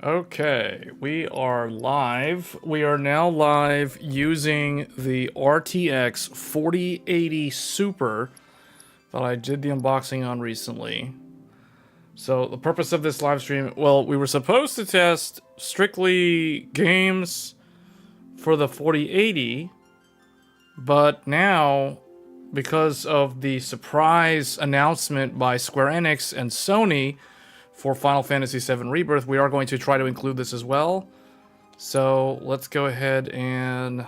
Okay, we are live. We are now live using the RTX 4080 Super that I did the unboxing on recently. So the purpose of this live stream, well, we were supposed to test strictly games for the 4080, but now, because of the surprise announcement by Square Enix and Sony for Final Fantasy VII Rebirth, we are going to try to include this as well. So let's go ahead and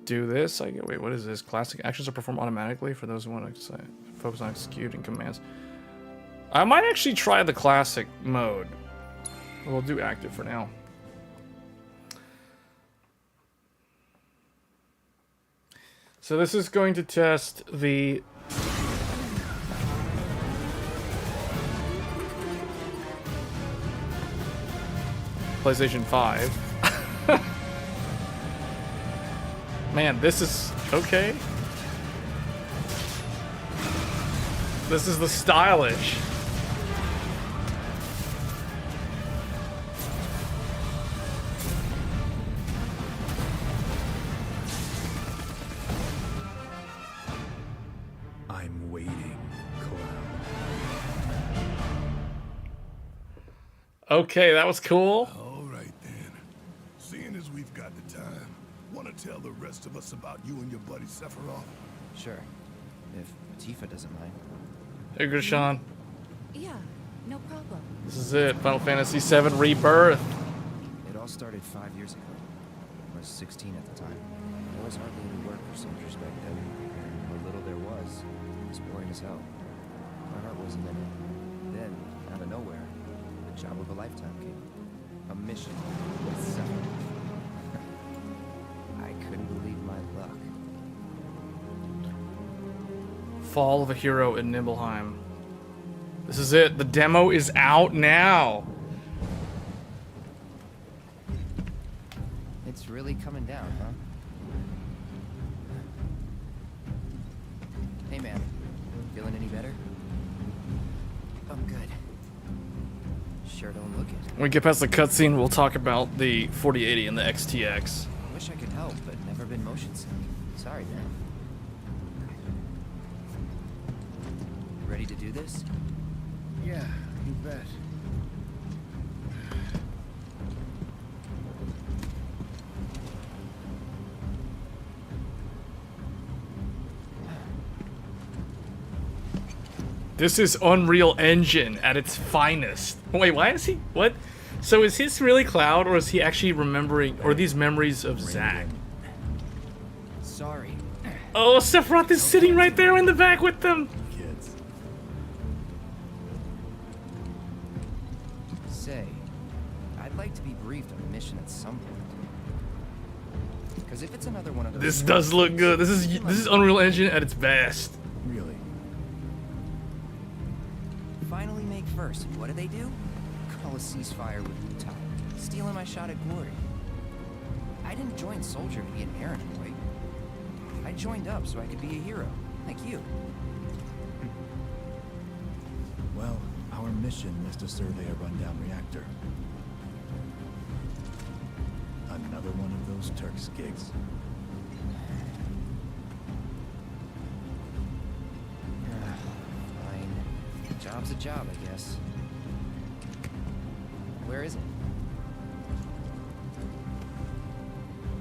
do this. Wait, what is this? Classic actions are performed automatically for those who want to focus on executing commands. I might actually try the classic mode. We'll do active for now. So this is going to test the PlayStation 5. Man, this is okay. This is the stylish. I'm waiting, Cloud. Okay, that was cool. Seeing as we've got the time, want to tell the rest of us about you and your buddy Sephiroth? Sure, if Tifa doesn't mind. Hey, good, Sean. Yeah, no problem. This is it, Final Fantasy VII Rebirth. It all started 5 years ago. I was 16 at the time. There was hardly any work for soldiers back then, and what little there was boring as hell. My heart wasn't in it. Then, out of nowhere, the job of a lifetime came. A mission with Sephiroth. I couldn't believe my luck. Fall of a Hero in Nibelheim. This is it. The demo is out now. It's really coming down, huh? Hey man, feeling any better? I'm good. Sure don't look it. When we get past the cutscene, we'll talk about the 4080 and the XTX. Wish I could help, but never been motion sick. Sorry, man. Ready to do this? Yeah, you bet. This is Unreal Engine at its finest. Wait, why is he... What? So is his really Cloud, or is he actually remembering... Or are these memories of Zack? Sorry. Oh, Sephiroth is sitting right there in the back with them! Kids. Say, I'd like to be briefed on the mission at some point. Because if it's another one of those... This does look good. This is Unreal Engine at its best. Really? Finally make first, and what do they do? Call a ceasefire with Utah, stealing my shot at glory. I didn't join Soldier to be an errand boy. I joined up so I could be a hero, like you. Well, our mission is to survey a rundown reactor. Another one of those Turks gigs. Fine. Job's a job, I guess. Where is it?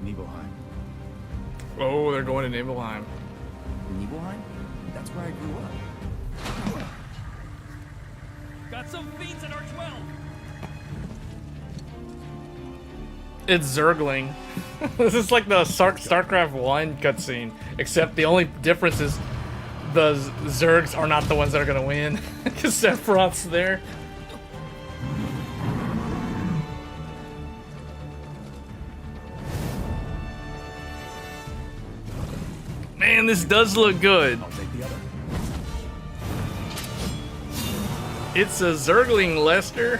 Nibelheim. Oh, they're going to Nibelheim. Nibelheim? That's where I grew up. Got some fiends in our 12. It's Zergling. This is like the StarCraft 1 cutscene, except the only difference is the Zergs are not the ones that are gonna win, because Sephiroth's there. Man, this does look good. I'll take the other. It's a Zergling, Lester.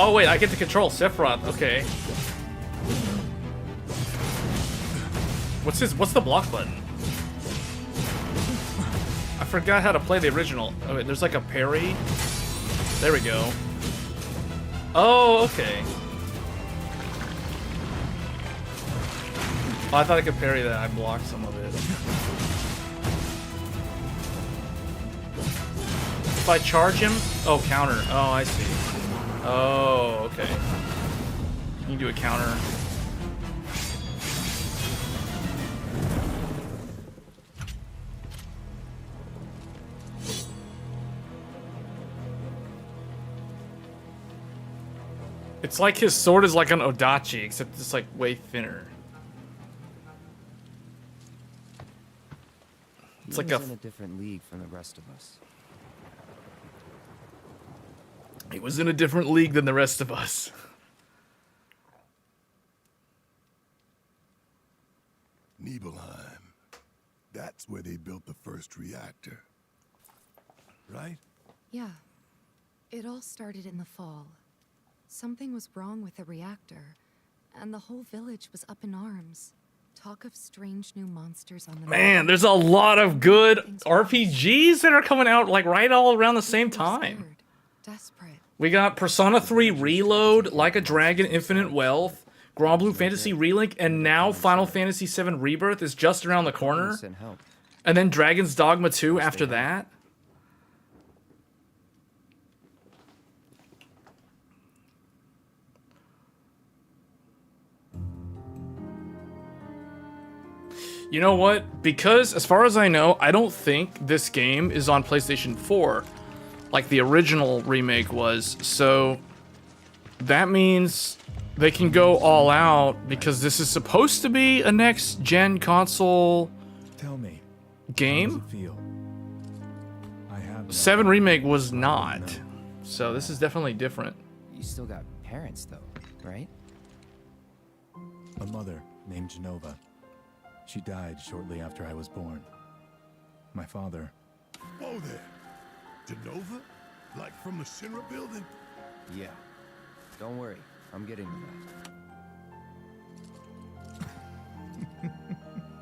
Oh wait, I get to control Sephiroth. Okay. What's the block button? I forgot how to play the original. Oh wait, there's like a parry. There we go. Oh, okay. Oh, I thought I could parry that. I blocked some of it. If I charge him... Oh, counter. Oh, I see. Oh, okay. You can do a counter. It's like his sword is like an Odachi, except it's like way thinner. It's like in a different league from the rest of us. He was in a different league than the rest of us. Nibelheim. That's where they built the first reactor. Right? Yeah. It all started in the fall. Something was wrong with the reactor, and the whole village was up in arms. Talk of strange new monsters on the Man, there's a lot of good RPGs that are coming out like right all around the same time. Desperate. We got Persona 3 Reload, Like a Dragon Infinite Wealth, Grand Blue Fantasy Relink, and now Final Fantasy VII Rebirth is just around the corner. And then Dragon's Dogma 2 after that. You know what? Because, as far as I know, I don't think this game is on PlayStation 4, like the original remake was. So, that means they can go all out, because this is supposed to be a next-gen console Tell me, game. how does it feel? I have 7 Remake was not. So, this is definitely different. You still got parents, though, right? a mother named Genova. She died shortly after I was born. My father... Oh, there. Genova? Like from the Shinra building? Yeah. Don't worry. I'm getting to that.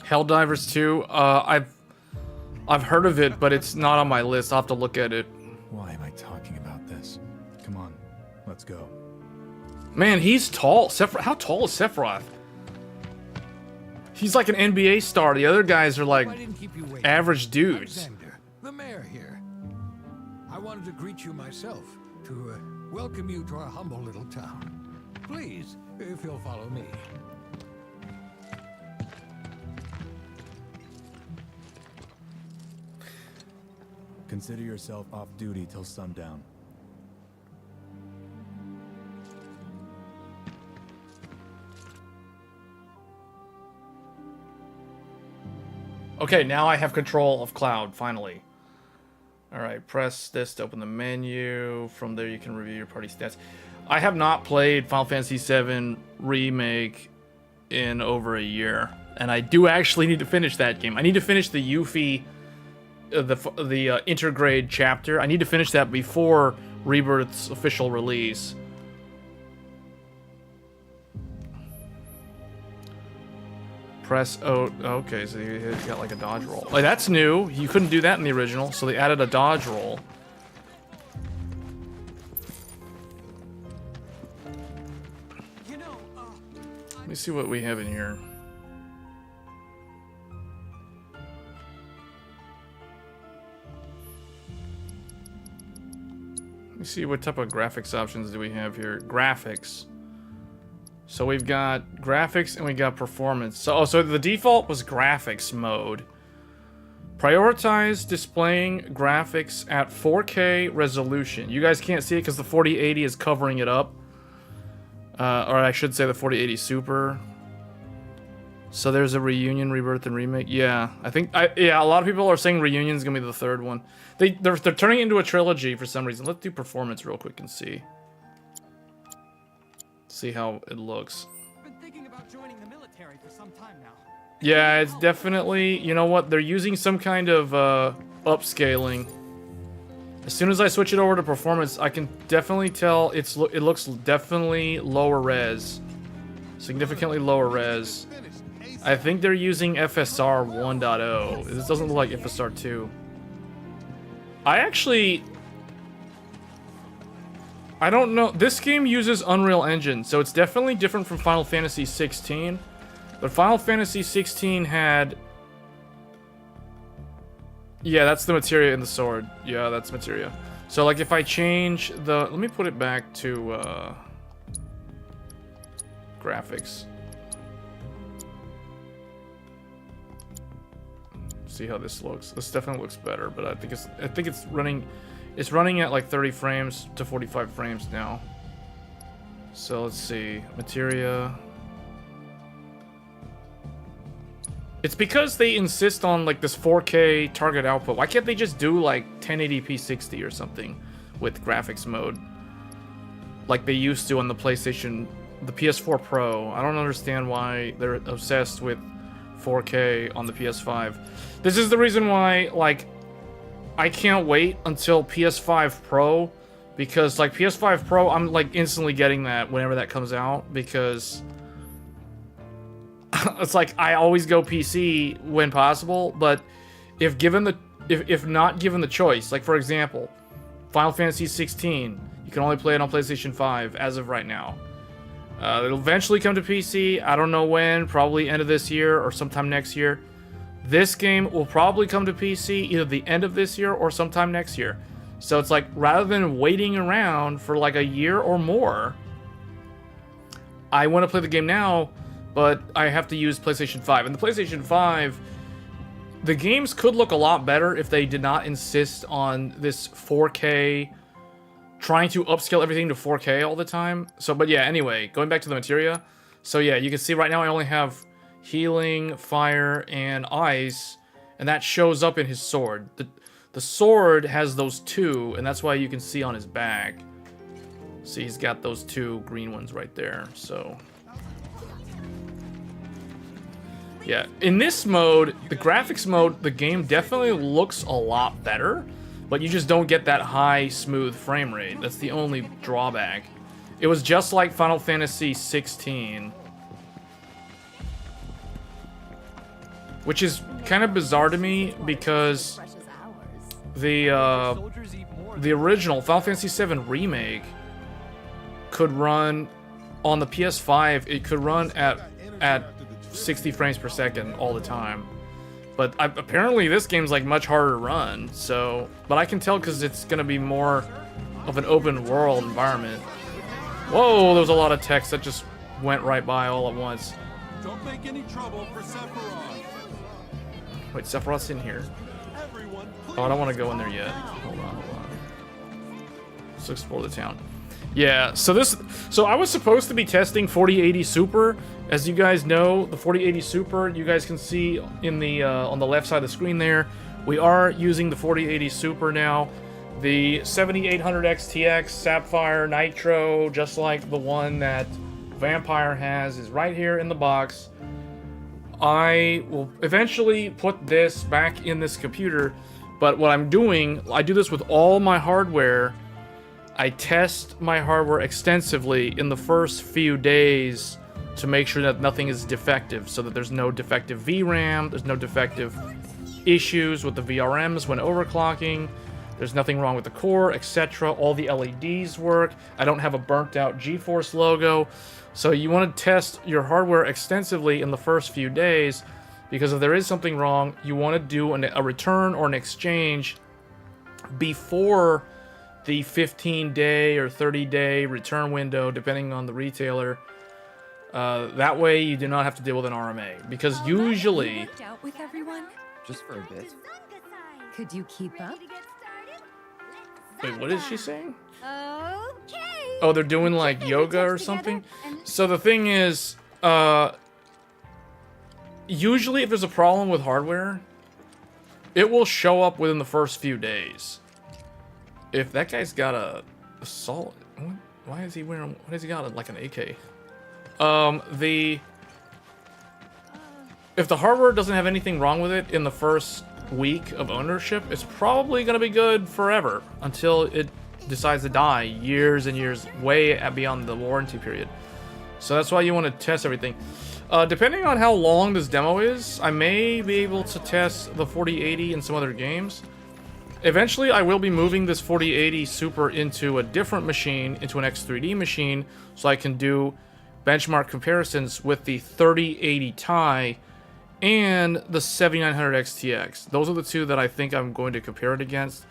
Helldivers 2, I've heard of it, but it's not on my list. I'll have to look at it. Why am I talking about this? Come on, let's go. Man, he's tall. How tall is Sephiroth? He's like an NBA star. The other guys are like average dudes. Alexander, the mayor here. I wanted to greet you myself, to welcome you to our humble little town. Please, if you'll follow me. Consider yourself off duty till sundown. Okay, now I have control of Cloud, finally. Alright, press this to open the menu. From there you can review your party stats. I have not played Final Fantasy VII Remake in over a year. And I do actually need to finish that game. I need to finish the Yuffie, the intergrade chapter. I need to finish that before Rebirth's official release. Press O. Okay, so you got like a dodge roll. Like, that's new. You couldn't do that in the original, so they added a dodge roll. Let me see what we have in here. Let me see what type of graphics options do we have here. Graphics. So we've got graphics and we got performance. So, so the default was graphics mode. Prioritize displaying graphics at 4K resolution. You guys can't see it because the 4080 is covering it up. Or I should say the 4080 Super. So there's a Reunion, Rebirth, and Remake. Yeah, I think... yeah, a lot of people are saying Reunion's going to be the third one. They're turning it into a trilogy for some reason. Let's do performance real quick and see. See how it looks. Been thinking about joining the military for some time now. Yeah, it's definitely, you know what, they're using some kind of upscaling. As soon as I switch it over to performance, I can definitely tell it looks definitely lower res. Significantly lower res. I think they're using FSR 1.0. This doesn't look like FSR 2. I don't know. This game uses Unreal Engine, so it's definitely different from Final Fantasy 16. But Final Fantasy 16 had... Yeah, that's the materia in the sword. Yeah, that's materia. So, like, if I change the... Let me put it back to, graphics. See how this looks. This definitely looks better, but I think it's running at like 30 frames to 45 frames now. So let's see. Materia. It's because they insist on like this 4K target output. Why can't they just do like 1080p 60 or something with graphics mode? Like they used to on the PlayStation, the PS4 Pro. I don't understand why they're obsessed with 4K on the PS5. This is the reason why, like, I can't wait until PS5 Pro, because like PS5 Pro, I'm like instantly getting that whenever that comes out, because it's like I always go PC when possible, but if not given the choice, like for example, Final Fantasy 16, you can only play it on PlayStation 5 as of right now. It'll eventually come to PC. I don't know when, probably end of this year or sometime next year. This game will probably come to PC either the end of this year or sometime next year. So it's like, rather than waiting around for like a year or more, I want to play the game now, but I have to use PlayStation 5. And the PlayStation 5, the games could look a lot better if they did not insist on this 4K, trying to upscale everything to 4K all the time. So, but yeah, anyway, going back to the materia. So yeah, you can see right now I only have healing, fire, and ice, and that shows up in his sword. The sword has those two, and that's why you can see on his back. See, he's got those two green ones right there, so... Yeah, in this mode, the graphics mode, the game definitely looks a lot better, but you just don't get that high, smooth frame rate. That's the only drawback. It was just like Final Fantasy 16. Which is kind of bizarre to me, because the original Final Fantasy VII Remake could run on the PS5. It could run at 60 frames per second all the time. But apparently this game's like much harder to run. So, but I can tell because it's gonna be more of an open world environment. Whoa, there was a lot of text that just went right by all at once. Don't make any trouble for Sephiroth. Wait, Sephiroth's in here. Oh, I don't want to go in there yet. Hold on. Let's explore the town. Yeah, so I was supposed to be testing 4080 Super. As you guys know, the 4080 Super, you guys can see in the on the left side of the screen there. We are using the 4080 Super now. The 7800 XTX Sapphire Nitro, just like the one that Vampire has, is right here in the box. I will eventually put this back in this computer, but what I'm doing, I do this with all my hardware. I test my hardware extensively in the first few days to make sure that nothing is defective, so that there's no defective VRAM, there's no defective issues with the VRMs when overclocking, there's nothing wrong with the core, etc. All the LEDs work. I don't have a burnt out GeForce logo. So you want to test your hardware extensively in the first few days, because if there is something wrong, you want to do a return or an exchange before the 15-day or 30-day return window, depending on the retailer. That way you do not have to deal with an RMA, because usually... Worked out with everyone? Just for a bit. Could you keep up? Wait, what is she saying? Okay. Oh, they're doing like yoga or something? So the thing is, usually if there's a problem with hardware, it will show up within the first few days. If that guy's got a assault, why is he wearing, what has he got, like an AK? If the hardware doesn't have anything wrong with it in the first week of ownership, it's probably going to be good forever until it decides to die years and years way beyond the warranty period. So that's why you want to test everything. Depending on how long this demo is, I may be able to test the 4080 in some other games. Eventually, I will be moving this 4080 Super into a different machine, into an X3D machine, so I can do benchmark comparisons with the 3080 Ti and the 7900 XTX. Those are the two that I think I'm going to compare it against.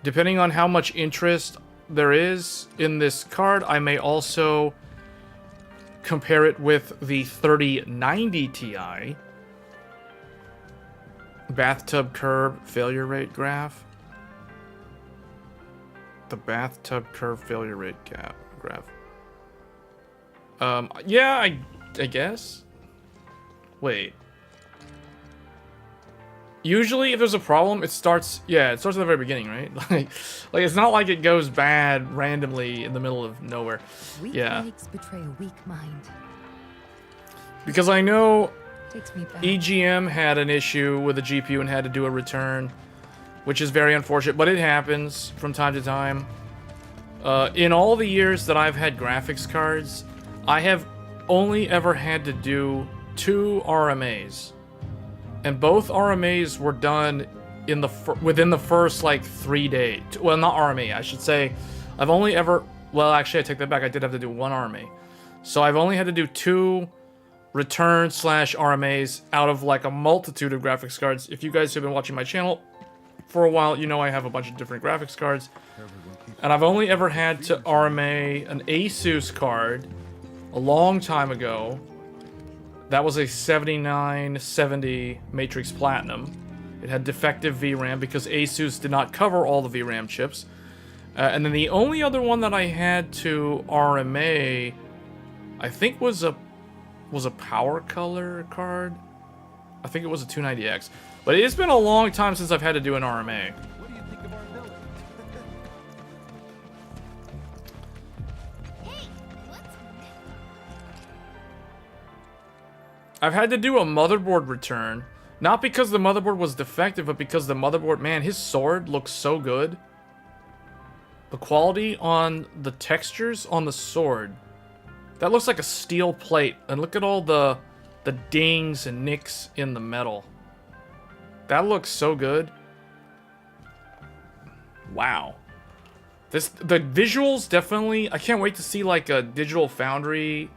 Depending on how much interest there is in this card, I may also compare it with the 3090 Ti. Bathtub curve failure rate graph. The bathtub curve failure rate graph. Yeah, I guess. Wait. Usually, if there's a problem, it starts. Yeah, it starts at the very beginning, right? like it's not like it goes bad randomly in the middle of nowhere. Weak Yeah. legs betray a weak mind. Because I know Takes me back. EGM had an issue with the GPU and had to do a return, which is very unfortunate, but it happens from time to time. In all the years that I've had graphics cards, I have only ever had to do 2 RMAs. And both RMAs were done in the within the first like 3 days. Well, not RMA, I should say. I've only ever, well, actually I take that back. I did have to do 1 RMA. So I've only had to do 2 return / RMAs out of like a multitude of graphics cards. If you guys have been watching my channel for a while, you know I have a bunch of different graphics cards. And I've only ever had to RMA an Asus card a long time ago. That was a 7970 Matrix Platinum. It had defective VRAM because Asus did not cover all the VRAM chips. And then the only other one that I had to RMA, I think was a Power Color card. I think it was a 290X. But it's been a long time since I've had to do an RMA. What do you think of our village? I've had to do a motherboard return. Not because the motherboard was defective, but because the motherboard... Man, his sword looks so good. The quality on the textures on the sword. That looks like a steel plate. And look at all the dings and nicks in the metal. That looks so good. Wow. The visuals definitely... I can't wait to see like a Digital Foundry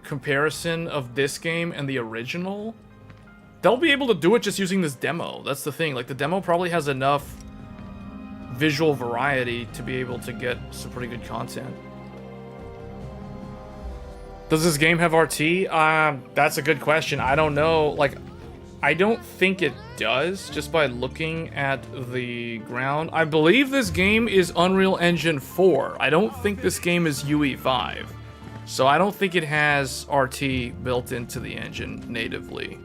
comparison of this game and the original. They'll be able to do it just using this demo. That's the thing. Like, the demo probably has enough visual variety to be able to get some pretty good content. Does this game have RT? That's a good question. I don't know. Like, I don't think it does, just by looking at the ground. I believe this game is Unreal Engine 4. I don't think this game is UE5. So I don't think it has RT built into the engine natively.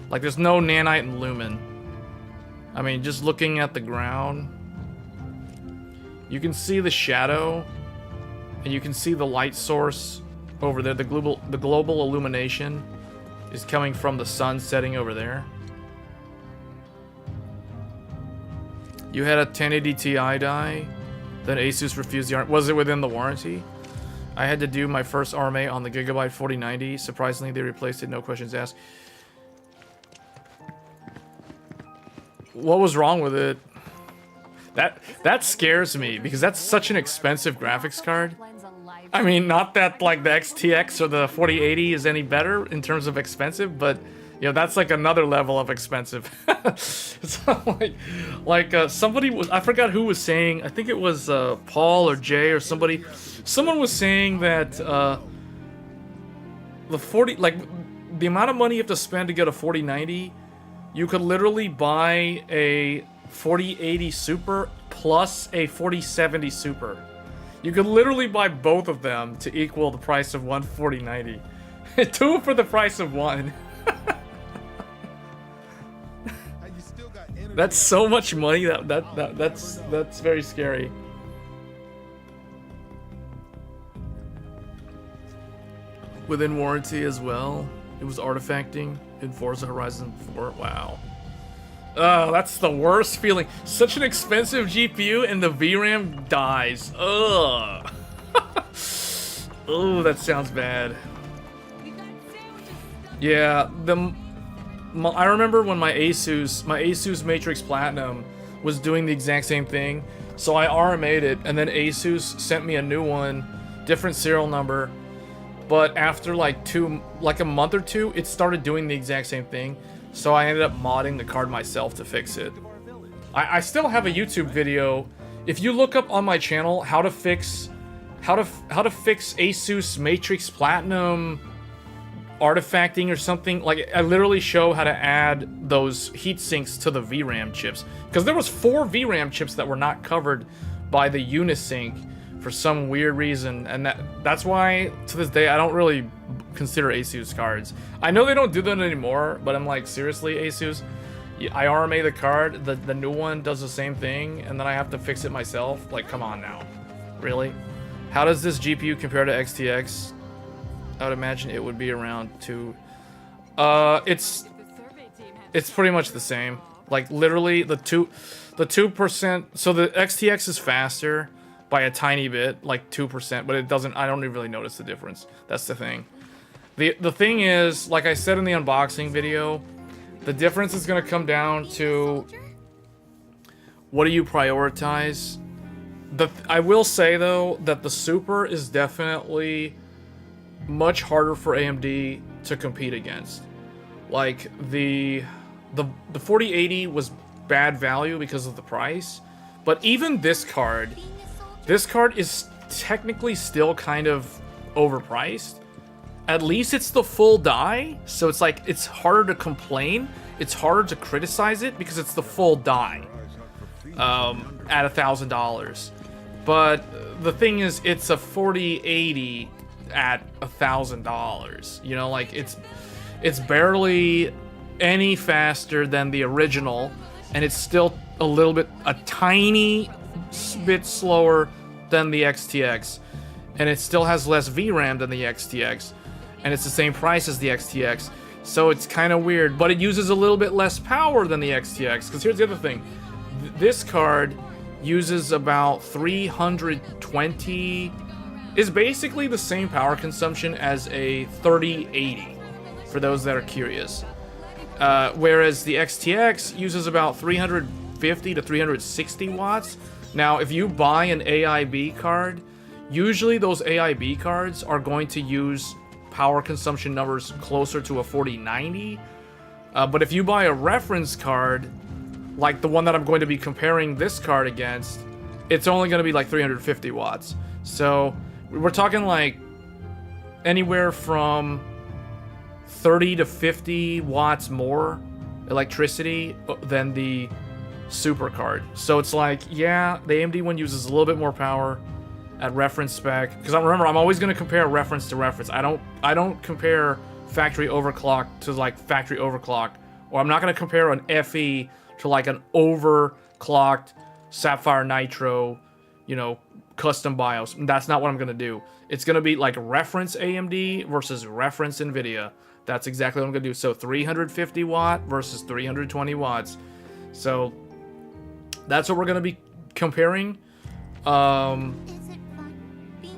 Like, there's no nanite and lumen. I mean, just looking at the ground, you can see the shadow, and you can see the light source over there. The global illumination is coming from the sun setting over there. You had a 1080 Ti die, then Asus refused the... Was it within the warranty? I had to do my first RMA on the Gigabyte 4090. Surprisingly, they replaced it, no questions asked. What was wrong with it? That scares me, because that's such an expensive graphics card. I mean, not that like the XTX or the 4080 is any better in terms of expensive, but you know, that's like another level of expensive. So, like somebody was, I forgot who was saying, I think it was Paul or Jay or somebody. Someone was saying that the the amount of money you have to spend to get a 4090, you could literally buy a 4080 Super plus a 4070 Super. You could literally buy both of them to equal the price of one 4090. 2 for the price of 1. That's so much money. That's very scary. Within warranty as well. It was artifacting in Forza Horizon 4. Wow. Oh, that's the worst feeling. Such an expensive GPU and the VRAM dies. Ugh. Oh, that sounds bad. Yeah, I remember when my Asus Matrix Platinum was doing the exact same thing. So I RMA'd it, and then Asus sent me a new one, different serial number. But after like a month or two, it started doing the exact same thing. So I ended up modding the card myself to fix it. I still have a YouTube video. If you look up on my channel how to fix Asus Matrix Platinum artifacting or something, like I literally show how to add those heat sinks to the VRAM chips, because there was 4 VRAM chips that were not covered by the Unisync for some weird reason, and that's why to this day I don't really consider Asus cards. I know they don't do that anymore, but I'm like, seriously, Asus? I RMA the card, the new one does the same thing, and then I have to fix it myself? Like, come on now. Really? How does this GPU compare to XTX? I would imagine it would be around 2. It's pretty much the same. Like, literally, the 2%, so the XTX is faster by a tiny bit, like 2%, but it doesn't, I don't really notice the difference. That's the thing. The thing is, like I said in the unboxing video, the difference is going to come down to what do you prioritize. I will say, though, that the Super is definitely much harder for AMD to compete against. Like, the 4080 was bad value because of the price, but even this card is technically still kind of overpriced. At least it's the full die, so it's like, it's harder to complain, it's harder to criticize it because it's the full die at $1,000. But the thing is, it's a 4080 at $1,000. You know, like, it's barely any faster than the original, and it's still a tiny bit slower than the XTX, and it still has less VRAM than the XTX, and it's the same price as the XTX, so it's kind of weird. But it uses a little bit less power than the XTX, because here's the other thing. This card uses about 320, is basically the same power consumption as a 3080, for those that are curious. Whereas the XTX uses about 350 to 360 watts. Now, if you buy an AIB card, usually those AIB cards are going to use power consumption numbers closer to a 4090. But if you buy a reference card, like the one that I'm going to be comparing this card against, it's only going to be like 350 watts. So we're talking like anywhere from 30 to 50 watts more electricity than the Super card. So it's like, yeah, the AMD one uses a little bit more power at reference spec, because remember, I'm always going to compare reference to reference. I don't compare factory overclock to like factory overclock, or I'm not going to compare an FE to like an overclocked Sapphire Nitro, you know, custom BIOS. That's not what I'm going to do. It's going to be like reference AMD versus reference NVIDIA. That's exactly what I'm going to do. So 350 watt versus 320 watts. So that's what we're going to be comparing.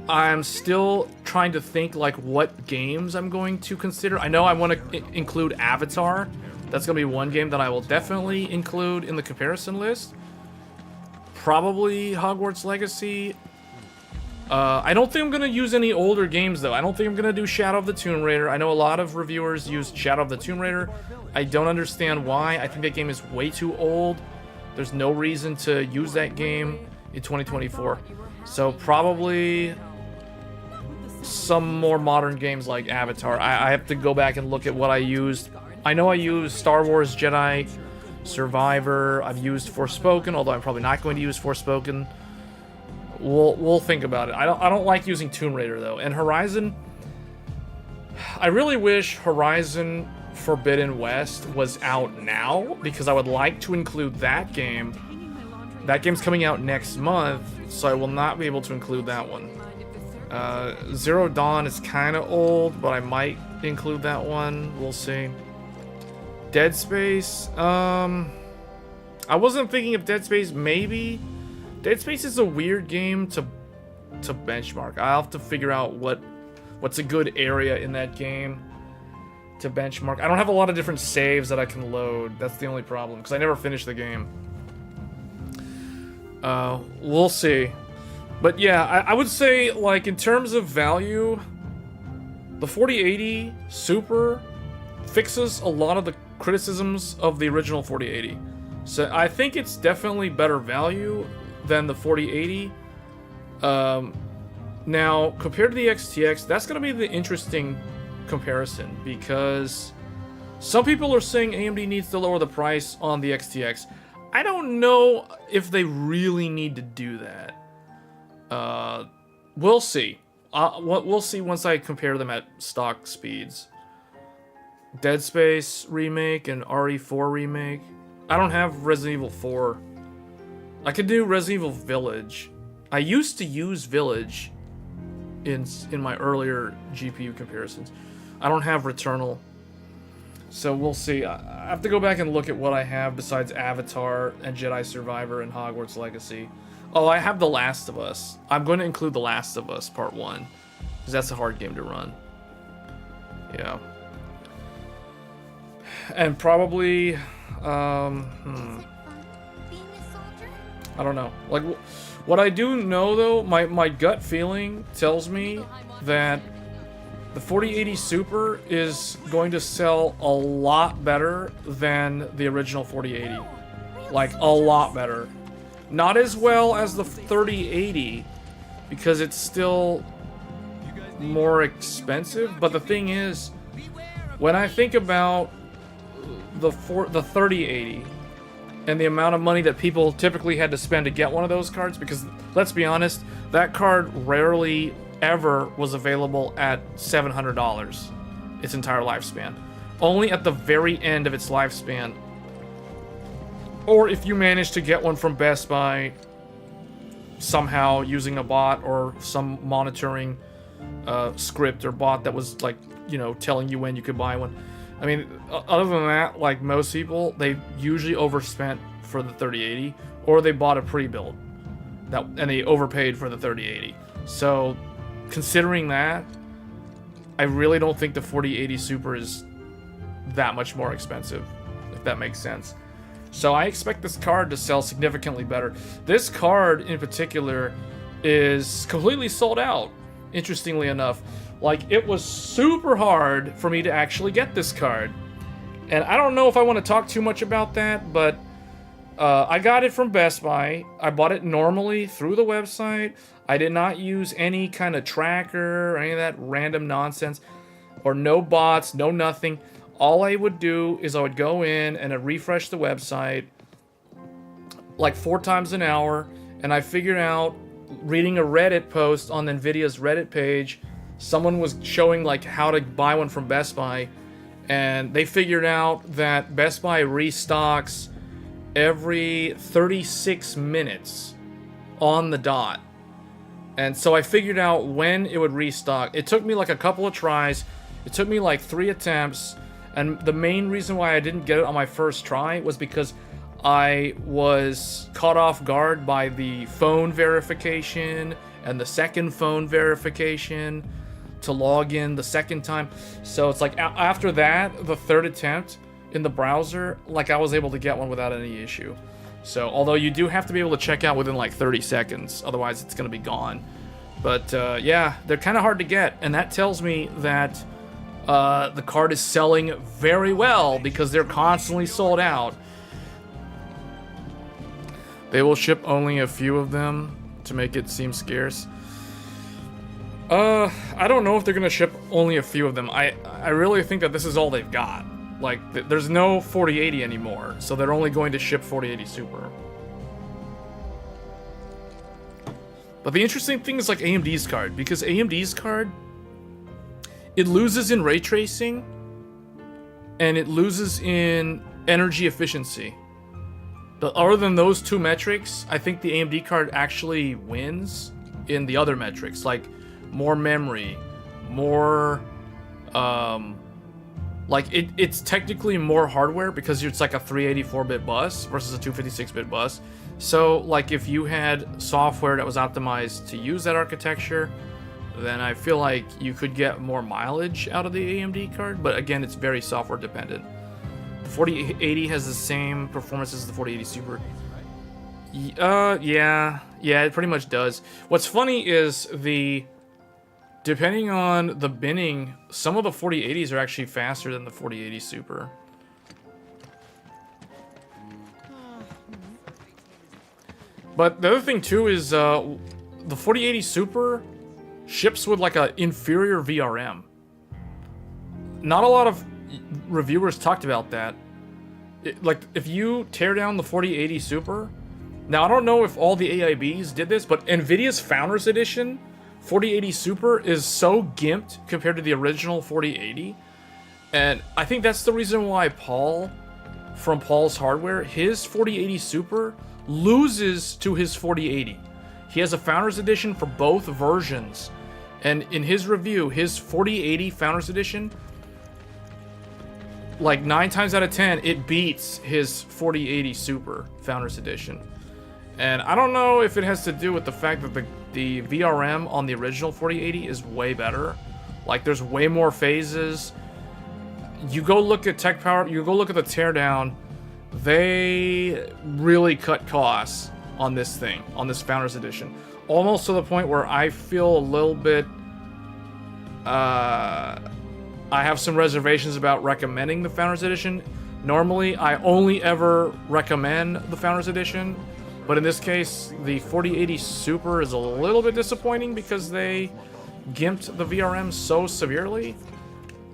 I'm still trying to think like what games I'm going to consider. I know I want to include Avatar. That's going to be one game that I will definitely include in the comparison list. Probably Hogwarts Legacy. I don't think I'm going to use any older games, though. I don't think I'm going to do Shadow of the Tomb Raider. I know a lot of reviewers use Shadow of the Tomb Raider. I don't understand why. I think that game is way too old. There's no reason to use that game in 2024. So probably some more modern games like Avatar. I have to go back and look at what I used. I know I used Star Wars Jedi Survivor. I've used Forspoken, although I'm probably not going to use Forspoken. We'll think about it. I don't like using Tomb Raider, though. And Horizon, I really wish Horizon Forbidden West was out now, because I would like to include that game. That game's coming out next month, so I will not be able to include that one. Zero Dawn is kind of old, but I might include that one. We'll see. Dead Space, I wasn't thinking of Dead Space, maybe. Dead Space is a weird game to benchmark. I'll have to figure out what's a good area in that game to benchmark. I don't have a lot of different saves that I can load. That's the only problem, because I never finished the game. We'll see. But yeah, I would say, like, in terms of value, the 4080 Super fixes a lot of the criticisms of the original 4080. So I think it's definitely better value than the 4080. Now, compared to the XTX, that's going to be the interesting comparison, because some people are saying AMD needs to lower the price on the XTX. I don't know if they really need to do that. We'll see. We'll see once I compare them at stock speeds. Dead Space remake and RE4 remake. I don't have Resident Evil 4. I could do Resident Evil Village. I used to use Village in my earlier GPU comparisons. I don't have Returnal. So we'll see. I have to go back and look at what I have besides Avatar and Jedi Survivor and Hogwarts Legacy. Oh, I have The Last of Us. I'm going to include The Last of Us Part 1, because that's a hard game to run. Yeah. And probably, I don't know. Like, what I do know, though, my gut feeling tells me that the 4080 Super is going to sell a lot better than the original 4080. Like, a lot better. Not as well as the 3080, because it's still more expensive. But the thing is, when I think about the 3080 and the amount of money that people typically had to spend to get one of those cards, because let's be honest, that card rarely ever was available at $700 its entire lifespan. Only at the very end of its lifespan, or if you managed to get one from Best Buy somehow using a bot or some monitoring script or bot that was, like, you know, telling you when you could buy one. I mean, other than that, like most people, they usually overspent for the 3080, or they bought a pre-built and they overpaid for the 3080. So, considering that, I really don't think the 4080 Super is that much more expensive, if that makes sense. So I expect this card to sell significantly better. This card in particular is completely sold out, interestingly enough. Like, it was super hard for me to actually get this card. And I don't know if I want to talk too much about that, but I got it from Best Buy. I bought it normally through the website. I did not use any kind of tracker or any of that random nonsense. Or no bots, no nothing. All I would do is I would go in and I'd refresh the website like 4 times an hour. And I figured out, reading a Reddit post on NVIDIA's Reddit page, someone was showing like how to buy one from Best Buy, and they figured out that Best Buy restocks every 36 minutes on the dot. And so I figured out when it would restock. It took me like a couple of tries. It took me like 3 attempts, and the main reason why I didn't get it on my first try was because I was caught off guard by the phone verification and the second phone verification to log in the second time. So it's like after that, the third attempt in the browser, like I was able to get one without any issue. So although you do have to be able to check out within like 30 seconds, otherwise it's going to be gone. But yeah, they're kind of hard to get, and that tells me that the card is selling very well because they're constantly sold out. They will ship only a few of them to make it seem scarce. I don't know if they're gonna ship only a few of them. I really think that this is all they've got. Like, there's no 4080 anymore, so they're only going to ship 4080 Super. But the interesting thing is like AMD's card, because AMD's card, it loses in ray tracing, and it loses in energy efficiency. But other than those 2 metrics, I think the AMD card actually wins in the other metrics, like more memory, more Like, it's technically more hardware because it's like a 384-bit bus versus a 256-bit bus. So, like, if you had software that was optimized to use that architecture, then I feel like you could get more mileage out of the AMD card. But again, it's very software dependent. The 4080 has the same performance as the 4080 Super. Yeah, it pretty much does. What's funny is depending on the binning, some of the 4080s are actually faster than the 4080 Super. But the other thing too is the 4080 Super ships with like an inferior VRM. Not a lot of reviewers talked about that. Like, if you tear down the 4080 Super, now I don't know if all the AIBs did this, but NVIDIA's Founders Edition 4080 Super is so gimped compared to the original 4080. And I think that's the reason why Paul, from Paul's Hardware, his 4080 Super loses to his 4080. He has a Founders Edition for both versions. And in his review, his 4080 Founders Edition, like 9 times out of 10, it beats his 4080 Super Founders Edition. And I don't know if it has to do with the fact that the VRM on the original 4080 is way better. Like, there's way more phases. You go look at Tech Power, you go look at the teardown, they really cut costs on this thing, on this Founders Edition. Almost to the point where I feel a little bit, I have some reservations about recommending the Founders Edition. Normally, I only ever recommend the Founders Edition, but in this case, the 4080 Super is a little bit disappointing because they gimped the VRM so severely.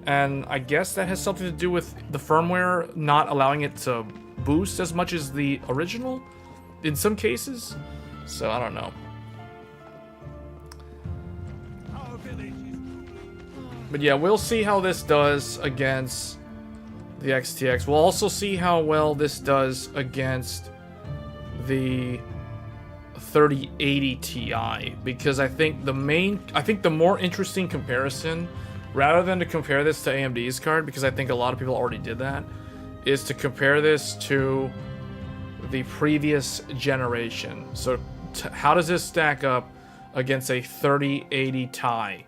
And I guess that has something to do with the firmware not allowing it to boost as much as the original in some cases. So I don't know. But yeah, we'll see how this does against the XTX. We'll also see how well this does against the 3080 Ti, because I think the more interesting comparison, rather than to compare this to AMD's card, because I think a lot of people already did that, is to compare this to the previous generation. So how does this stack up against a 3080 Ti?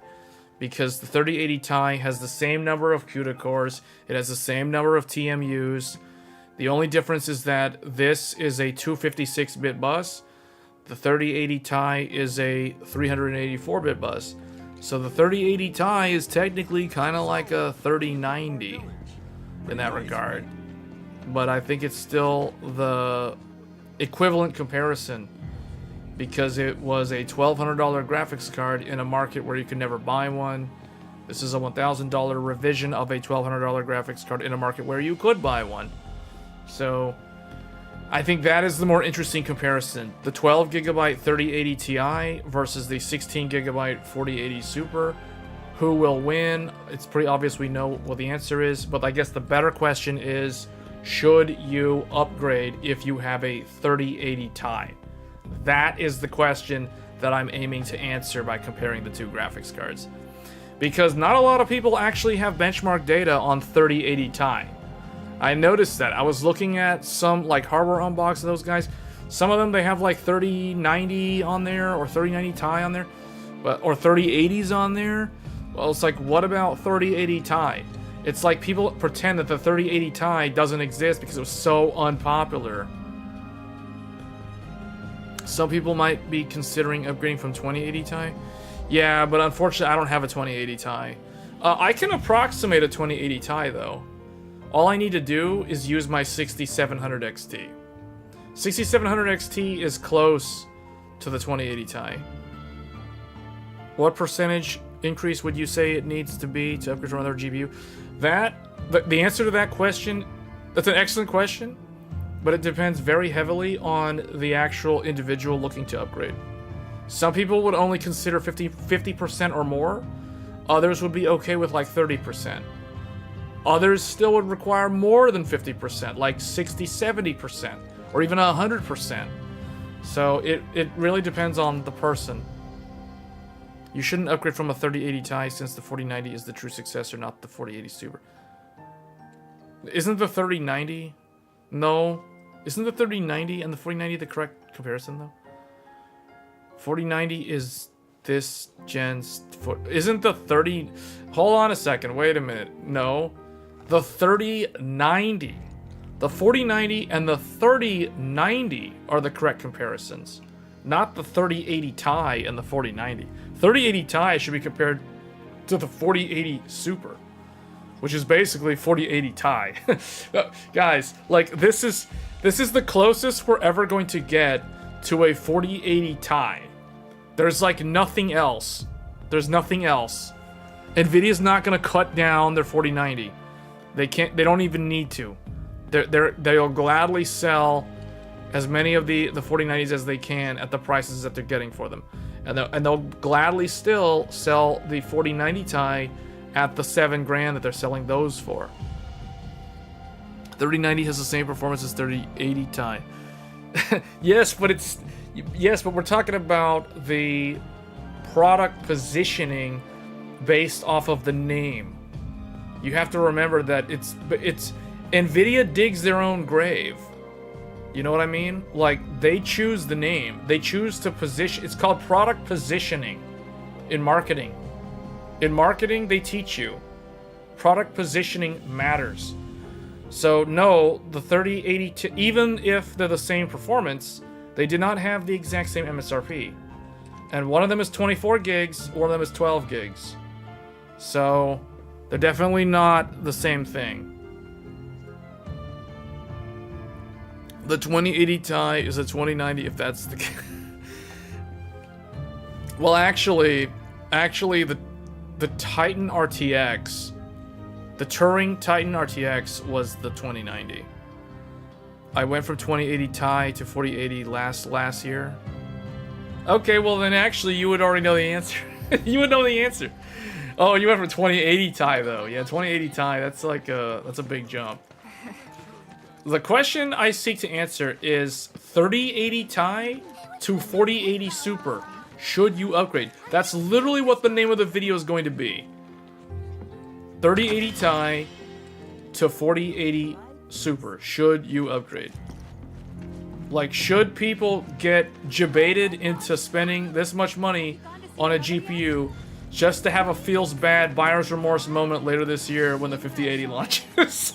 Because the 3080 Ti has the same number of CUDA cores, it has the same number of TMUs. The only difference is that this is a 256-bit bus. The 3080 Ti is a 384-bit bus. So the 3080 Ti is technically kind of like a 3090 in that regard. But I think it's still the equivalent comparison, because it was a $1,200 graphics card in a market where you could never buy one. This is a $1,000 revision of a $1,200 graphics card in a market where you could buy one. So I think that is the more interesting comparison. The 12GB 3080 Ti versus the 16GB 4080 Super. Who will win? It's pretty obvious we know what the answer is, but I guess the better question is, should you upgrade if you have a 3080 Ti? That is the question that I'm aiming to answer by comparing the two graphics cards. Because not a lot of people actually have benchmark data on 3080 Ti. I noticed that. I was looking at some, like, hardware unboxing, those guys. Some of them, they have like 3090 on there, or 3090 Ti on there, or 3080s on there. Well, it's like, what about 3080 Ti? It's like people pretend that the 3080 Ti doesn't exist because it was so unpopular. Some people might be considering upgrading from 2080 Ti. Yeah, but unfortunately, I don't have a 2080 Ti. I can approximate a 2080 Ti, though. All I need to do is use my 6700 XT. 6700 XT is close to the 2080 Ti. What percentage increase would you say it needs to be to upgrade to another GPU? The answer to that question, that's an excellent question, but it depends very heavily on the actual individual looking to upgrade. Some people would only consider 50% or more. Others would be okay with like 30%. Others still would require more than 50%, like 60, 70%, or even 100%. So it really depends on the person. You shouldn't upgrade from a 3080 Ti since the 4090 is the true successor, not the 4080 Super. Isn't the 3090? No. Isn't the 3090 and the 4090 the correct comparison, though? 4090 is this gen's... Isn't the 30... Hold on a second. Wait a minute. No. The 3090. The 4090 and the 3090 are the correct comparisons. Not the 3080 Ti and the 4090. 3080 Ti should be compared to the 4080 Super, which is basically 4080 Ti. Guys, like, this is the closest we're ever going to get to a 4080 Ti. There's like nothing else. There's nothing else. Nvidia's not gonna cut down their 4090. They can't. They don't even need to. They'll gladly sell as many of the 4090s as they can at the prices that they're getting for them, and they'll gladly still sell the 4090 Ti at the $7,000 that they're selling those for. 3090 has the same performance as 3080 Ti. Yes, but we're talking about the product positioning based off of the name. You have to remember that it's Nvidia digs their own grave. You know what I mean? Like, they choose the name. They choose to position. It's called product positioning in marketing. In marketing, they teach you product positioning matters. So no, the 3080, even if they're the same performance, they did not have the exact same MSRP. And one of them is 24 gigs, one of them is 12 gigs. So they're definitely not the same thing. The 2080 Ti is a 2090 if that's the case. Well, actually the Titan RTX, the Turing Titan RTX was the 2090. I went from 2080 Ti to 4080 last year. Okay, well then actually you would already know the answer. You would know the answer. Oh, you went from 2080 Ti though. Yeah, 2080 Ti, that's a big jump. The question I seek to answer is 3080 Ti to 4080 Super. Should you upgrade? That's literally what the name of the video is going to be. 3080 Ti to 4080 Super. Should you upgrade? Like, should people get jebaited into spending this much money on a GPU just to have a feels bad buyer's remorse moment later this year when the 5080 launches?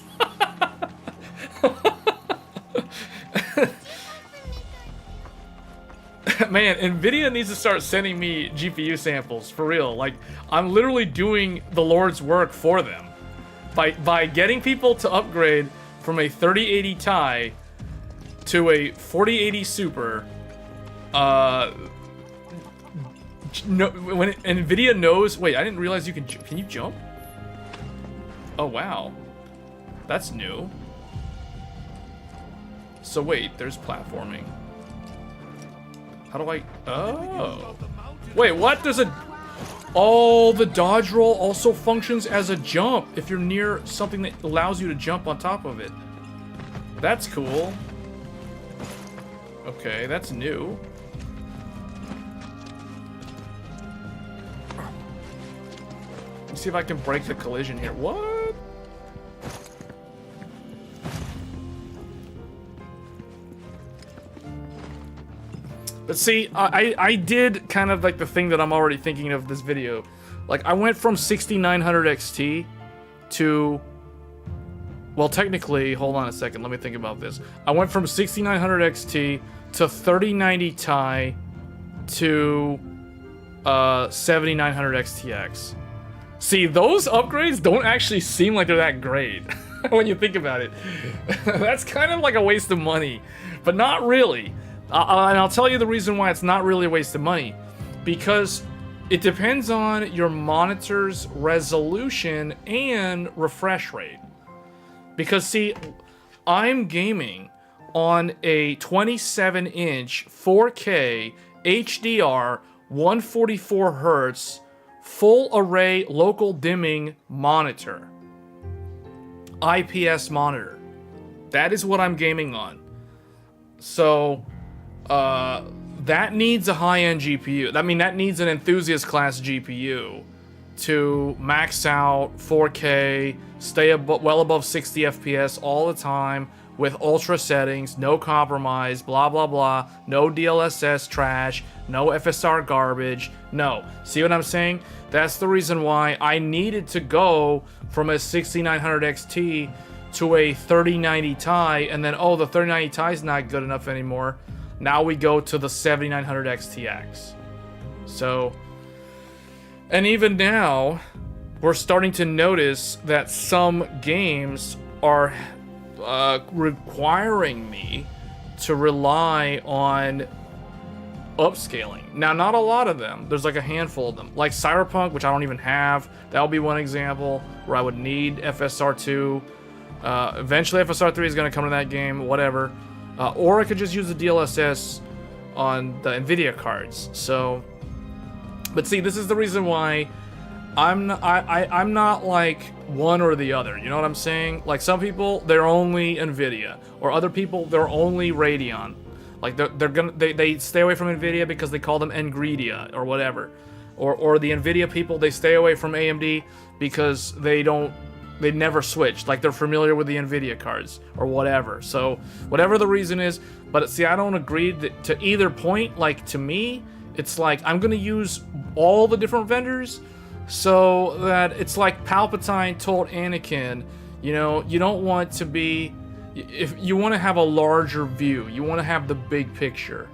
Man, Nvidia needs to start sending me GPU samples, for real. Like, I'm literally doing the Lord's work for them. By getting people to upgrade from a 3080 Ti to a 4080 Super, no, when Nvidia knows... Wait, I didn't realize you can you jump? Oh, wow. That's new. So wait, there's platforming. How do I... Oh. Wait, what? There's a... Oh, the dodge roll also functions as a jump if you're near something that allows you to jump on top of it. That's cool. Okay, that's new. Let's see if I can break the collision here. What? But see, I did kind of like the thing that I'm already thinking of this video. Like, I went from 6900 XT to... Well, technically, hold on a second, let me think about this. I went from 6900 XT to 3090 Ti to 7900 XTX. See, those upgrades don't actually seem like they're that great when you think about it. That's kind of like a waste of money, but not really. And I'll tell you the reason why it's not really a waste of money. Because it depends on your monitor's resolution and refresh rate. Because, see, I'm gaming on a 27-inch 4K HDR 144 Hz full array local dimming monitor. IPS monitor. That is what I'm gaming on. So... that needs a high-end GPU. I mean, that needs an enthusiast class GPU to max out 4K, stay well above 60 FPS all the time with ultra settings, no compromise, blah blah blah, no DLSS trash, no FSR garbage. No, see what I'm saying? That's the reason why I needed to go from a 6900 XT to a 3090 Ti, and then the 3090 Ti is not good enough anymore. Now we go to the 7900 XTX. So, and even now, we're starting to notice that some games are requiring me to rely on upscaling. Now, not a lot of them. There's like a handful of them. Like Cyberpunk, which I don't even have. That would be one example where I would need FSR2. Eventually, FSR3 is going to come to that game, whatever. Or I could just use the DLSS on the NVIDIA cards. So, but see, this is the reason why I'm not like one or the other. You know what I'm saying? Like some people, they're only NVIDIA, or other people, they're only Radeon. Like they stay away from NVIDIA because they call them nvidia or whatever. Or the NVIDIA people, they stay away from AMD because they never switch. Like they're familiar with the NVIDIA cards or whatever. So whatever the reason is, but see, I don't agree to either point. Like to me, it's like I'm gonna use all the different vendors so that it's like Palpatine told Anakin, you know, you don't want to be, if you want to have a larger view, you want to have the big picture.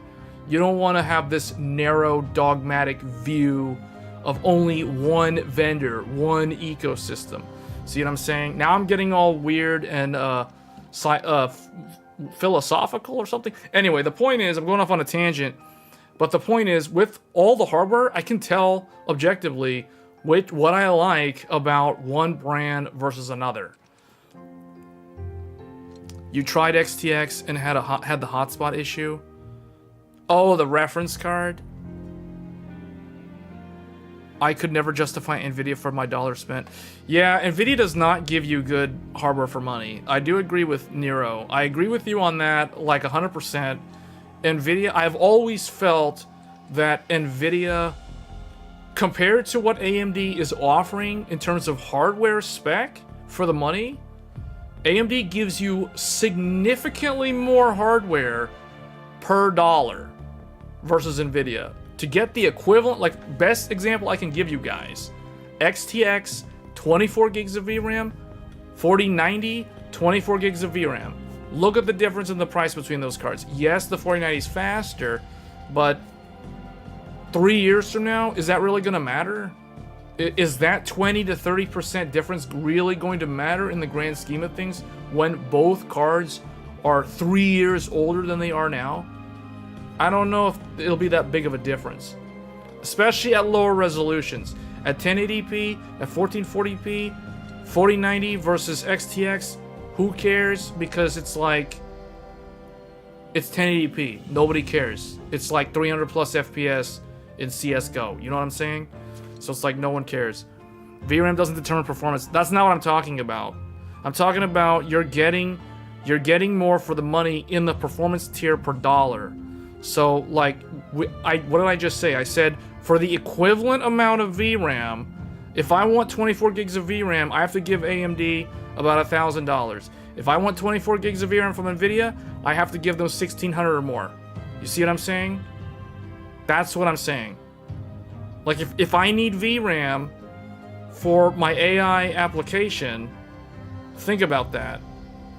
You don't want to have this narrow dogmatic view of only one vendor, one ecosystem. See what I'm saying? Now I'm getting all weird and philosophical or something. Anyway, the point is, I'm going off on a tangent, but the point is, with all the hardware, I can tell objectively what I like about one brand versus another. You tried XTX and had the hotspot issue. Oh, the reference card. I could never justify Nvidia for my dollar spent. Yeah, Nvidia does not give you good hardware for money. I do agree with Nero. I agree with you on that, like 100%. Nvidia, I've always felt that Nvidia, compared to what AMD is offering in terms of hardware spec for the money, AMD gives you significantly more hardware per dollar versus Nvidia. To get the equivalent, like best example I can give you guys, XTX, 24 gigs of VRAM, 4090, 24 gigs of VRAM. Look at the difference in the price between those cards. Yes, the 4090 is faster, but 3 years from now, is that really going to matter? Is that 20 to 30% difference really going to matter in the grand scheme of things when both cards are 3 years older than they are now? I don't know if it'll be that big of a difference, especially at lower resolutions. At 1080p, at 1440p, 4090 versus XTX, who cares? Because it's like, it's 1080p. Nobody cares. It's like 300 plus FPS in CSGO. You know what I'm saying? So it's like no one cares. VRAM doesn't determine performance. That's not what I'm talking about. I'm talking about you're getting more for the money in the performance tier per dollar. So like, what did I just say? I said for the equivalent amount of VRAM, if I want 24 gigs of VRAM, I have to give AMD about $1,000. If I want 24 gigs of VRAM from NVIDIA, I have to give them $1,600 or more. You see what I'm saying? That's what I'm saying. Like if I need VRAM for my AI application, think about that.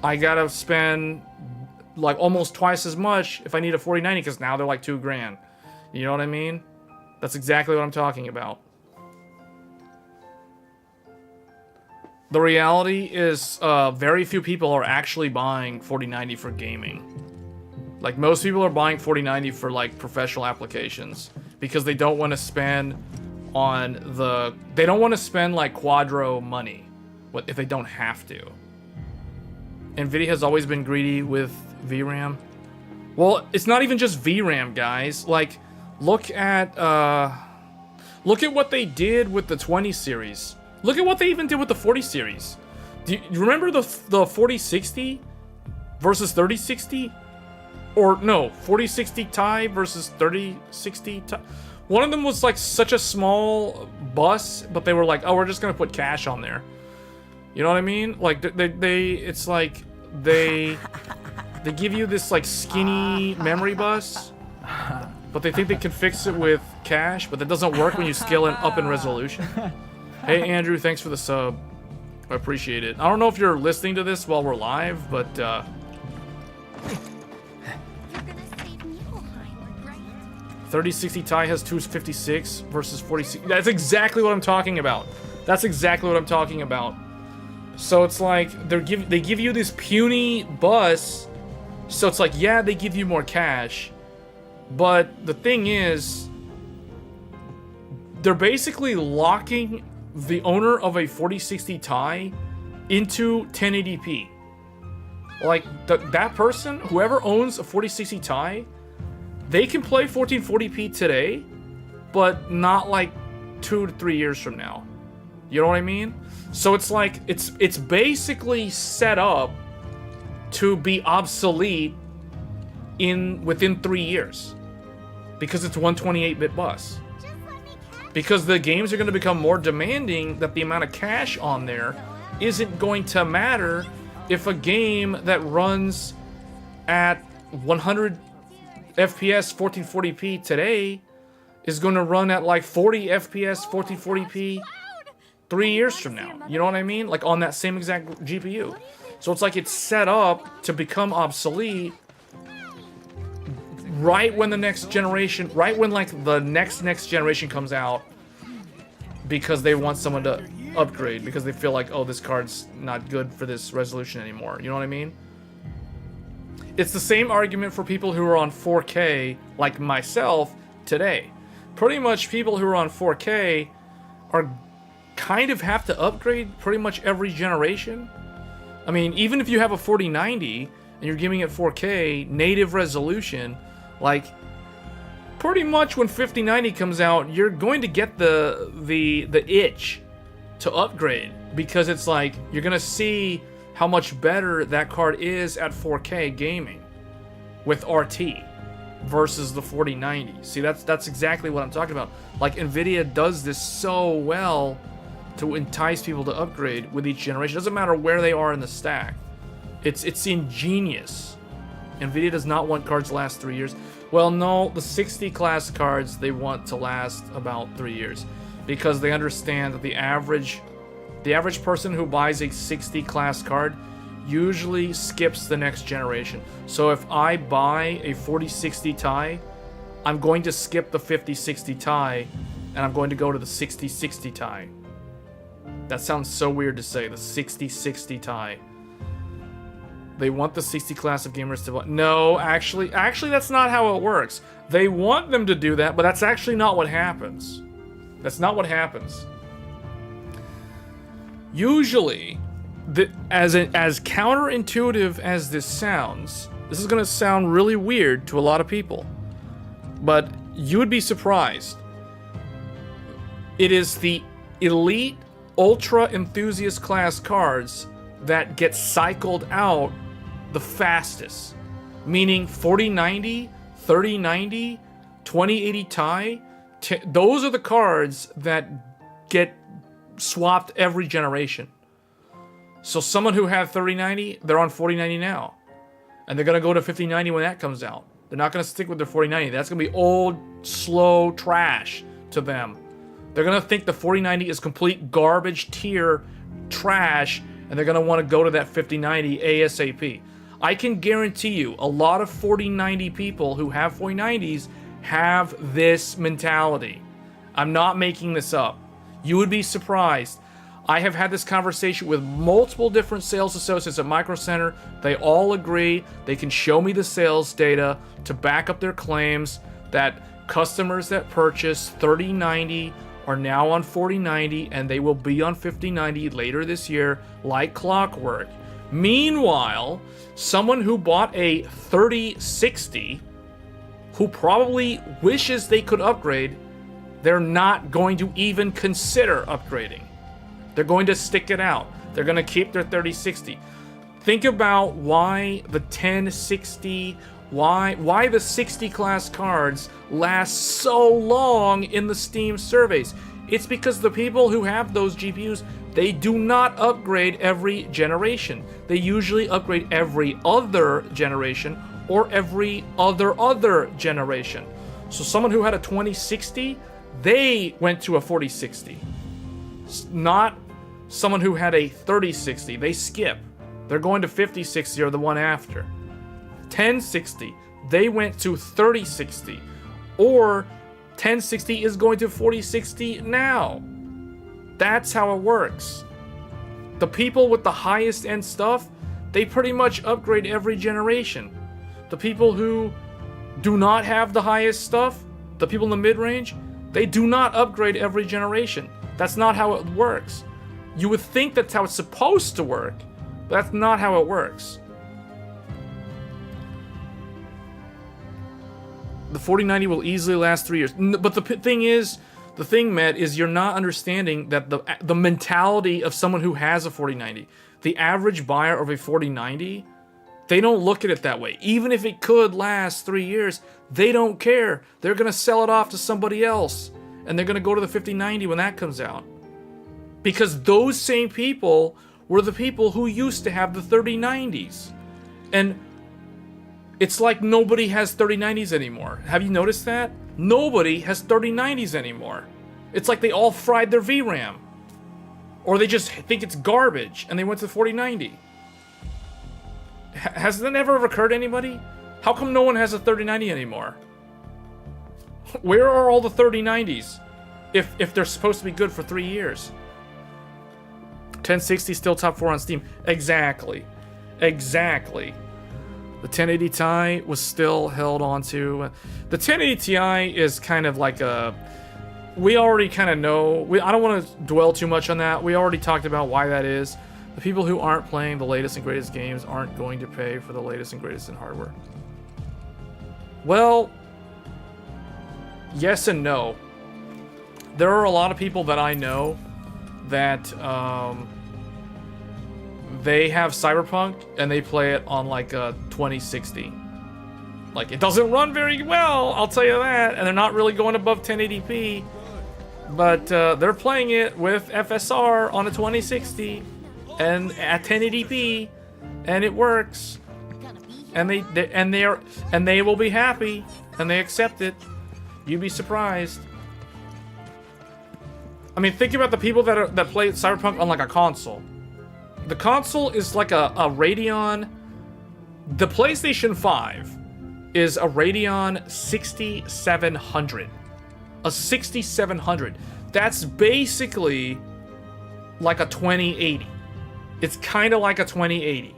I gotta spend like almost twice as much if I need a 4090 because now they're like $2,000. You know what I mean? That's exactly what I'm talking about. The reality is very few people are actually buying 4090 for gaming. Like most people are buying 4090 for like professional applications because they don't want to spend on they don't want to spend like Quadro money if they don't have to. Nvidia has always been greedy with VRAM. Well, it's not even just VRAM, guys. Like look at what they did with the 20 series. Look at what they even did with the 40 series. Do you remember the 4060 versus 3060? Or no, 4060 Ti versus 3060 Ti. One of them was like such a small bus, but they were like, oh, we're just gonna put cache on there. You know what I mean? Like it's like they give you this like skinny memory bus, but they think they can fix it with cache, but that doesn't work when you scale it up in resolution. Hey Andrew, thanks for the sub. I appreciate it. I don't know if you're listening to this while we're live, but You're gonna save Nibelheim, right? 3060 Ti has 256 versus 46. That's exactly what I'm talking about. That's exactly what I'm talking about. So it's like they give you this puny bus. So it's like, yeah, they give you more cache, but the thing is, they're basically locking the owner of a 4060 Ti into 1080p. Like that person, whoever owns a 4060 Ti, they can play 1440p today, but not like 2 to 3 years from now. You know what I mean? So it's like it's basically set up to be obsolete within 3 years because it's 128-bit bus. Because the games are going to become more demanding, that the amount of cache on there isn't going to matter if a game that runs at 100 FPS 1440p today is going to run at like 40 FPS 1440p 3 years from now. You know what I mean? Like on that same exact GPU. So it's like it's set up to become obsolete right when the next generation, right when like the next generation comes out, because they want someone to upgrade, because they feel like, oh, this card's not good for this resolution anymore. You know what I mean? It's the same argument for people who are on 4K, like myself, today. Pretty much people who are on 4K are kind of have to upgrade pretty much every generation. I mean, even if you have a 4090 and you're giving it 4K native resolution, like pretty much when 5090 comes out, you're going to get the itch to upgrade, because it's like you're gonna see how much better that card is at 4K gaming with RT versus the 4090. See, that's exactly what I'm talking about. Like nvidia does this so well to entice people to upgrade with each generation. Doesn't matter where they are in the stack. It's ingenious. nvidia does not want cards to last 3 years. Well, no, the 60 class cards they want to last about 3 years, because they understand that the average person who buys a 60 class card usually skips the next generation. So if I buy a 4060 Ti, I'm going to skip the 5060 Ti, and I'm going to go to the 6060 Ti. That sounds so weird to say, the 6060 Ti. They want the 60 class of gamers to... No, actually that's not how it works. They want them to do that, but that's actually not what happens. That's not what happens. Usually, as counterintuitive as this sounds, this is going to sound really weird to a lot of people, but you would be surprised. It is the elite, ultra enthusiast class cards that get cycled out the fastest. Meaning 4090, 3090, 2080 Ti, those are the cards that get swapped every generation. So someone who had 3090, they're on 4090 now. And they're going to go to 5090 when that comes out. They're not going to stick with their 4090. That's going to be old, slow trash to them. They're going to think the 4090 is complete garbage tier trash, and they're going to want to go to that 5090 ASAP. I can guarantee you a lot of 4090 people who have 4090s have this mentality. I'm not making this up. You would be surprised. I have had this conversation with multiple different sales associates at Micro Center. They all agree. They can show me the sales data to back up their claims that customers that purchase 3090 are now on 4090, and they will be on 5090 later this year like clockwork. Meanwhile, someone who bought a 3060, who probably wishes they could upgrade, they're not going to even consider upgrading. They're going to stick it out. They're going to keep their 3060. Think about why the 1060, why the 60 class cards last so long in the Steam surveys. It's because the people who have those GPUs, they do not upgrade every generation. They usually upgrade every other generation or every other generation. So someone who had a 2060, they went to a 4060. Not someone who had a 3060. They skip. They're going to 5060 or the one after. 1060, they went to 3060. Or 1060 is going to 4060 now. That's how it works. The people with the highest end stuff, they pretty much upgrade every generation. The people who do not have the highest stuff, the people in the mid-range, they do not upgrade every generation. That's not how it works. You would think that's how it's supposed to work, but that's not how it works. The 4090 will easily last 3 years. But the thing is, the thing, Matt, is you're not understanding that the mentality of someone who has a 4090, the average buyer of a 4090, they don't look at it that way. Even if it could last 3 years, they don't care. They're going to sell it off to somebody else. And they're going to go to the 5090 when that comes out. Because those same people were the people who used to have the 3090s. And it's like nobody has 3090s anymore. Have you noticed that? Nobody has 3090s anymore. It's like they all fried their VRAM. Or they just think it's garbage and they went to the 4090. Has that ever occurred to anybody? How come no one has a 3090 anymore? Where are all the 3090s if they're supposed to be good for 3 years? 1060 still top 4 on Steam. Exactly. Exactly. The 1080 Ti was still held onto. The 1080 Ti is kind of like a... We already kind of know. I don't want to dwell too much on that. We already talked about why that is. The people who aren't playing the latest and greatest games aren't going to pay for the latest and greatest in hardware. Well, yes and no. There are a lot of people that I know that they have Cyberpunk and they play it on like a 2060. Like, it doesn't run very well, I'll tell you that, and they're not really going above 1080p, but they're playing it with FSR on a 2060 and at 1080p, and it works, and they will be happy, and they accept it. You'd be surprised. I mean, think about the people that play Cyberpunk on like a console. The console is like a Radeon. The PlayStation 5 is a Radeon 6700. A 6700. That's basically like a 2080. It's kind of like a 2080.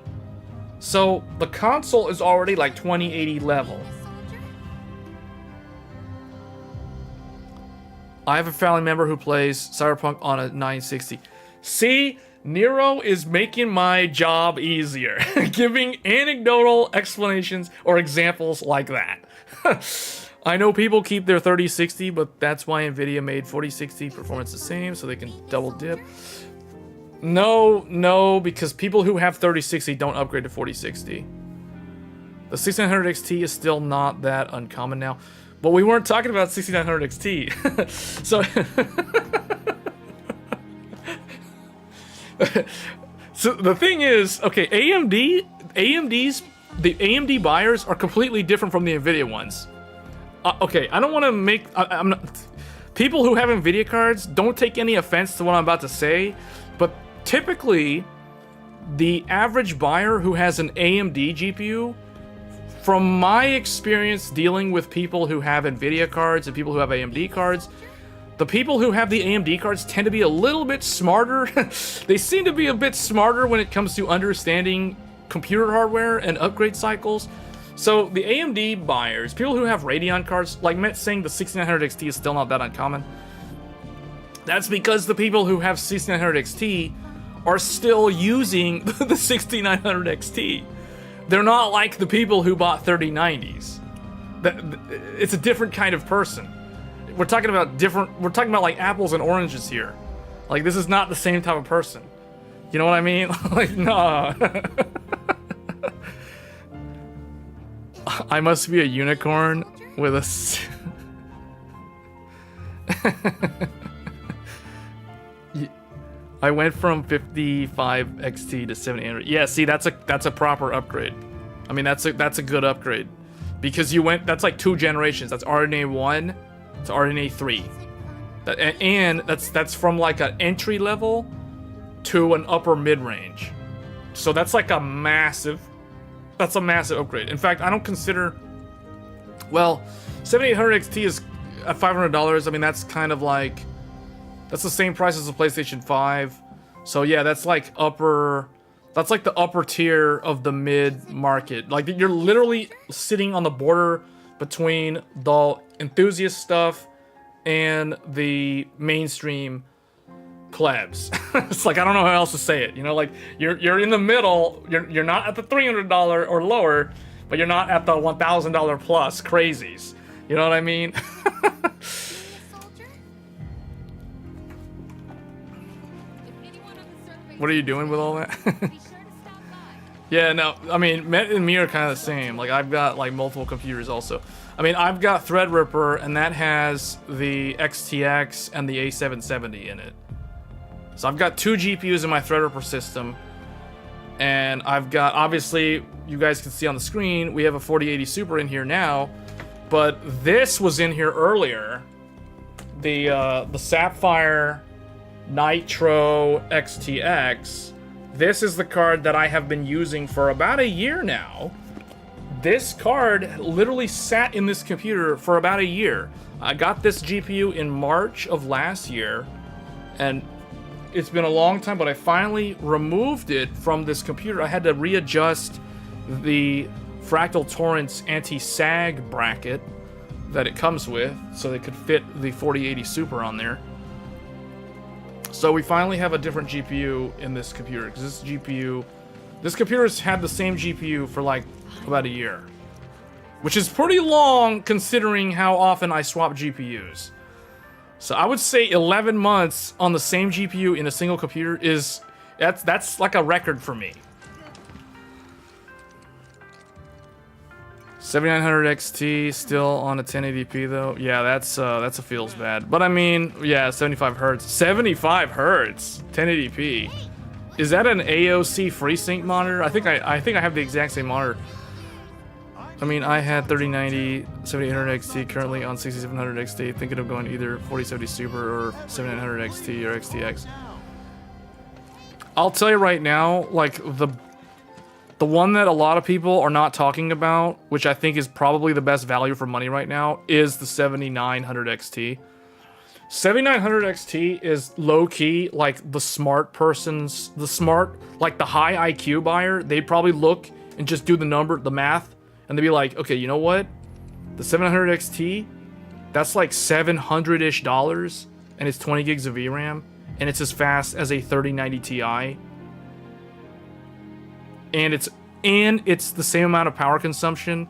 So the console is already like 2080 level. I have a family member who plays Cyberpunk on a 960. See? Nero is making my job easier, giving anecdotal explanations or examples like that. I know people keep their 3060, but that's why nvidia made 4060 performance the same, so they can double dip. No, because people who have 3060 don't upgrade to 4060. The 6900 XT is still not that uncommon now, but we weren't talking about 6900 XT. So... So the thing is, okay, the AMD buyers are completely different from the NVIDIA ones. Okay, I don't want to make, I'm not, people who have NVIDIA cards, don't take any offense to what I'm about to say, but typically, the average buyer who has an AMD GPU, from my experience dealing with people who have NVIDIA cards and people who have AMD cards, the people who have the AMD cards tend to be a little bit smarter. They seem to be a bit smarter when it comes to understanding computer hardware and upgrade cycles. So the AMD buyers, people who have Radeon cards, like Matt saying the 6900 XT is still not that uncommon. That's because the people who have 6900 XT are still using the 6900 XT. They're not like the people who bought 3090s. It's a different kind of person. We're talking about like apples and oranges here. Like, this is not the same type of person. You know what I mean? Like, no. I must be a unicorn with a... I went from 55 XT to 7800. Yeah, see, that's a proper upgrade. I mean, that's a good upgrade because you went. That's like 2 generations. That's RNA 1 to RNA 3. And that's from like an entry level to an upper mid range. So that's like a massive. That's a massive upgrade. In fact, I don't consider. Well, 7800 XT is at $500. I mean, that's kind of like. That's the same price as the PlayStation 5. So yeah, that's like upper. That's like the upper tier of the mid market. Like you're literally sitting on the border between the enthusiast stuff and the mainstream plebs. It's like I don't know how else to say it. You know, like you're in the middle. You're not at the $300 or lower, but you're not at the $1,000 plus crazies. You know what I mean? What are you doing with all that? Yeah, no, I mean, Met and me are kind of the same. Like, I've got, like, multiple computers also. I mean, I've got Threadripper, and that has the XTX and the A770 in it. So I've got 2 GPUs in my Threadripper system. And I've got, obviously, you guys can see on the screen, we have a 4080 Super in here now. But this was in here earlier. The Sapphire Nitro XTX. This is the card that I have been using for about a year now. This card literally sat in this computer for about a year. I got this GPU in March of last year, and it's been a long time, but I finally removed it from this computer. I had to readjust the Fractal Torrent's anti-sag bracket that it comes with so they could fit the 4080 Super on there. So we finally have a different GPU in this computer, because this computer's had the same GPU for like about a year, which is pretty long considering how often I swap GPUs. So I would say 11 months on the same GPU in a single computer that's like a record for me. 7900 XT still on a 1080p though. Yeah, that's a feels bad. But I mean, yeah, 75 hertz. 75 hertz, 1080p. Is that an AOC FreeSync monitor? I think I have the exact same monitor. I mean, I had 3090, 7800 XT currently on 6700 XT. Thinking of going either 4070 Super or 7900 XT or XTX. I'll tell you right now, like the one that a lot of people are not talking about, which I think is probably the best value for money right now, is the 7900 XT. 7900 XT is low-key, like, the smart, like, the high IQ buyer. They'd probably look and just do the math, and they'd be like, okay, you know what? The 700 XT, that's like $700-ish, and it's 20 gigs of VRAM, and it's as fast as a 3090 Ti. And it's the same amount of power consumption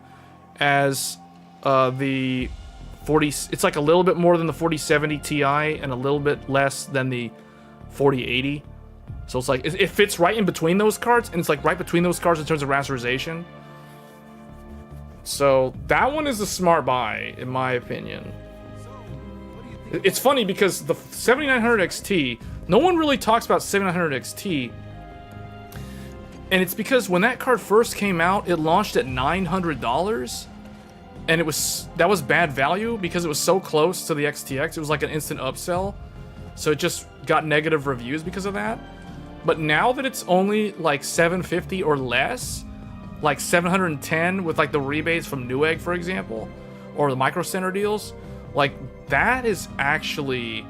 as the 40. It's like a little bit more than the 4070 Ti and a little bit less than the 4080. So it's like it fits right in between those cards, and it's like right between those cards in terms of rasterization. So that one is a smart buy, in my opinion. It's funny because the 7900 XT, no one really talks about 7900 XT. And it's because when that card first came out, it launched at $900, and that was bad value because it was so close to the XTX. It was like an instant upsell, so it just got negative reviews because of that. But now that it's only like $750 or less, like $710 with like the rebates from Newegg, for example, or the Micro Center deals, like that is actually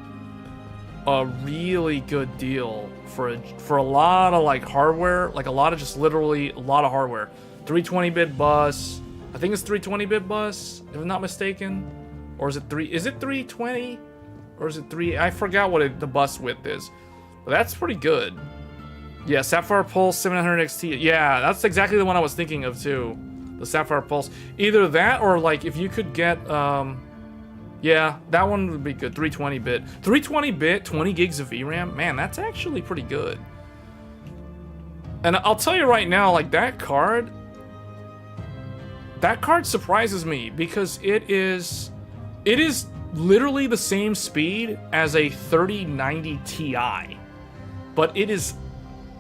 a really good deal for a lot of like hardware, like a lot of hardware. 320-bit bus, I think it's 320-bit bus, if I'm not mistaken, or is it 320, or is it 3? I forgot what the bus width is, but that's pretty good. Yeah, Sapphire Pulse 700 XT. Yeah, that's exactly the one I was thinking of too, the Sapphire Pulse. Either that or like if you could get yeah, that one would be good. 320-bit. 320-bit, 20 gigs of VRAM. Man, that's actually pretty good. And I'll tell you right now, like that card surprises me because it is literally the same speed as a 3090 Ti. but it is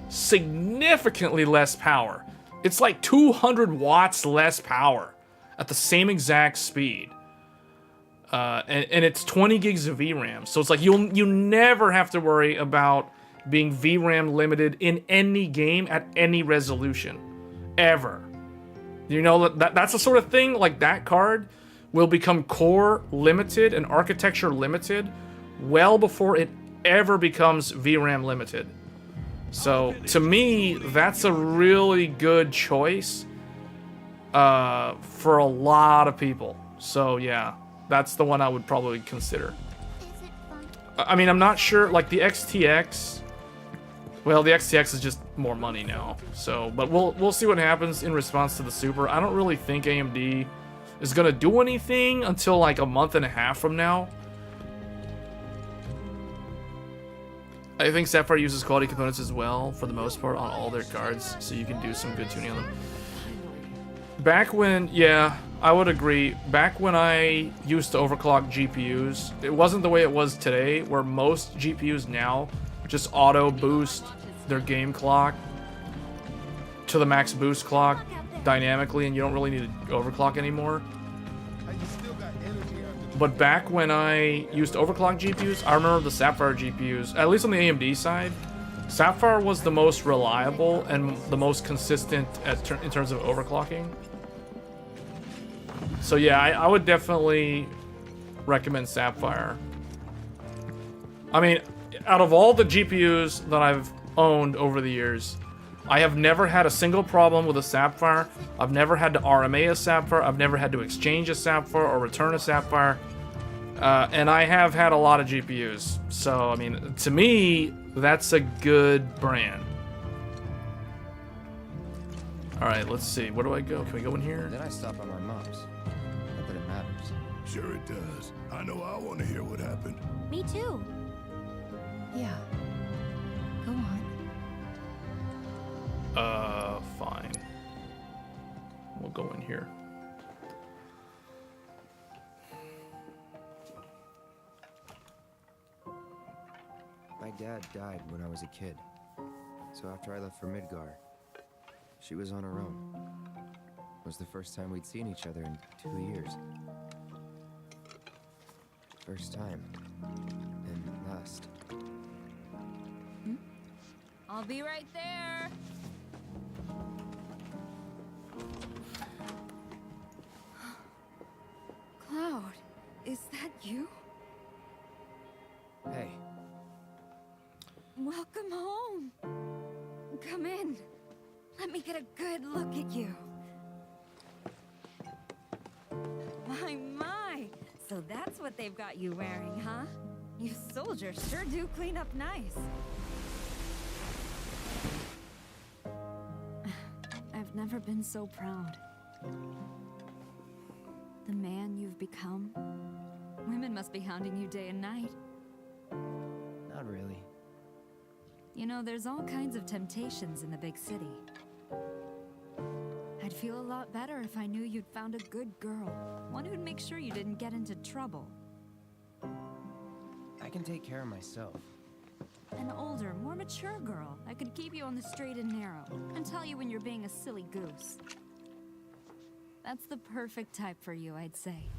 significantly less power. It's like 200 watts less power at the same exact speed. And it's 20 gigs of VRAM. So it's like you never have to worry about being VRAM limited in any game at any resolution. Ever. You know, that's the sort of thing, like that card will become core limited and architecture limited well before it ever becomes VRAM limited. So to me, that's a really good choice for a lot of people. So yeah, that's the one I would probably consider. I mean, I'm not sure, like the XTX. Well, the XTX is just more money now. So, but we'll see what happens in response to the Super. I don't really think AMD is gonna do anything until like a month and a half from now. I think Sapphire uses quality components as well, for the most part, on all their cards, so you can do some good tuning on them. Back when, yeah, I would agree. Back when I used to overclock GPUs, it wasn't the way it was today, where most GPUs now just auto boost their game clock to the max boost clock dynamically, and you don't really need to overclock anymore. But back when I used to overclock GPUs, I remember the Sapphire GPUs, at least on the AMD side, Sapphire was the most reliable and the most consistent in terms of overclocking. So yeah, I would definitely recommend Sapphire. I mean, out of all the GPUs that I've owned over the years, I have never had a single problem with a Sapphire. I've never had to RMA a Sapphire. I've never had to exchange a Sapphire or return a Sapphire. And I have had a lot of GPUs. So, I mean, to me, that's a good brand. Alright, let's see. Where do I go? Can we go in here? Then I stop on my mom's. Not that it matters. Sure it does. I know I want to hear what happened. Me too. Yeah. Go on. Fine. We'll go in here. My dad died when I was a kid. So after I left for Midgar, she was on her own. It was the first time we'd seen each other in 2 years. First time. And last. I'll be right there. Cloud, is that you? Hey. Welcome home. Come in. Let me get a good look at you. My. So that's what they've got you wearing, huh? You soldiers sure do clean up nice. I've never been so proud. The man you've become. Women must be hounding you day and night. Not really. You know, there's all kinds of temptations in the big city. I'd feel a lot better if I knew you'd found a good girl. One who'd make sure you didn't get into trouble. I can take care of myself. An older, more mature girl that could keep you on the straight and narrow and tell you when you're being a silly goose. That's the perfect type for you, I'd say.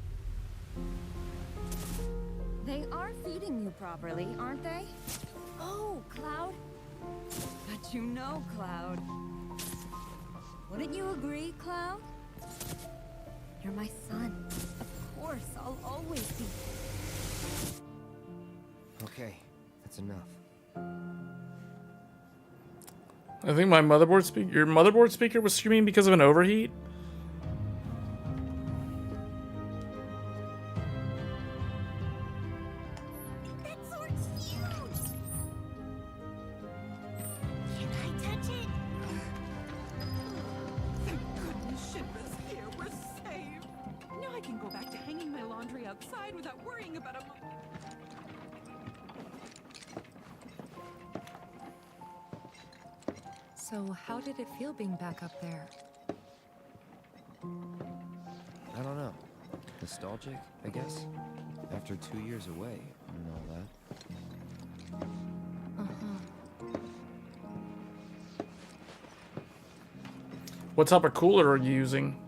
They are feeding you properly, aren't they? Oh, Cloud. But you know, Cloud. Wouldn't you agree, Cloud? You're my son. Of course, I'll always be. Okay, that's enough. I think my motherboard speaker, your motherboard speaker was screaming because of an overheat. That sword's huge! Can I touch it? Thank goodness ship is here. We're saved. Now I can go back to hanging my laundry outside without worrying about a... So how did it feel being back up there? I don't know. Nostalgic, I guess? After 2 years away and all that. Uh-huh. What type of cooler are you using?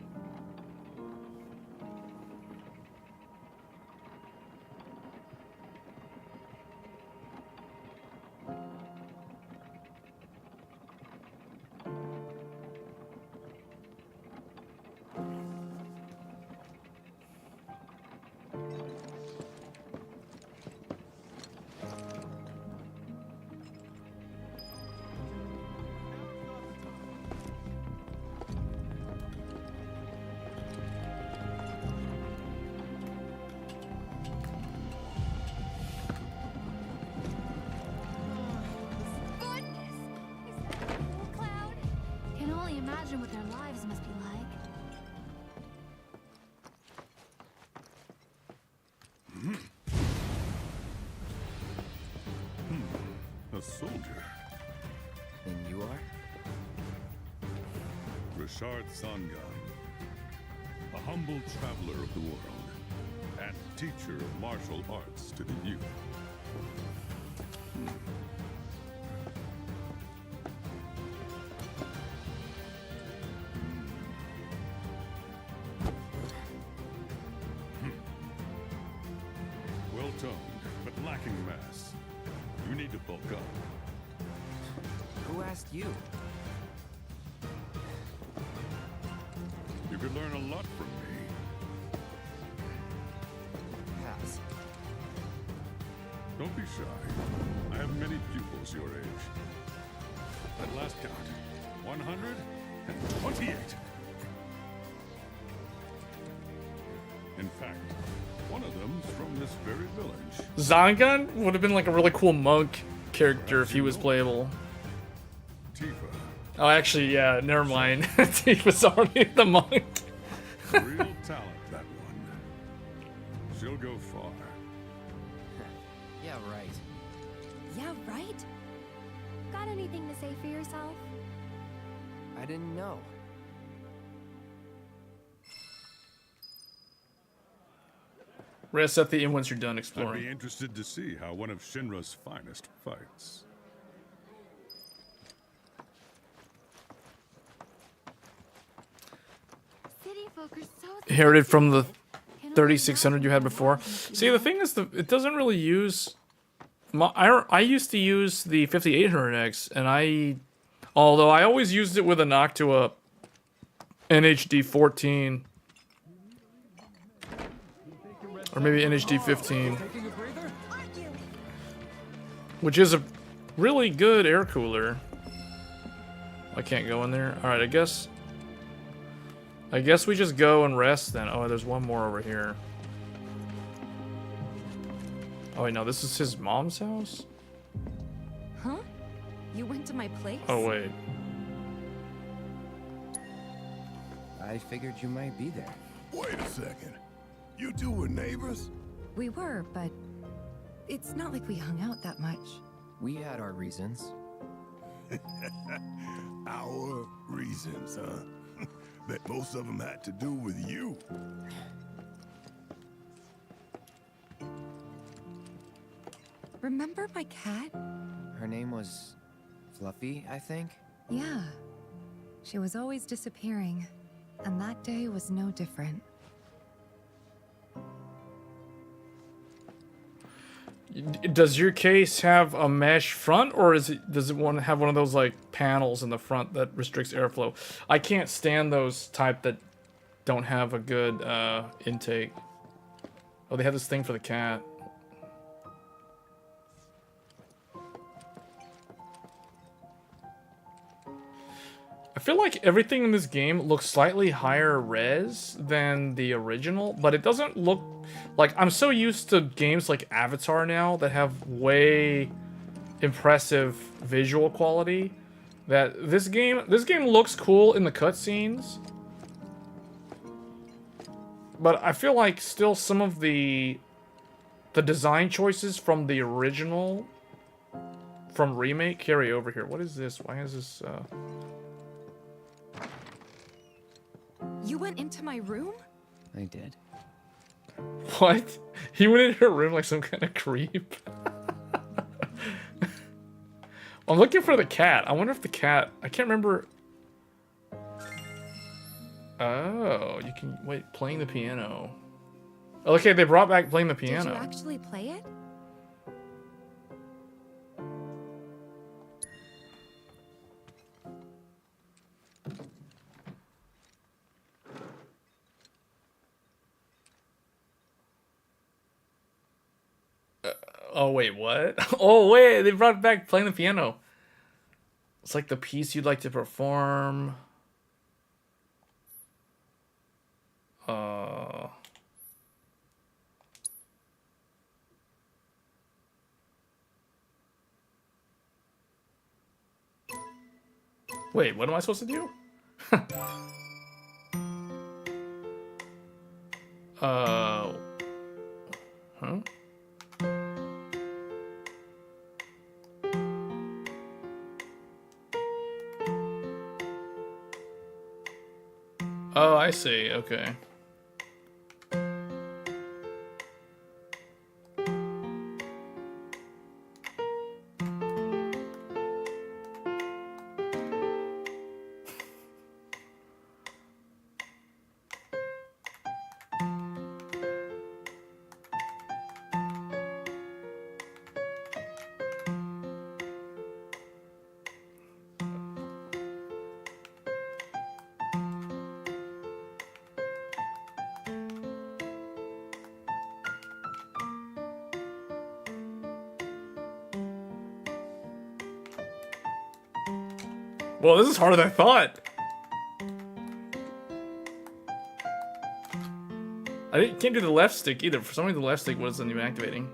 Can only imagine what their lives must be like. A soldier. And you are? Richard Sangan. A humble traveler of the world. And teacher of martial arts to the youth. Well-toned, but lacking mass. You need to bulk up. Who asked you? You could learn a lot from me. Pass. Don't be shy. I have many pupils your age. At last count, 128. In fact, one of them's from this very village. Zangan would have been like a really cool monk character if he was playable. Tifa. Oh, actually, yeah, never mind. Tifa's already the monk. Real talent, that one. She'll go far. Yeah, right. Yeah, right? Got anything to say for yourself? I didn't know. Reset the inn once you're done I'd be exploring. interested to see how one of Shinra's finest fights. City folk are so Inherited from the Can only 3600 you had imagine before. what their lives must be See, the like. thing is, it doesn't really use... I used to use the 5800X, and although I always used it with a Noctua NHD 14. Or maybe NHD 15. Taking a breather? Which is a really good air cooler. I can't go in there. Alright, I guess we just go and rest then. Oh, there's one more over here. Oh wait, no, this is his mom's house? Huh? You went to my place? Oh wait. I figured you might be there. Wait a second. You two were neighbors? We were, but it's not like we hung out that much. We had our reasons. Our reasons, huh? Bet most of them had to do with you. Remember my cat? Her name was Fluffy, I think? Yeah. She was always disappearing, and that day was no different. Does your case have a mesh front, or does it have one of those like panels in the front that restricts airflow? I can't stand those type that don't have a good intake. Oh, they have this thing for the cat. I feel like everything in this game looks slightly higher res than the original, but it doesn't look like... I'm so used to games like Avatar now that have way impressive visual quality that this game looks cool in the cutscenes, but I feel like still some of the design choices from the original, from Remake, carry over here. What is this? Why is this... You went into my room? I did. What? He went into her room like some kind of creep. I'm looking for the cat. I wonder if the cat... I can't remember... Oh, you can wait. Playing the piano. Okay, they brought back playing the Did piano. you actually play it? Oh wait, what? Oh wait, they brought back playing the piano. It's like the piece you'd like to perform. Wait, what am I supposed to do? Huh? Oh, I see. Okay. Well, this is harder than I thought. Can't do the left stick either. For some reason, the left stick wasn't even activating.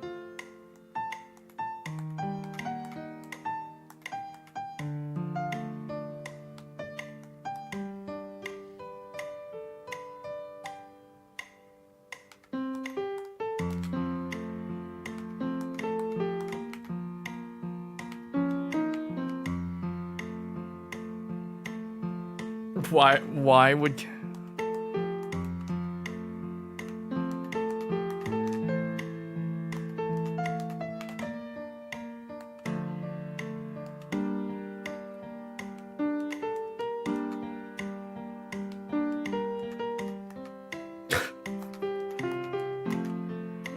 Why would...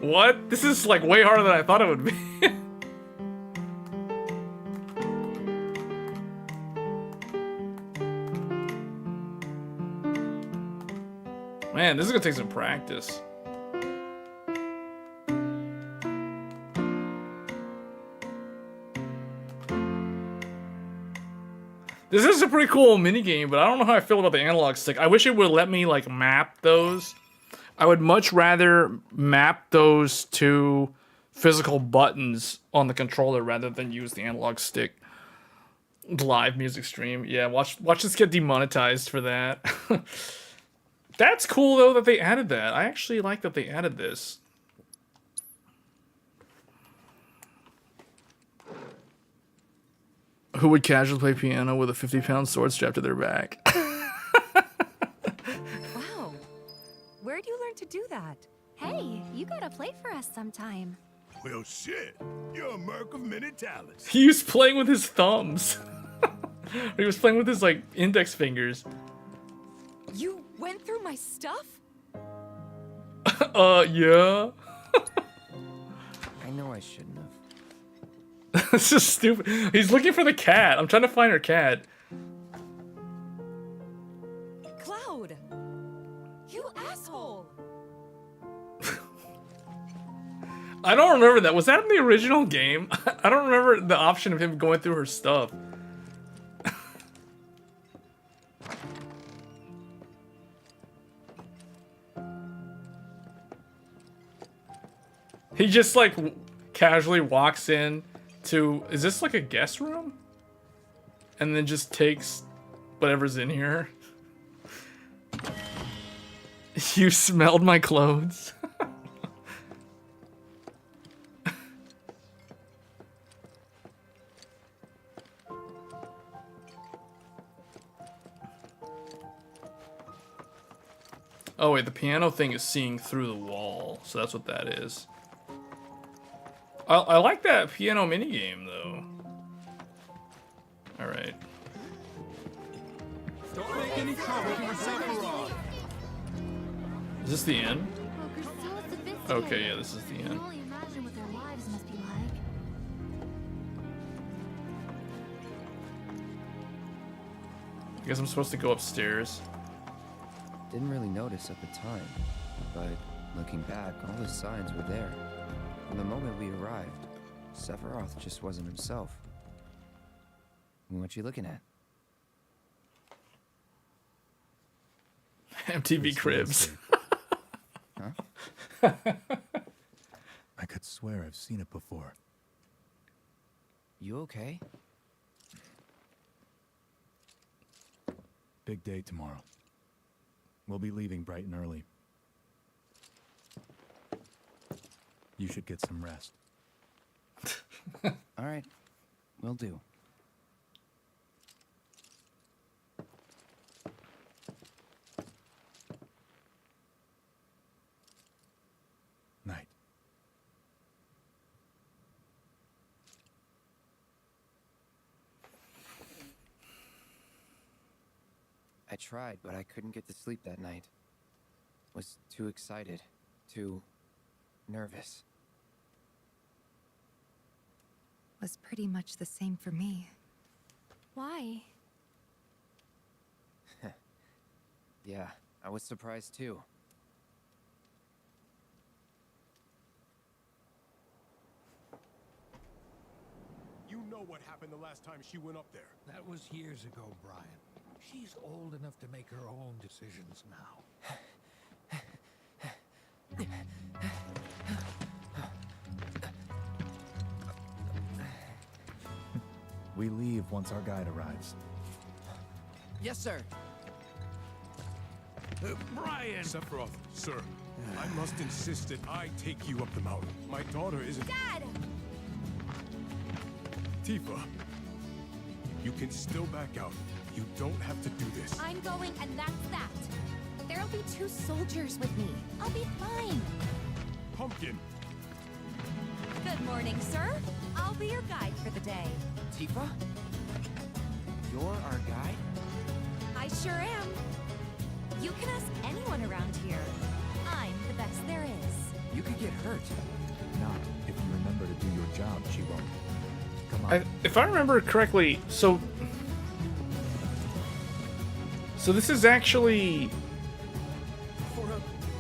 What? This is like way harder than I thought it would be. Man, this is gonna take some practice. This is a pretty cool minigame, but I don't know how I feel about the analog stick. I wish it would let me like map those. I would much rather map those to physical buttons on the controller rather than use the analog stick. Live music stream. Yeah, watch this get demonetized for that. That's cool, though, that they added that. I actually like that they added this. Who would casually play piano with a 50-pound sword strapped to their back? Wow. Where'd you learn to do that? Hey, you gotta play for us sometime. Well, shit. You're a merc of many talents. He was playing with his thumbs. He was playing with his, like, index fingers. You went through my stuff? Yeah. I know I shouldn't have. This is stupid. He's looking for the cat. I'm trying to find her cat. Cloud! You asshole! I don't remember that. Was that in the original game? I don't remember the option of him going through her stuff. He just like casually walks in to, is this like a guest room? And then just takes whatever's in here. You smelled my clothes. Oh wait, the piano thing is seeing through the wall, so that's what that is. I like that piano minigame, though. Alright. Don't make any trouble for Sephiroth. Is this the end? Well, we're so sophisticated. Okay, yeah, this is the I can end. only imagine what their lives must be like. I guess I'm supposed to go upstairs. Didn't really notice at the time, but looking back, all the signs were there. From the moment we arrived, Sephiroth just wasn't himself. What you looking at? MTV It's Cribs. Huh? I could swear I've seen it before. You okay? Big day tomorrow. We'll be leaving bright and early. You should get some rest. All right, will do. Night. I tried, but I couldn't get to sleep that night. Was too excited, too nervous. Was pretty much the same for me. Why? Yeah, I was surprised too. You know what happened the last time she went up there. That was years ago, Brian. She's old enough to make her own decisions now. We leave once our guide arrives. Yes, sir. Brian! Sephiroth, sir, I must insist that I take you up the mountain. My daughter isn't... Dad! Tifa, you can still back out. You don't have to do this. I'm going, and that's that. There'll be 2 soldiers with me. I'll be fine. Pumpkin! Good morning, sir. I'll be your guide for the day. Tifa? You're our guide? I sure am. You can ask anyone around here. I'm the best there is. You could get hurt. Not if you remember to do your job, she won't. Come on. If I remember correctly, so this is actually For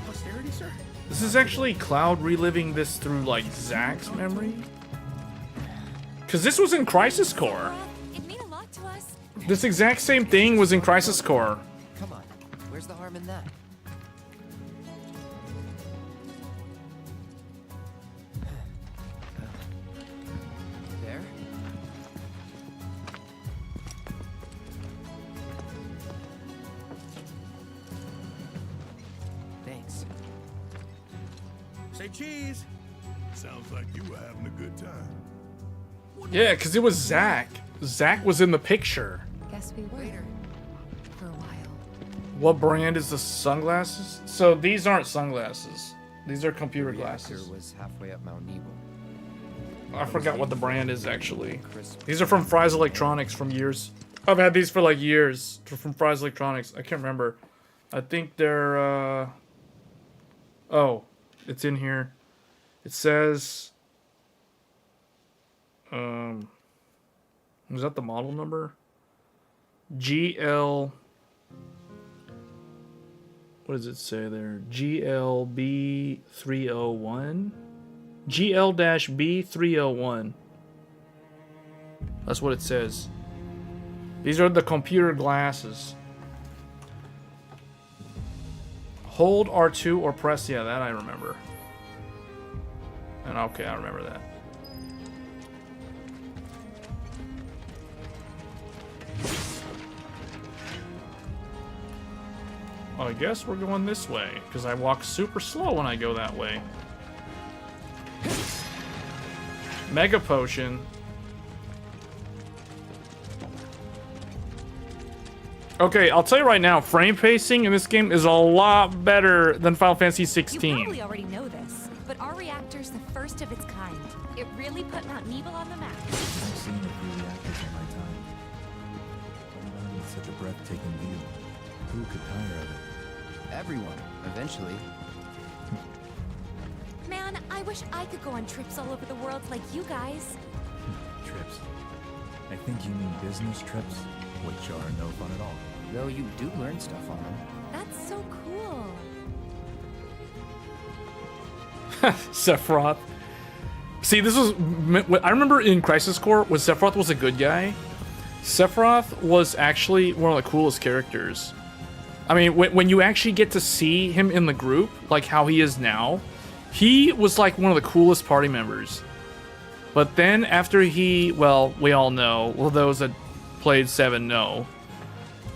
posterity, sir? this is actually Cloud reliving this through like Zack's memory. Cause this was in Crisis Core. It mean a lot to us. This exact same thing was in Crisis Core. Come on. Where's the harm in that? There? Thanks. Say cheese! Sounds like you were having a good time. Yeah, cause it was Zack. Zack was in the picture. Guess we were. For a while. What brand is the sunglasses? So these aren't sunglasses. These are computer The reactor glasses. was halfway up Mount Nebel. I forgot what the brand is actually. Crisp. These are from Fry's Electronics from years. I've had these for like years. They're from Fry's Electronics. I can't remember. I think they're oh, it's in here. It says is that the model number? GL, what does it say there? GLB301? GL-B301. That's what it says. These are the computer glasses. Hold R2 or press, yeah, that I remember. And okay, I remember that. Well, I guess we're going this way, because I walk super slow when I go that way. Mega Potion. Okay, I'll tell you right now, frame pacing in this game is a lot better than Final Fantasy You 16. probably already know this, but our reactor's the first of its kind. It really put Mount Nebel on the map. I've seen a few reactors in my time. One with such a breathtaking view. Who could tire of it? Everyone. Eventually. Man, I wish I could go on trips all over the world like you guys. Trips. I think you mean business trips, which are no fun at all. Though you do learn stuff on them. That's so cool. Sephiroth. See, this was... I remember in Crisis Core, when Sephiroth was a good guy, Sephiroth was actually one of the coolest characters. I mean, when you actually get to see him in the group, like how he is now, he was like one of the coolest party members. But then after he... Well, we all know. Well, those that played 7 know.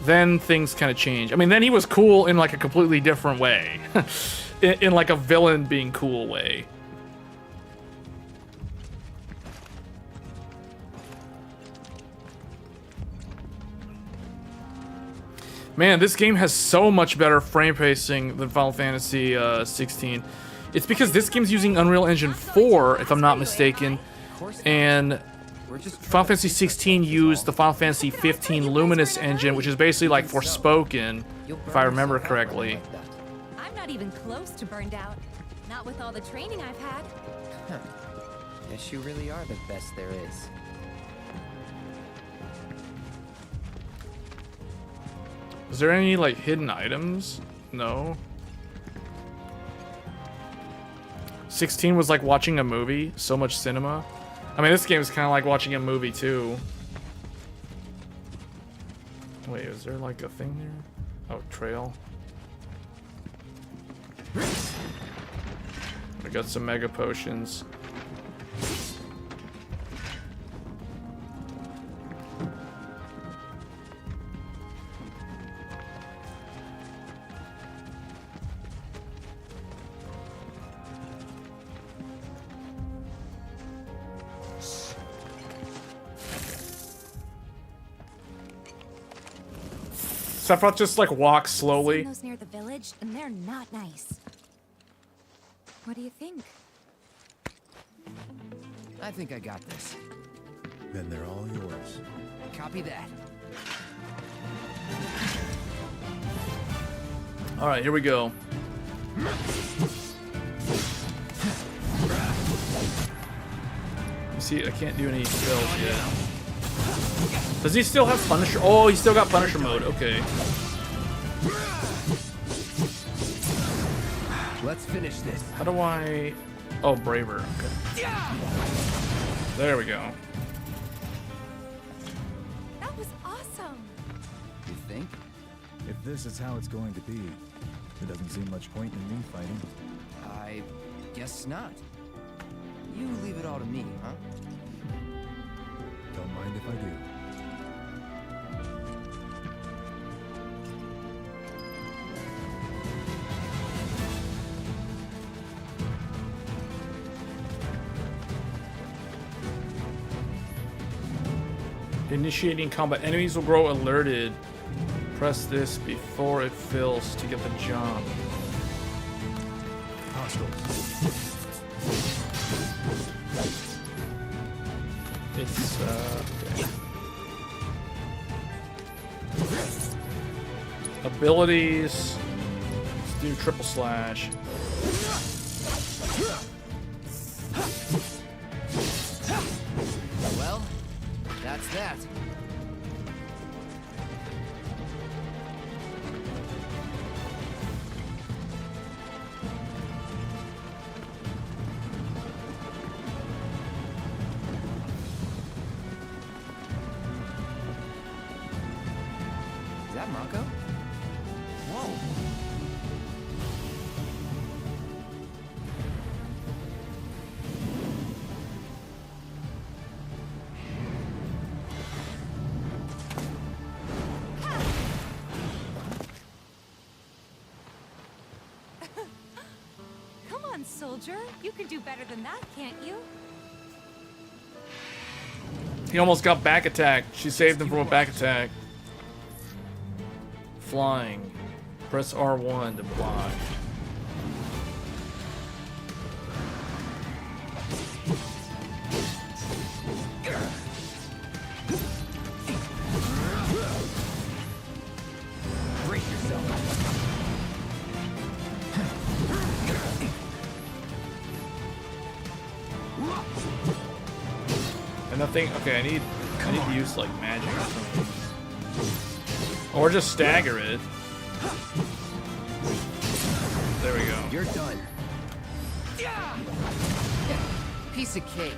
Then things kind of changed. I mean, then he was cool in like a completely different way. in like a villain being cool way. Man, this game has so much better frame pacing than Final Fantasy 16. It's because this game's using Unreal Engine 4, if I'm not mistaken, and Final Fantasy 16 used the Final Fantasy 15 Luminous engine, which is basically like Forspoken, if I remember correctly. I'm not even close to burned out. Not with all the training I've had. Huh. Guess you really are the best there is. Is there any like hidden items? No. 16 was like watching a movie, so much cinema. I mean, this game is kind of like watching a movie too. Wait, is there like a thing there? Oh, trail. I got some mega potions. Sephiroth just like walks slowly. Those near the village, and they're not nice. What do you think? I think I got this. Then they're all yours. Copy that. All right, here we go. You see, I can't do any spells yet. Does he still have Punisher? Oh, he's still got Punisher mode. Okay. Let's finish this. How do I... Oh, Braver. Okay. There we go. That was awesome. You think? If this is how it's going to be, there doesn't seem much point in me fighting. I guess not. You leave it all to me, huh? Don't mind if I do. Initiating combat. Enemies will grow alerted. Press this before it fills to get the jump. It's okay. Abilities. Let's do triple slash. Well, that's that. Is that Mako? Whoa. Come on, soldier. You can do better than that, can't you? He almost got back attacked. She saved him from a back attack. Flying. Press R1 to block. Brace yourself. And nothing. Okay, I need to use like magic or something, or just stagger it. There we go. You're done. Yeah. Piece of cake.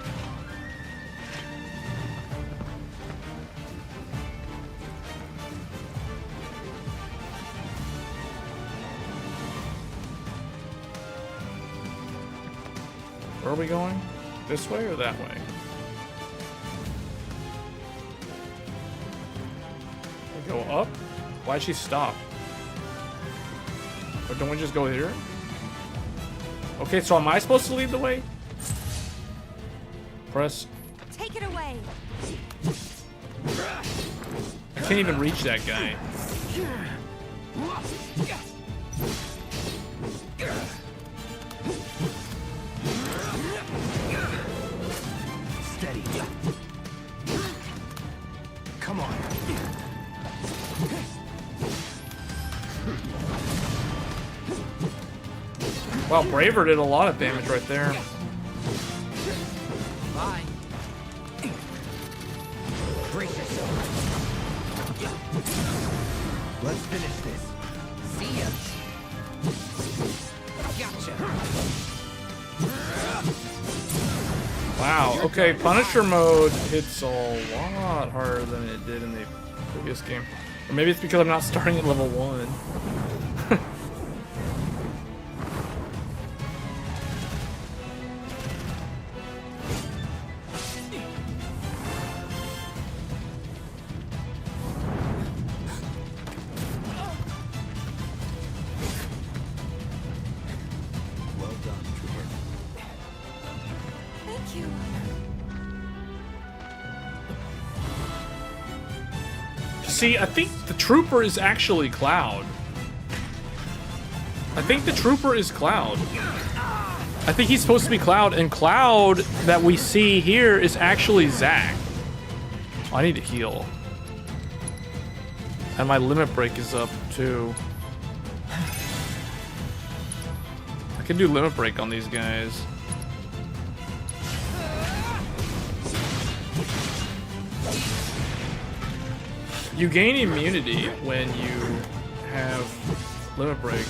Where are we going? This way or that way? We go up? Why'd she stop? Or don't we just go here? Okay, so am I supposed to lead the way? Press. Take it away. I can't even reach that guy. Steady. Come on. Wow, Braver did a lot of damage right there. Bye. Brace yourself. Let's finish this. See ya. Gotcha. Wow, okay, Punisher mode hits a lot harder than it did in the previous game. Or maybe it's because I'm not starting at level 1. Well done, Trooper. Thank you. See, I think the Trooper is actually Cloud. I think the Trooper is Cloud. I think he's supposed to be Cloud, and Cloud that we see here is actually Zack. Oh, I need to heal. And my limit break is up, too. I can do limit break on these guys. You gain immunity when you have limit break.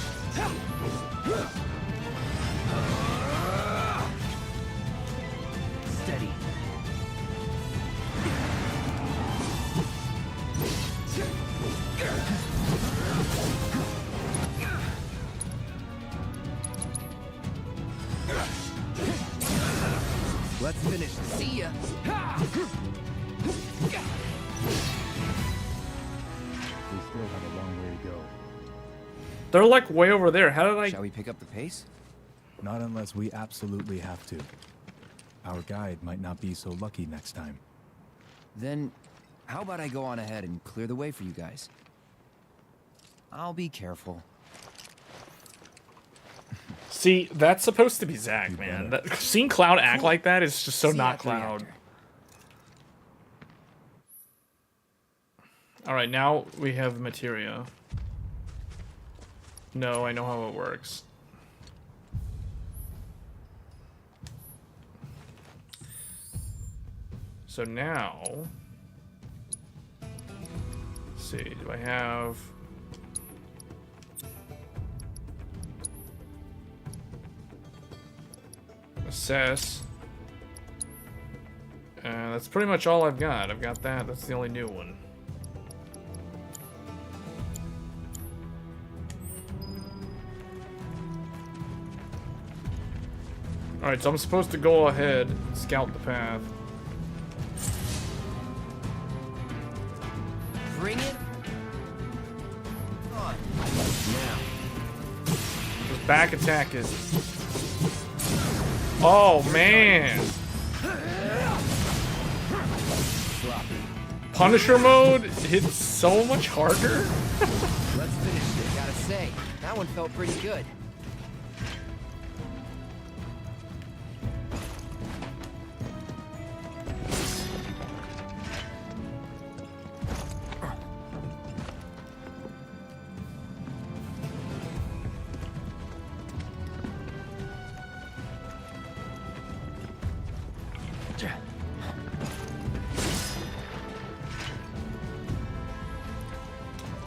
Steady. Let's finish. See ya. We still have a long way to go. They're like way over there. How did I... Shall we pick up the pace? Not unless we absolutely have to. Our guide might not be so lucky next time. Then, how about I go on ahead and clear the way for you guys? I'll be careful. See, that's supposed to be Zack, man. Seeing Cloud act like that is just so not Cloud. Alright, now we have materia. No, I know how it works. So now... Let's see, do I have... Assess. That's pretty much all I've got. I've got that. That's the only new one. Alright, so I'm supposed to go ahead and scout the path. Bring it on. Now. His back attack is... Oh, man! Punisher mode hits so much harder? Let's finish this. Gotta say, that one felt pretty good.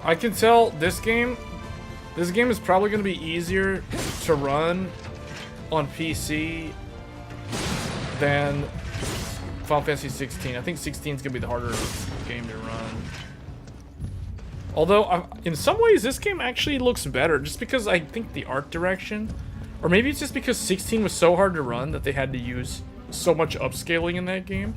I can tell this game is probably going to be easier to run on PC than Final Fantasy 16. I think 16 is going to be the harder game to run. Although, in some ways, this game actually looks better, just because I think the art direction, or maybe it's just because 16 was so hard to run that they had to use so much upscaling in that game.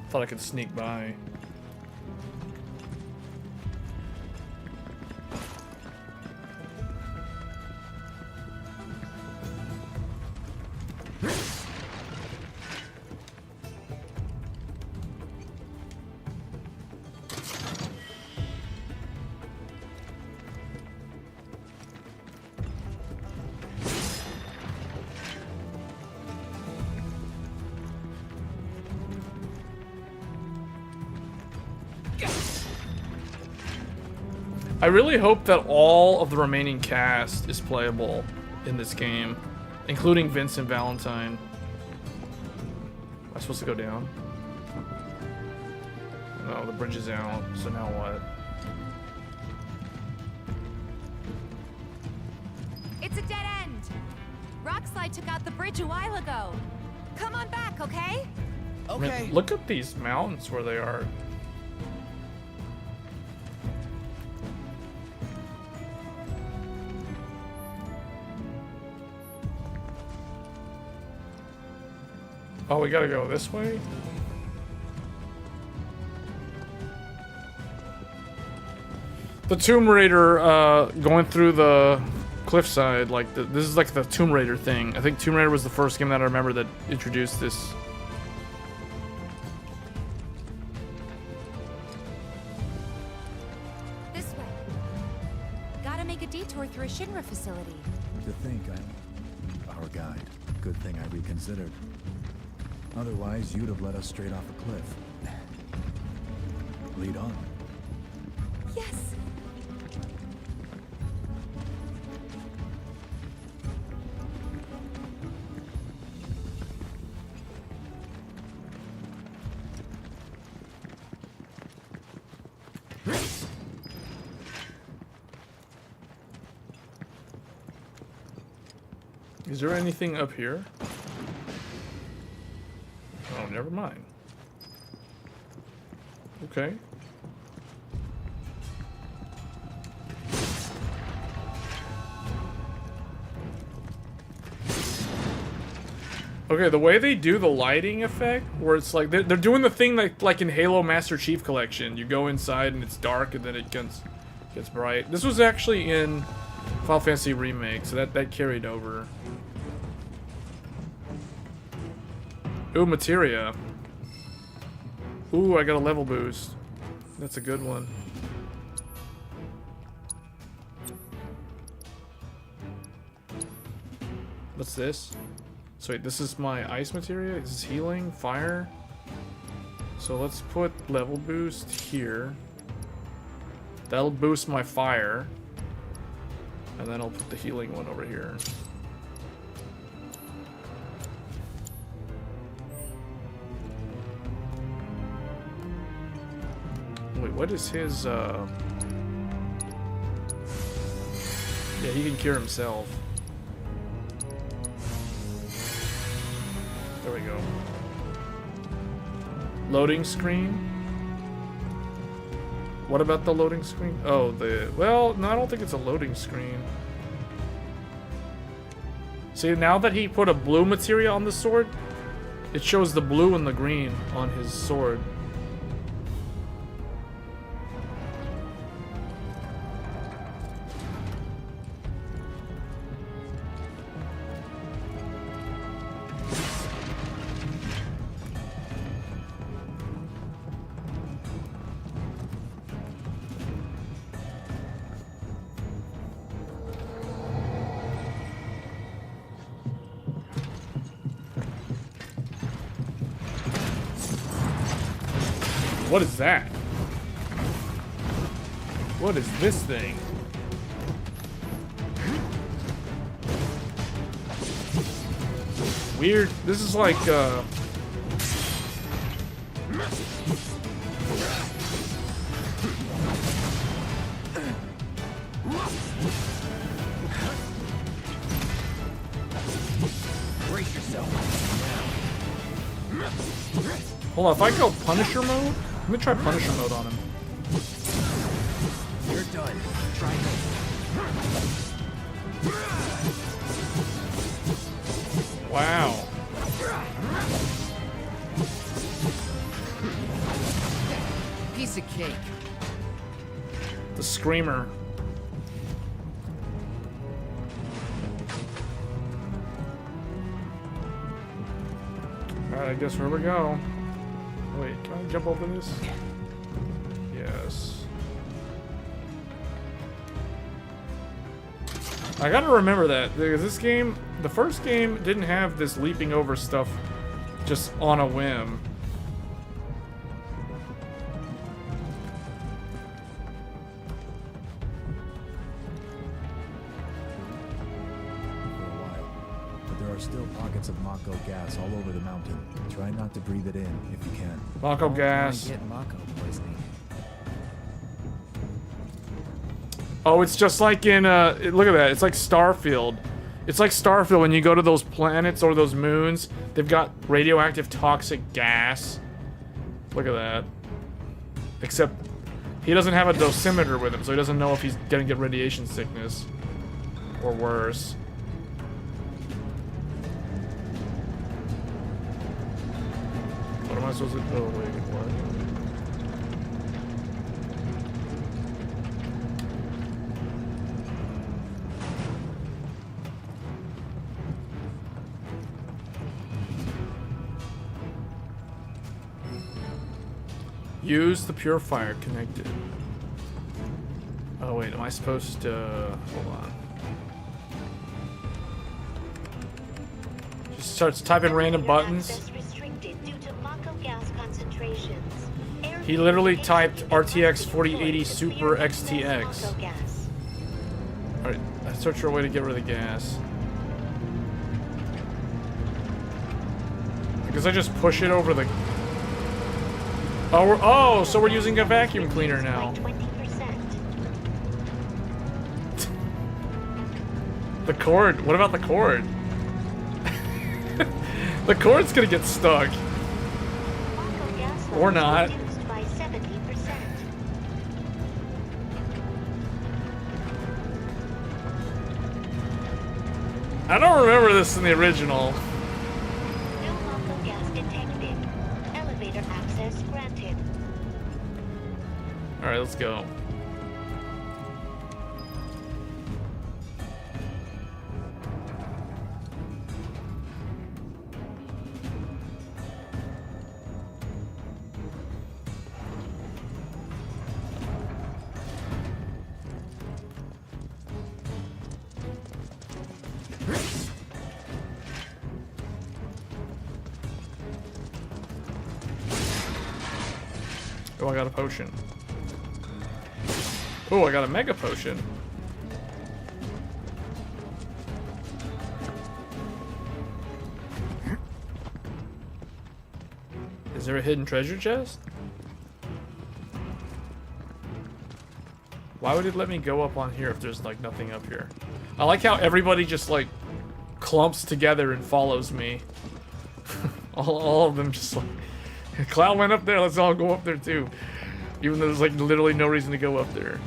Thought I could sneak by. I really hope that all of the remaining cast is playable in this game, including Vincent Valentine. Am I supposed to go down? No, the bridge is out, so now what? It's a dead end. Rockslide took out the bridge a while ago. Come on back, okay? I mean, look at these mountains where they are. Oh, we gotta go this way? The Tomb Raider, going through the cliffside, like, this is like the Tomb Raider thing. I think Tomb Raider was the first game that I remember that introduced this. This way. Gotta make a detour through a Shinra facility. To think I'm our guide. Good thing I reconsidered. Otherwise, you'd have led us straight off a cliff. Lead on. Yes. Is there anything up here? Oh, never mind. Okay. Okay, the way they do the lighting effect, where it's like they're doing the thing like in Halo Master Chief Collection. You go inside and it's dark, and then it gets bright. This was actually in Final Fantasy Remake, so that carried over. Ooh, materia. Ooh, I got a level boost. That's a good one. What's this? So wait, this is my ice materia? This is healing, fire. So let's put level boost here. That'll boost my fire. And then I'll put the healing one over here. Wait, what is his, Yeah, he can cure himself. There we go. Loading screen? What about the loading screen? Oh, well, no, I don't think it's a loading screen. See, now that he put a blue materia on the sword, it shows the blue and the green on his sword. What is that? What is this thing? Weird. This is like, Brace yourself. hold on, if I go Punisher mode, let me try Punisher mode on him. You're done. Try this. Wow. Piece of cake. The Screamer. Alright, I guess where we go. Wait, can I jump over this? Yes. I gotta remember that, because this game, the first game, didn't have this leaping over stuff just on a whim. For a while. But there are still pockets of Mako gas all over the mountain. Try not to breathe it in if you can. Mako gas. Get Mako poisoning. Oh, it's just like in, look at that, it's like Starfield. It's like Starfield when you go to those planets or those moons, they've got radioactive toxic gas. Look at that. Except, he doesn't have a dosimeter with him, so he doesn't know if he's gonna get radiation sickness. Or worse. What am I supposed to do? Oh, wait, what? Use the purifier connected. Oh wait, am I supposed to... Hold on. Just starts typing random buttons. He literally typed RTX 4080 Super XTX. Alright, I search for a way to get rid of the gas. I guess I just push it over the... Oh, so we're using a vacuum cleaner now. The cord. What about the cord? The cord's gonna get stuck. Or not. I don't remember this in the original. Alright, let's go. Oh, I got a potion. Oh, I got a mega potion. Is there a hidden treasure chest? Why would it let me go up on here if there's like nothing up here? I like how everybody just like clumps together and follows me. all of them just like, Cloud went up there, let's all go up there too. Even though there's like literally no reason to go up there.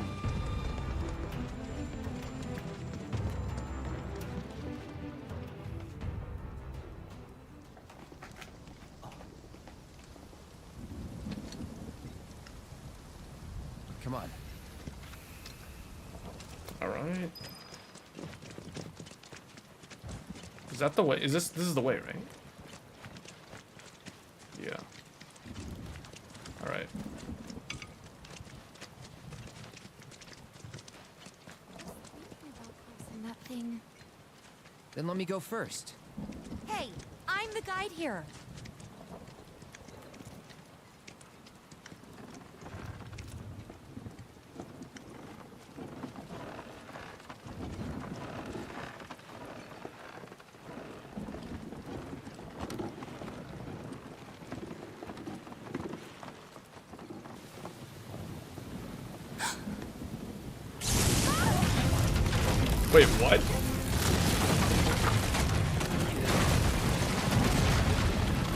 Come on. Alright. Is that the way? Is this is the way, right? Yeah. Alright. That thing. Then let me go first. Hey, I'm the guide here. Wait, what?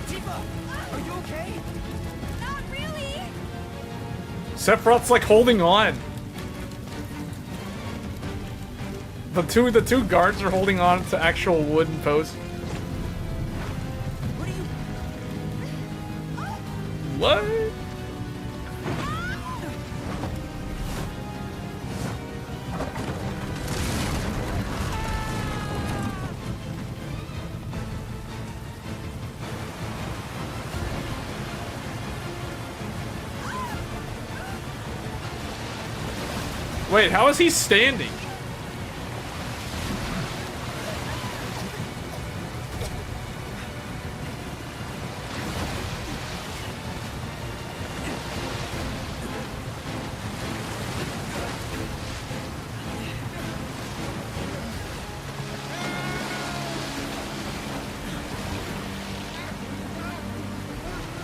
Tifa, are you okay? Not really! Sephiroth's like holding on. The two guards are holding on to actual wooden posts. What are you... What? Wait, how is he standing?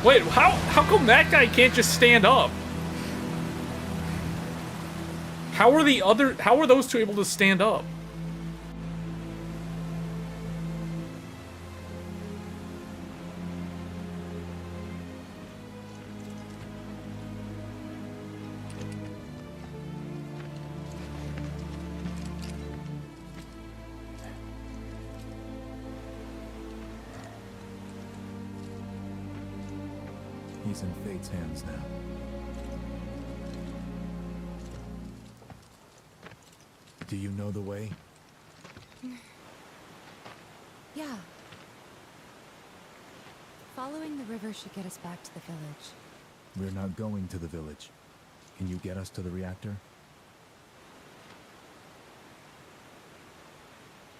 Wait, how come that guy can't just stand up? How are those two able to stand up? He's in Fate's hands now. Do you know the way? Yeah. Following the river should get us back to the village. We're not going to the village. Can you get us to the reactor?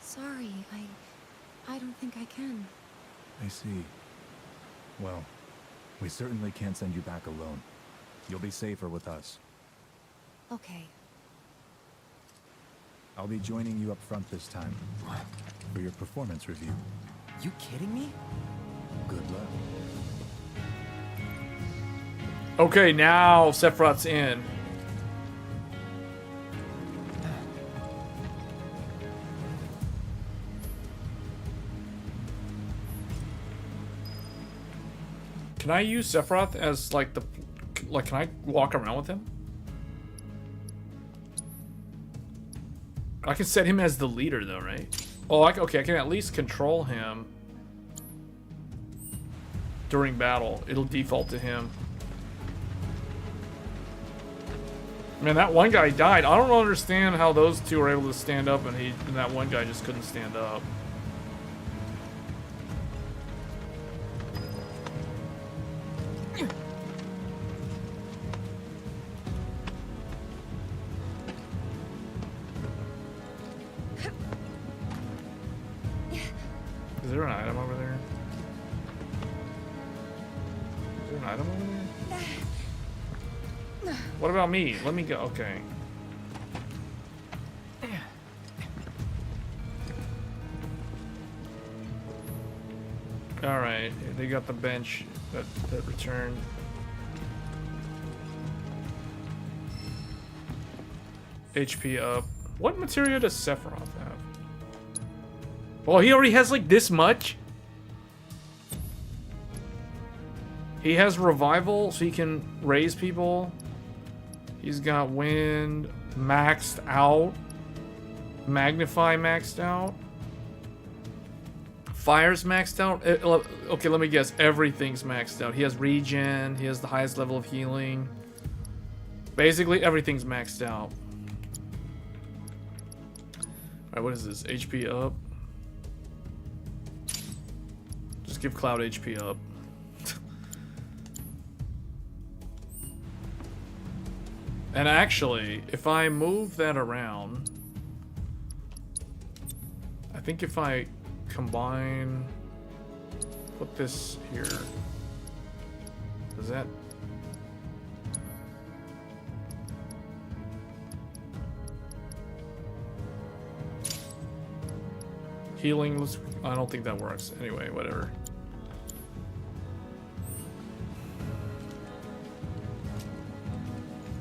Sorry, I don't think I can. I see. Well, we certainly can't send you back alone. You'll be safer with us. Okay. I'll be joining you up front this time for your performance review. You kidding me? Good luck. Okay, now Sephiroth's in. Can I use Sephiroth as like can I walk around with him? I can set him as the leader though, right? Oh, okay, I can at least control him during battle. It'll default to him. Man, that one guy died. I don't understand how those two were able to stand up and that one guy just couldn't stand up. Is there an item over there? Is there an item over there? What about me? Let me go. Okay. Alright, they got the bench that returned. HP up. What material does Sephiroth have? Well, he already has like this much. He has revival, so he can raise people. He's got wind maxed out. Magnify maxed out. Fire's maxed out. Okay, let me guess. Everything's maxed out. He has regen. He has the highest level of healing. Basically, everything's maxed out. Alright, what is this? HP up. Just give Cloud HP up. And actually, if I move that around, I think if I combine, put this here, does that? Healing, I don't think that works. Anyway, whatever.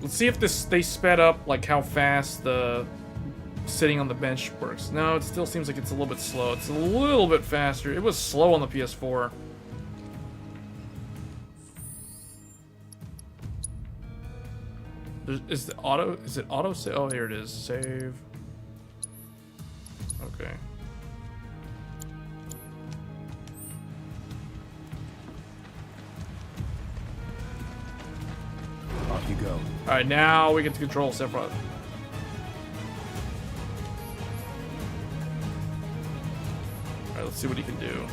Let's see if they sped up like how fast the sitting on the bench works. No, it still seems like it's a little bit slow. It's a little bit faster. It was slow on the PS4. Is it auto save? Oh, here it is. Save. Okay. Off you go. Alright, now we get to control Sephiroth. Alright, let's see what he can do.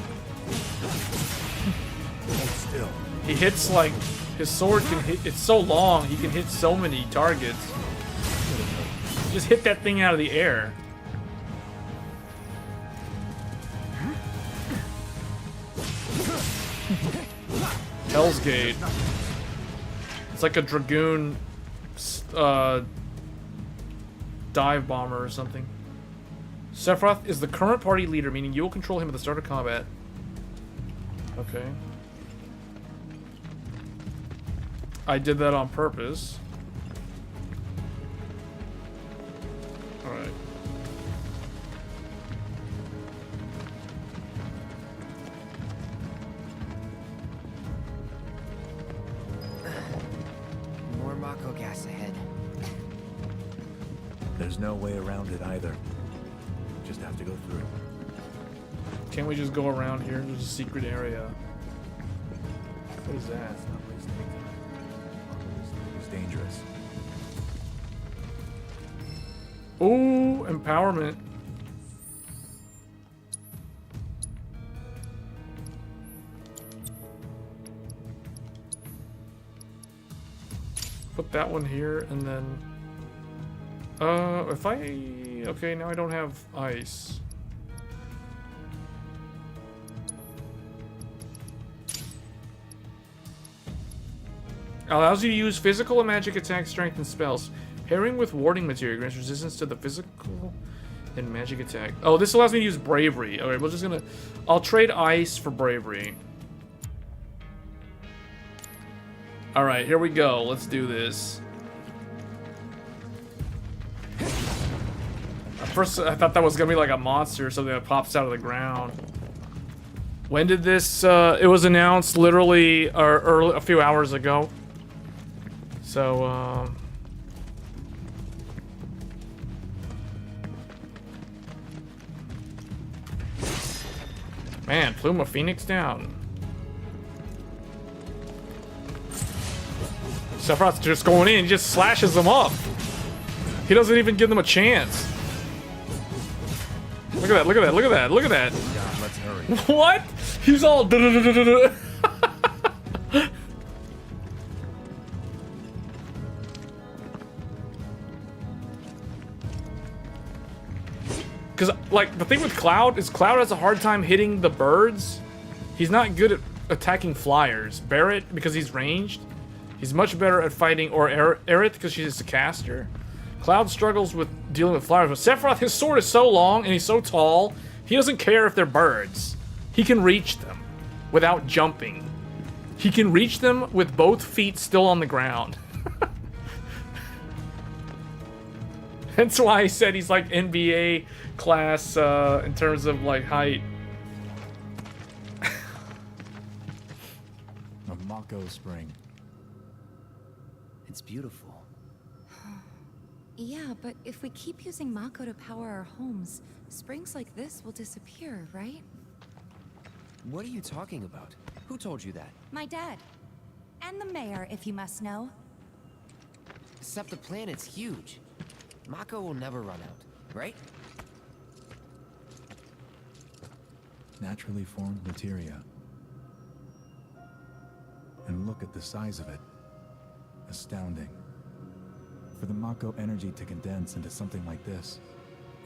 Hold still. He hits like, his sword can hit, it's so long, he can hit so many targets. Just hit that thing out of the air. Hell's Gate. It's like a Dragoon dive bomber or something. Sephiroth is the current party leader, meaning you will control him at the start of combat. Okay. I did that on purpose. Alright. More Mako gas ahead. There's no way around it either. Just have to go through. Can't we just go around here? There's a secret area. What is that? It's dangerous. Ooh, empowerment. Put that one here and then if okay, now I don't have ice. Allows you to use physical and magic attack, strength, and spells. Pairing with warding material grants resistance to the physical and magic attack. Oh, this allows me to use bravery. Alright, we're just gonna... I'll trade ice for bravery. Alright, here we go. Let's do this. At first, I thought that was gonna be like a monster or something that pops out of the ground. When did this... it was announced literally a few hours ago. So, man, Plume of Phoenix down. Sephiroth's just going in, he just slashes them up. He doesn't even give them a chance. Look at that, look at that, look at that, look at that. God, let's hurry. What? He's all Because, like, the thing with Cloud is Cloud has a hard time hitting the birds. He's not good at attacking flyers. Barret, because he's ranged, he's much better at fighting, or Aerith, because she's a caster. Cloud struggles with dealing with flyers, but Sephiroth, his sword is so long and he's so tall, he doesn't care if they're birds. He can reach them without jumping. He can reach them with both feet still on the ground. That's why I said he's like NBA class in terms of like height. A Mako spring. It's beautiful. Yeah, but if we keep using Mako to power our homes, springs like this will disappear, right? What are you talking about? Who told you that? My dad. And the mayor, if you must know. Except the planet's huge. Mako will never run out, right? Naturally formed materia. And look at the size of it. Astounding. For the Mako energy to condense into something like this,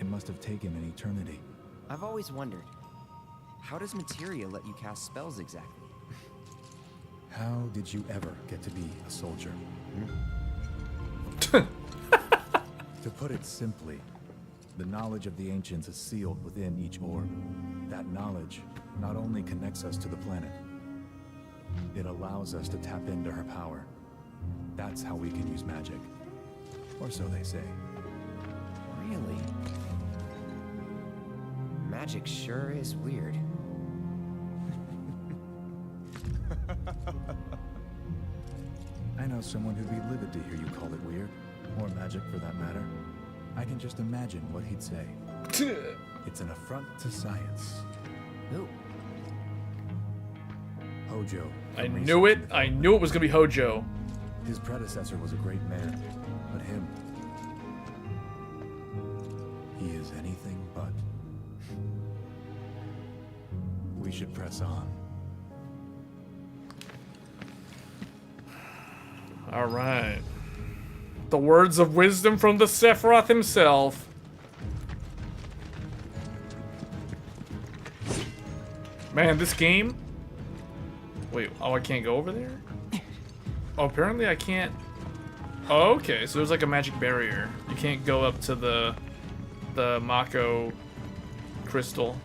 it must have taken an eternity. I've always wondered, how does materia let you cast spells exactly? How did you ever get to be a soldier? To put it simply, the knowledge of the ancients is sealed within each orb. That knowledge not only connects us to the planet, it allows us to tap into her power. That's how we can use magic. Or so they say. Really? magic sure is weird. I know someone who'd be livid to hear you call it weird, or magic for that matter. I can just imagine what he'd say. It's an affront to science. Who? Hojo. I knew it. I knew it was gonna be Hojo. His predecessor was a great man, but him, he is anything but. We should press on. All right. The words of wisdom from the Sephiroth himself. Man, this game. Wait, oh, I can't go over there? Oh, apparently I can't. Oh, okay, so there's like a magic barrier. You can't go up to the Mako crystal.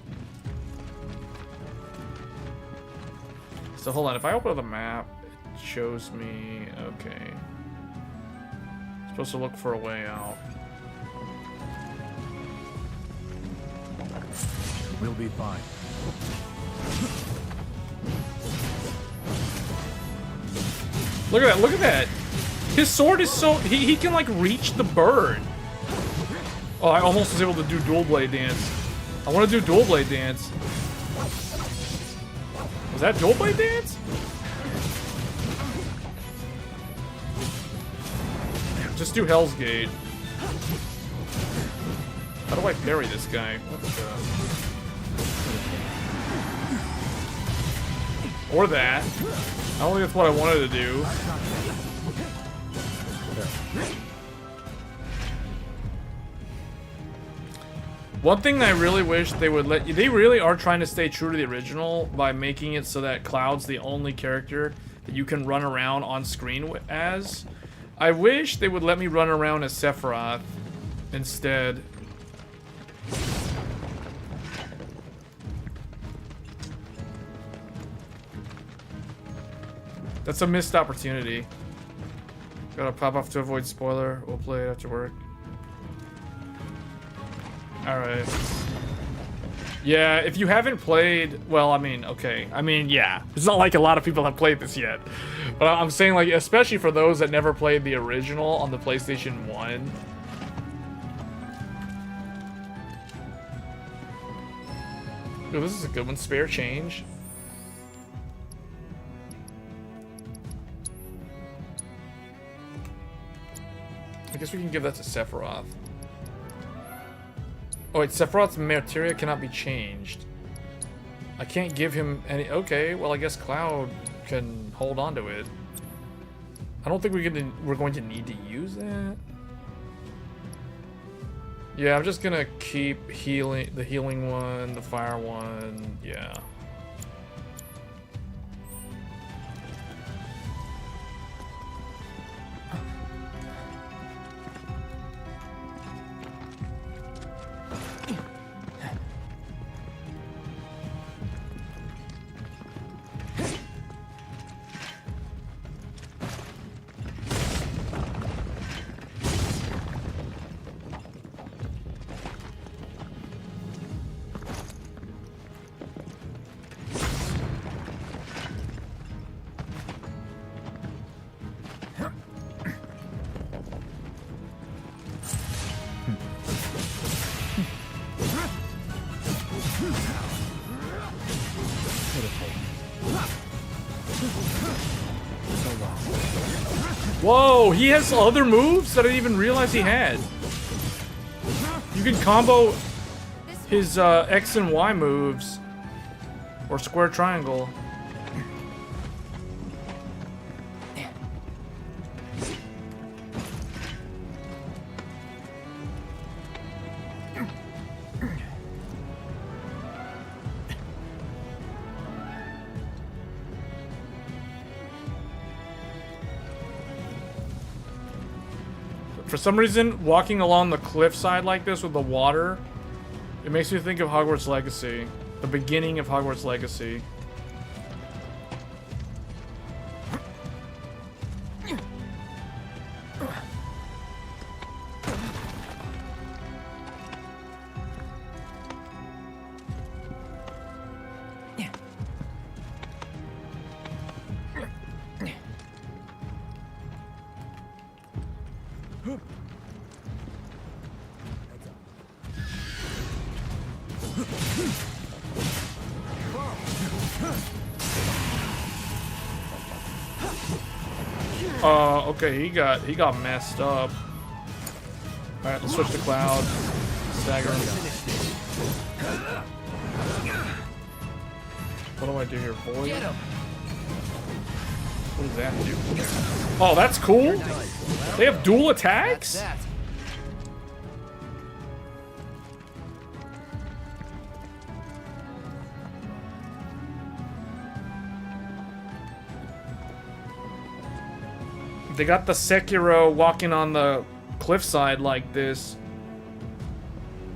So hold on, if I open up the map, it shows me, okay. Supposed to look for a way out. We'll be fine. Look at that, look at that! His sword is so, he can like reach the bird. Oh, I almost was able to do dual blade dance. I want to do dual blade dance. Was that dual blade dance? Just do Hell's Gate. How do I parry this guy? What the... Or that. I don't think that's what I wanted to do. One thing that I really wish they would let you... They really are trying to stay true to the original by making it so that Cloud's the only character that you can run around on screen as. I wish they would let me run around as Sephiroth instead. That's a missed opportunity. Gotta pop off to avoid spoiler. We'll play it after work. Alright. Yeah, if you haven't played... Well, I mean, okay. I mean, yeah. It's not like a lot of people have played this yet. But I'm saying, like, especially for those that never played the original on the PlayStation 1. Ooh, this is a good one. Spare change. I guess we can give that to Sephiroth. Oh wait, Sephiroth's materia cannot be changed. I can't give him any... Okay, well I guess Cloud can hold on to it. I don't think we're going to need to use that. Yeah, I'm just gonna keep healing, the healing one, the fire one, yeah. Whoa, he has other moves that I didn't even realize he had. You can combo his X and Y moves. Or square triangle. For some reason, walking along the cliffside like this with the water, it makes me think of Hogwarts Legacy. The beginning of Hogwarts Legacy. Okay, he got messed up. All right, let's switch to Cloud. Stagger him. What do I do here, Void? What does that do? Oh, that's cool. They have dual attacks? They got the Sekiro walking on the cliffside like this.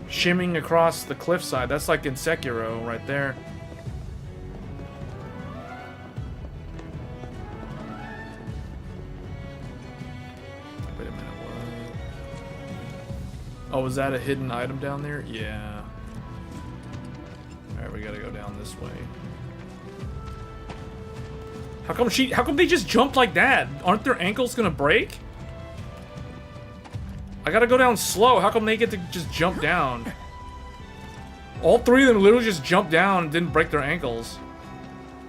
Shimming across the cliffside. That's like in Sekiro right there. Wait a minute, what? Oh, was that a hidden item down there? Yeah. Alright, we gotta go down this way. How come they just jumped like that? Aren't their ankles gonna break? I gotta go down slow. How come they get to just jump down? All three of them literally just jumped down and didn't break their ankles.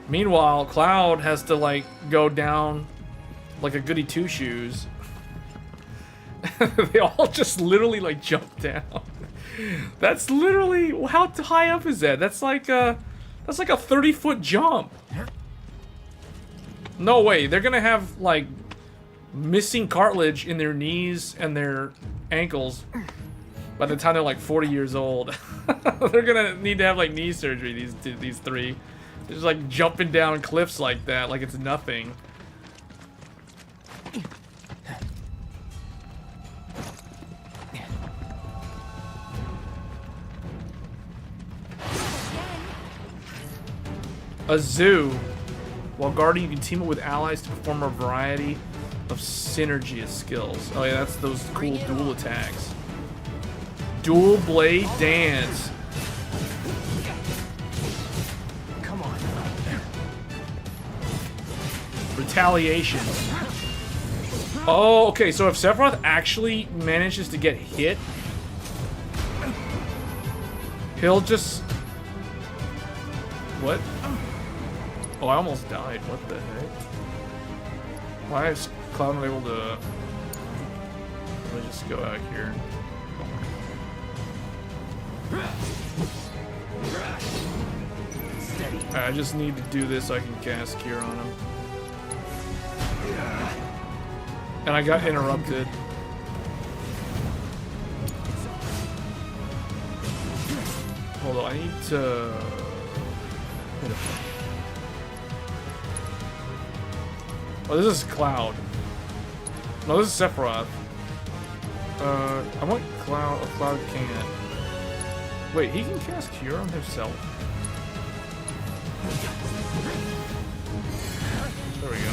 Meanwhile, Cloud has to like go down like a goody two shoes. They all just literally like jump down. That's literally, how high up is that? That's like a 30-foot jump. No way, they're gonna have like missing cartilage in their knees and their ankles by the time they're like 40 years old. They're gonna need to have like knee surgery, these three. They're just like jumping down cliffs like that, like it's nothing. A zoo. While guarding, you can team up with allies to perform a variety of synergy skills. Oh yeah, that's those cool dual attacks. Dual blade dance. Come on. Retaliation. Oh, okay, so if Sephiroth actually manages to get hit, he'll just... What? Oh, I almost died. What the heck? Why is Cloud not able to... Let me just go out here. Right, I just need to do this so I can cast Cure on him. And I got interrupted. Hold on, I need to... Oh, this is Cloud. No, this is Sephiroth. I want Cloud. Oh, Cloud can't. Wait, he can cast Cure on himself. There we go.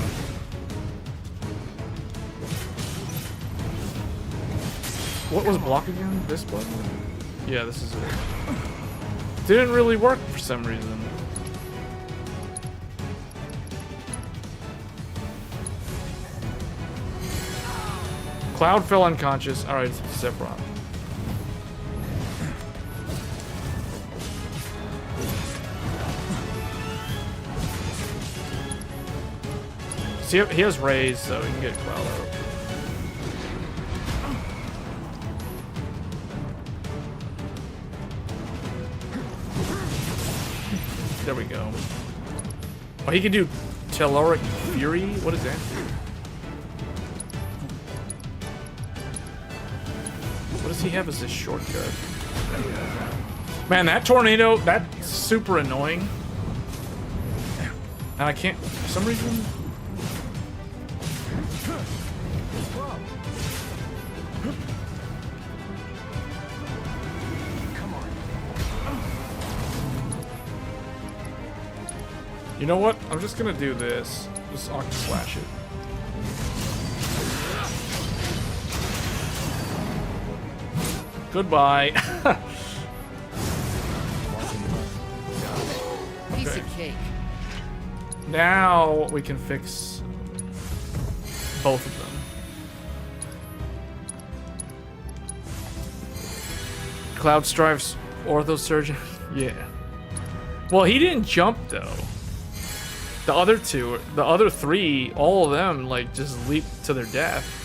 What was block again? This button? Yeah, this is it. Didn't really work for some reason. Cloud fell unconscious. Alright, it's Sephiroth. See, he has rays, so we can get Cloud out. There we go. Oh, he can do Telluric Fury? What is that? What does he have as his shortcut? Man, that tornado, that's super annoying. And I can't, for some reason... You know what? I'm just gonna do this. Just Octa Slash it. Goodbye. Piece of cake. Now we can fix both of them. Cloud Strife's orthosurgeon. Yeah. Well, he didn't jump though. The other three, all of them like just leaped to their death.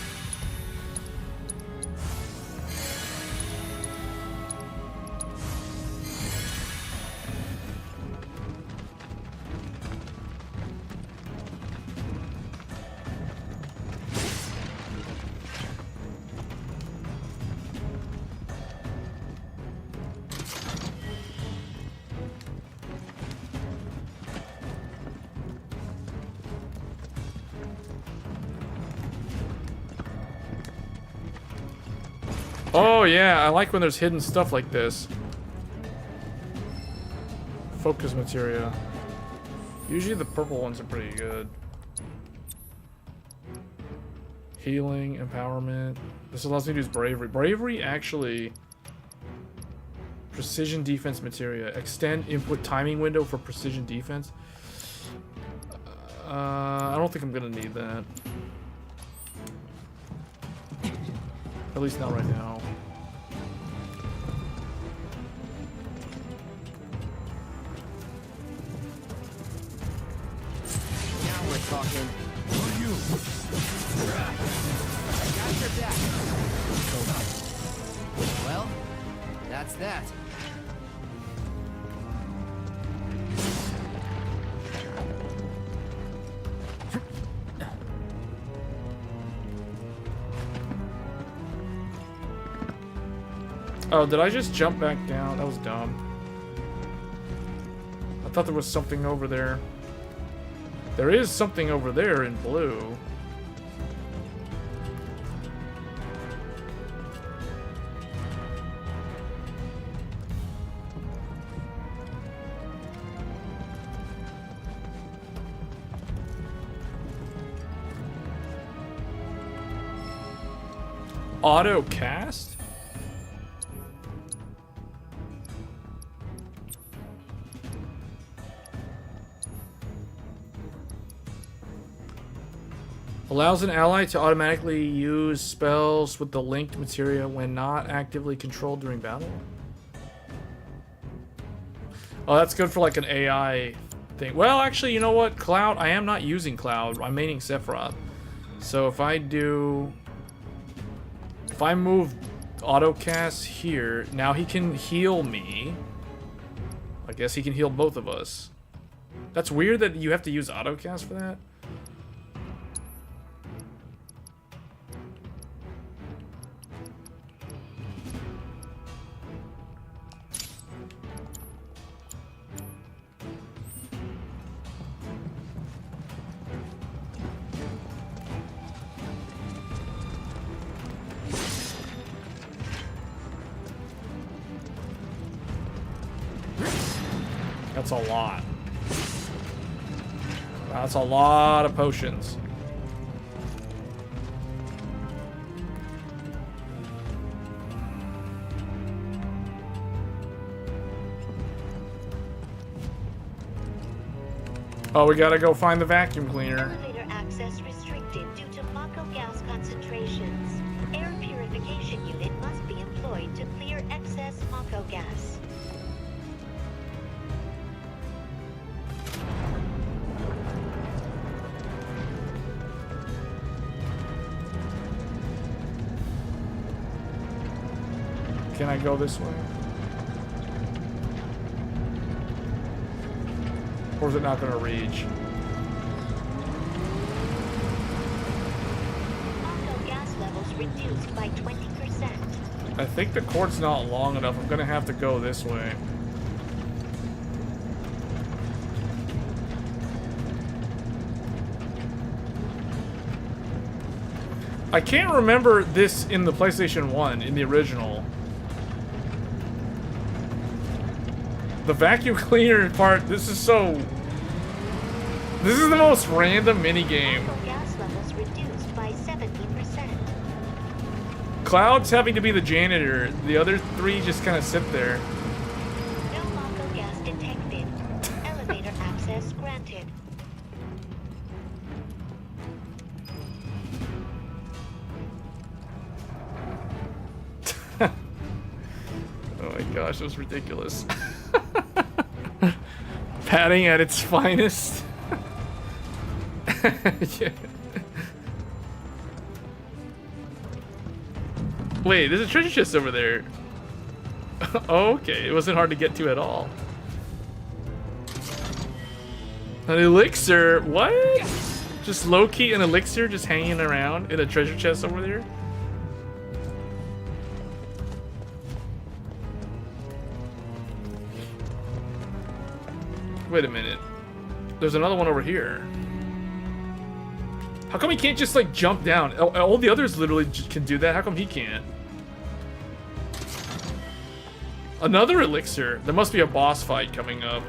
Oh yeah, I like when there's hidden stuff like this. Focus materia. Usually the purple ones are pretty good. Healing, empowerment. This allows me to use bravery. Bravery actually... Precision defense materia. Extend input timing window for precision defense. I don't think I'm gonna need that. At least not right now. Now we're talking. Who are you? Got your back. Well, that's that. Oh, did I just jump back down? That was dumb. I thought there was something over there. There is something over there in blue. Auto cast? Allows an ally to automatically use spells with the linked materia when not actively controlled during battle. Oh, that's good for like an AI thing. Well, actually, you know what? Cloud, I am not using Cloud. I'm maining Sephiroth. So if I move autocast here, now he can heal me. I guess he can heal both of us. That's weird that you have to use autocast for that. That's a lot. That's a lot of potions. Oh, we gotta go find the vacuum cleaner. Elevator access restricted due to Mako gas concentrations. Air purification unit must be employed to clear excess Mako gas. Can I go this way? Or is it not going to reach? Mako gas levels reduced by 20%. I think the cord's not long enough. I'm going to have to go this way. I can't remember this in the PlayStation 1, in the original. The vacuum cleaner part, this is the most random minigame. Mako gas levels reduced by 70%. Cloud's having to be the janitor. The other three just kind of sit there. No Mako gas detected. Elevator access granted. Oh my gosh, that was ridiculous. Padding at its finest. Yeah. Wait, there's a treasure chest over there. Oh, okay, it wasn't hard to get to at all. An elixir? What? Just low-key an elixir just hanging around in a treasure chest over there? Wait a minute. There's another one over here. How come he can't just like jump down? All the others literally can do that. How come he can't? Another elixir. There must be a boss fight coming up.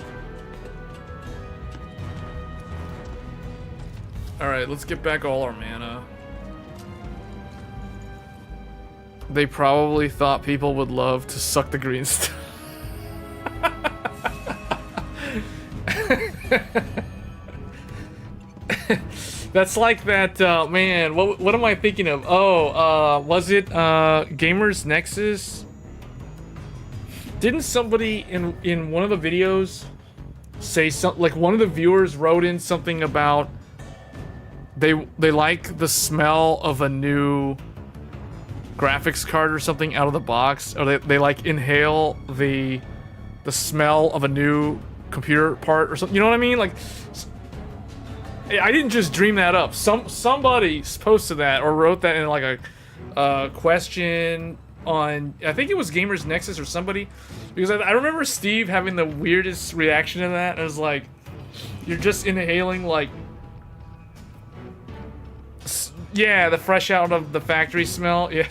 Alright, let's get back all our mana. They probably thought people would love to suck the green stuff. That's like that, man, what am I thinking of? Oh, was it, Gamers Nexus? Didn't somebody in one of the videos say something, like one of the viewers wrote in something about they like the smell of a new graphics card or something out of the box, or they like inhale the smell of a new computer part or something, you know what I mean? Like, I didn't just dream that up. Somebody posted that or wrote that in like a question on, I think it was Gamers Nexus or somebody, because I remember Steve having the weirdest reaction to that. It was like, you're just inhaling like, yeah, the fresh out of the factory smell. Yeah.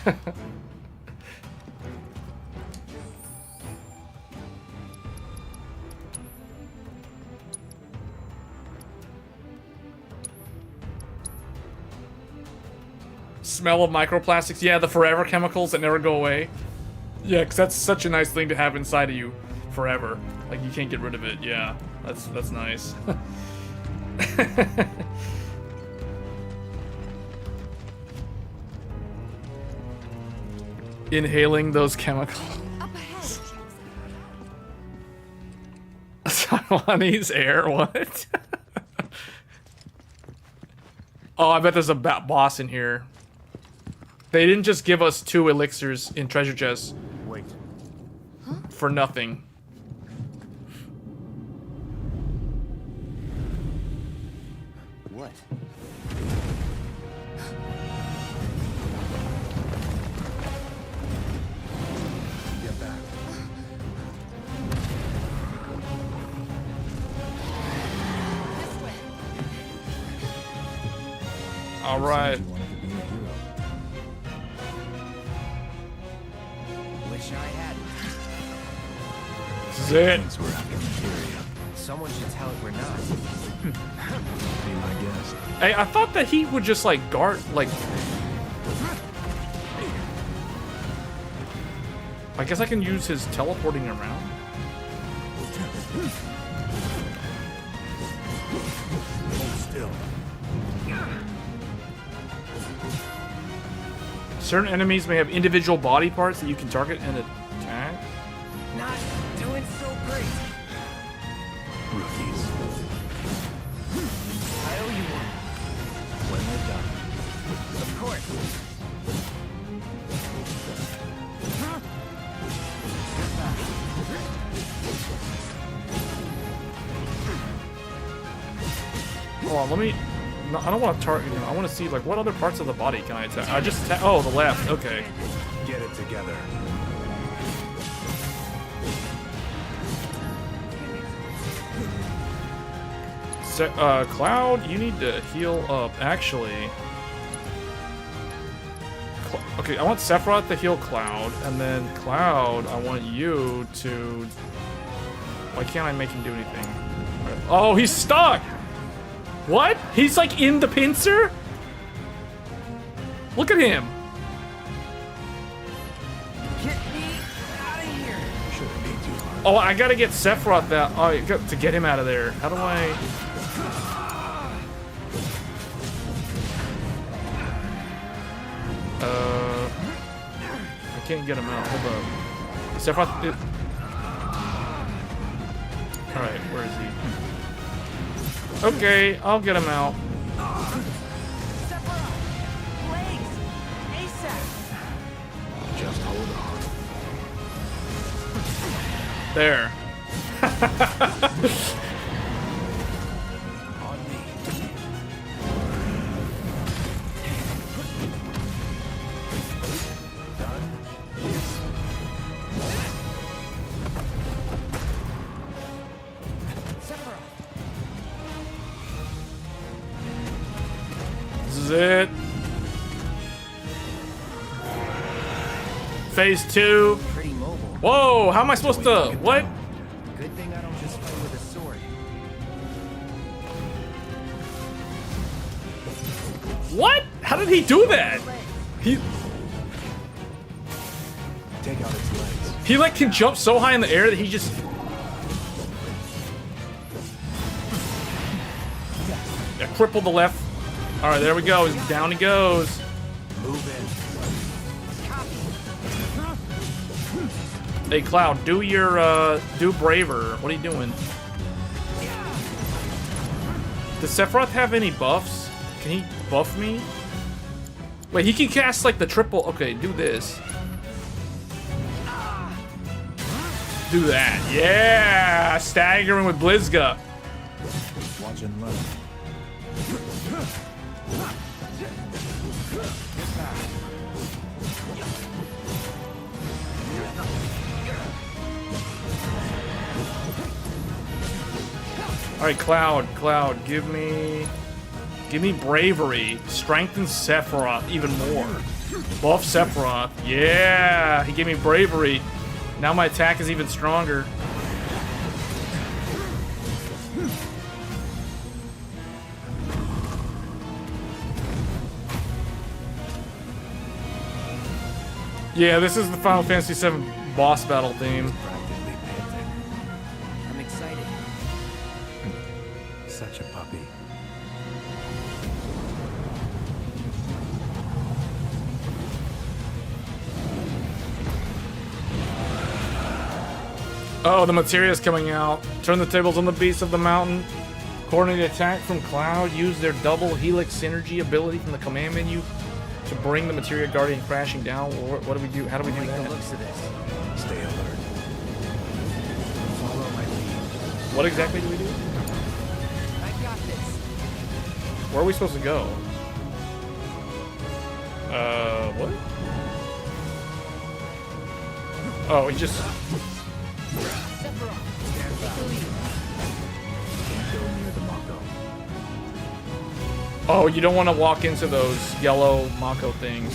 Smell of microplastics. Yeah, the forever chemicals that never go away. Yeah, because that's such a nice thing to have inside of you forever. Like, you can't get rid of it. Yeah, that's nice. Inhaling those chemicals. Taiwanese air? What? Oh, I bet there's a boss in here. They didn't just give us 2 elixirs in treasure chests. Wait. Huh? For nothing. What? Get back. All right. Wish I had. This is it. We're after materia. Someone should tell it we're not. Be my guest. Hey, I thought that he would just like guard, like. I guess I can use his teleporting around. Hold still. Certain enemies may have individual body parts that you can target and attack. Not doing so great. Rookies. I owe you one. When they're done. Of course. Hold on, let me. No, I don't want to target him. I want to see like what other parts of the body can I attack. I just attack. Oh, the left. Okay. Get it together. Cloud, you need to heal up. Actually, okay. I want Sephiroth to heal Cloud, and then Cloud, I want you to. Why can't I make him do anything? Oh, he's stuck. What? He's like in the pincer? Look at him. Get me out of here. Shouldn't be too hard. Oh, I gotta get Sephiroth that. Oh, I got to get him out of there. How do I? I can't get him out. Hold up. Sephiroth. All right, where is he? Okay, I'll get him out. Sephiroth! Blaze! ASAP! Just hold on. There. On me. Done. Sephiroth! This is it. Phase 2. Pretty mobile. Whoa, how am I supposed to... What? Good thing I don't just fight with a sword. What? How did he do that? He Take out its legs. he like can jump so high in the air that he just... Yeah, crippled the left. All right, there we go. Down he goes. Move in. Hey, Cloud, do your, do Braver. What are you doing? Does Sephiroth have any buffs? Can he buff me? Wait, he can cast, like, the triple... Okay, do this. Do that. Yeah! Staggering with Blizga. Watch and learn. Alright, Cloud, give me bravery. Strengthen Sephiroth even more. Buff Sephiroth. Yeah! He gave me bravery. Now my attack is even stronger. Yeah, this is the Final Fantasy VII boss battle theme. Practically panting. I'm excited. Such a puppy. Oh, the materia is coming out. Turn the tables on the beasts of the mountain. Coordinate attack from Cloud. Use their double helix synergy ability from the command menu to bring the materia guardian crashing down. What do we do? How do we do Like the that? looks of this. Stay alert. Follow my lead. What exactly do we do? I got this. Where are we supposed to go? What? Oh, he just... Sephiroth! Take the lead. Can't go near the Mako. Oh, you don't want to walk into those yellow Mako things.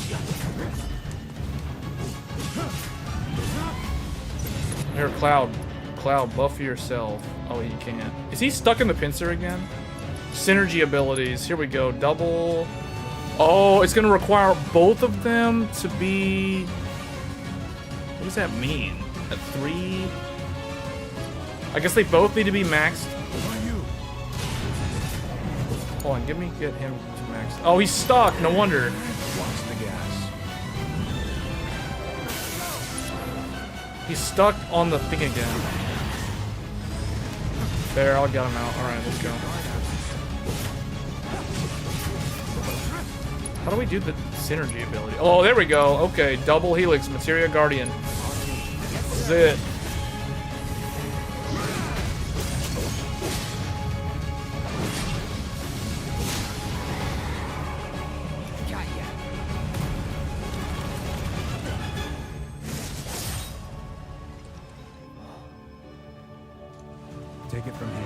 Here, Cloud, buff yourself. Oh, you can't. Is he stuck in the pincer again? Synergy abilities. Here we go. Double. Oh, it's going to require both of them to be... What does that mean? At 3? I guess they both need to be maxed. Hold on, get him to max. Oh, he's stuck. No wonder. Watch the gas. He's stuck on the thing again. There, I'll get him out. All right, let's go. How do we do the synergy ability? Oh, there we go. Okay, double helix, materia guardian. This is it. Take it from here.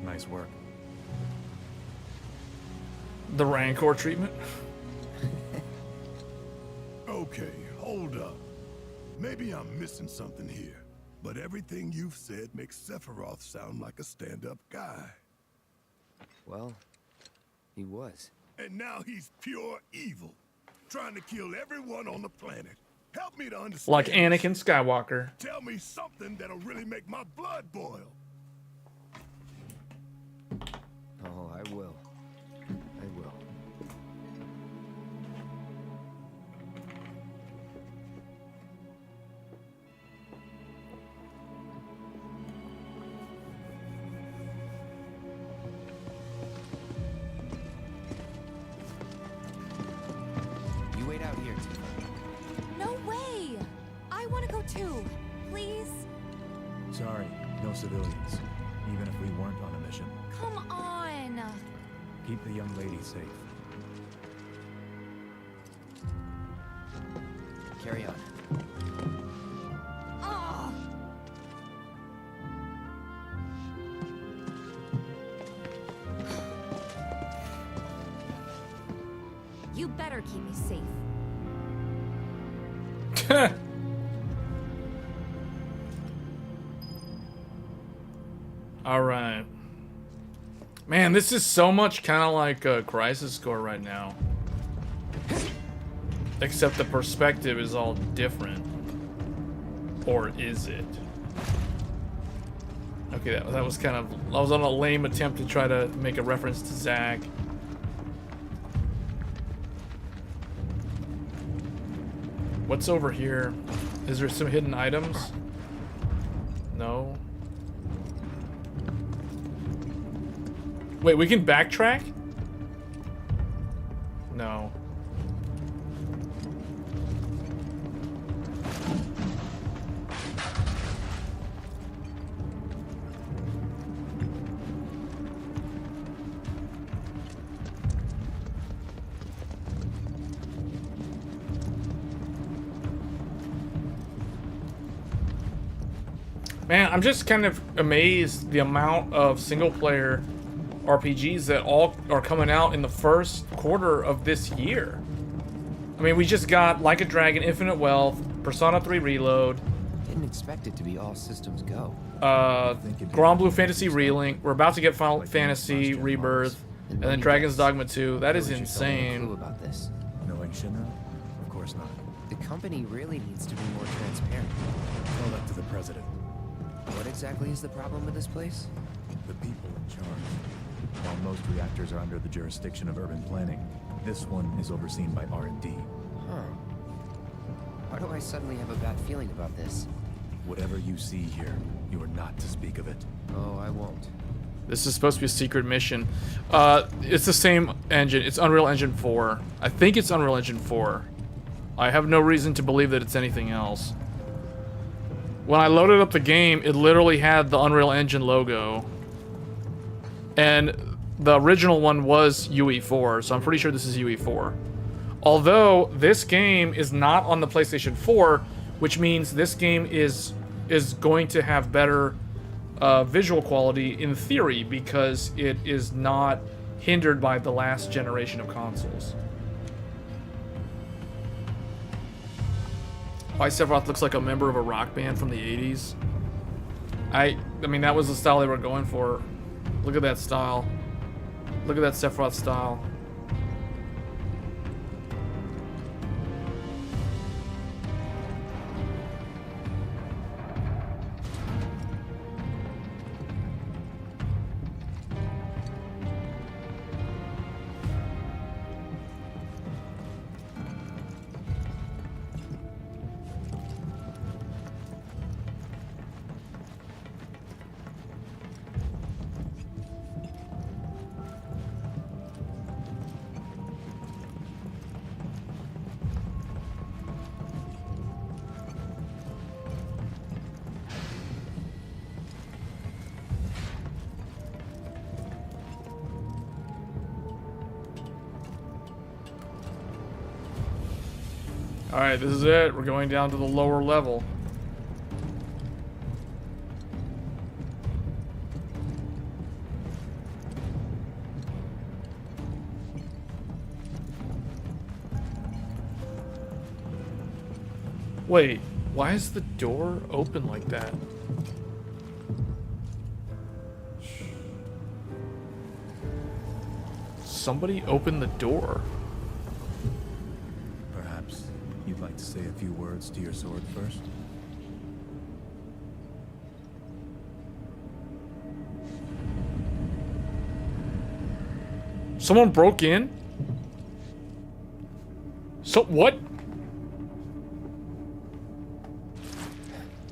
Nice work. The Rancor treatment. Okay, hold up. Maybe I'm missing something here, but everything you've said makes Sephiroth sound like a stand-up guy. Well, he was. And now he's pure evil, trying to kill everyone on the planet. Help me to understand. Like Anakin Skywalker. Tell me something that'll really make my blood boil. Oh, I will. I will. You wait out here, Tifa. No way! I want to go too. Please? Sorry, no civilians. Even if we weren't on a mission. Come on! Keep the young lady safe. Carry on. Ugh. You better keep me safe. All right. Man, this is so much kind of like a Crisis Core right now. Except the perspective is all different. Or is it? Okay, that was kind of... I was on a lame attempt to try to make a reference to Zach. What's over here? Is there some hidden items? No. Wait, we can backtrack? No. Man, I'm just kind of amazed the amount of single-player RPGs that all are coming out in the first quarter of this year. I mean, we just got Like a Dragon, Infinite Wealth, Persona 3 Reload. Didn't expect it to be all systems go. Grand Blue Fantasy Relink. We're about to get Final Fantasy Rebirth, and then Dragon's Dogma 2. That is insane. Clue about this. Knowing Shinra? Of course not. The company really needs to be more transparent. Tell that to the president. What exactly is the problem with this place? The people in charge. While most reactors are under the jurisdiction of urban planning, this one is overseen by R&D. Huh. Why do I suddenly have a bad feeling about this? Whatever you see here, you are not to speak of it. Oh, I won't. This is supposed to be a secret mission. It's the same engine. It's Unreal Engine 4. I think it's Unreal Engine 4. I have no reason to believe that it's anything else. When I loaded up the game, it literally had the Unreal Engine logo. And the original one was UE4, so I'm pretty sure this is UE4. Although, this game is not on the PlayStation 4, which means this game is going to have better visual quality in theory, because it is not hindered by the last generation of consoles. Why Sephiroth looks like a member of a rock band from the 80s. I mean, that was the style they were going for. Look at that style. Look at that Sephiroth style. Alright, this is it. We're going down to the lower level. Wait, why is the door open like that? Somebody open the door. Perhaps you'd like to say a few words to your sword first? Someone broke in? So, what?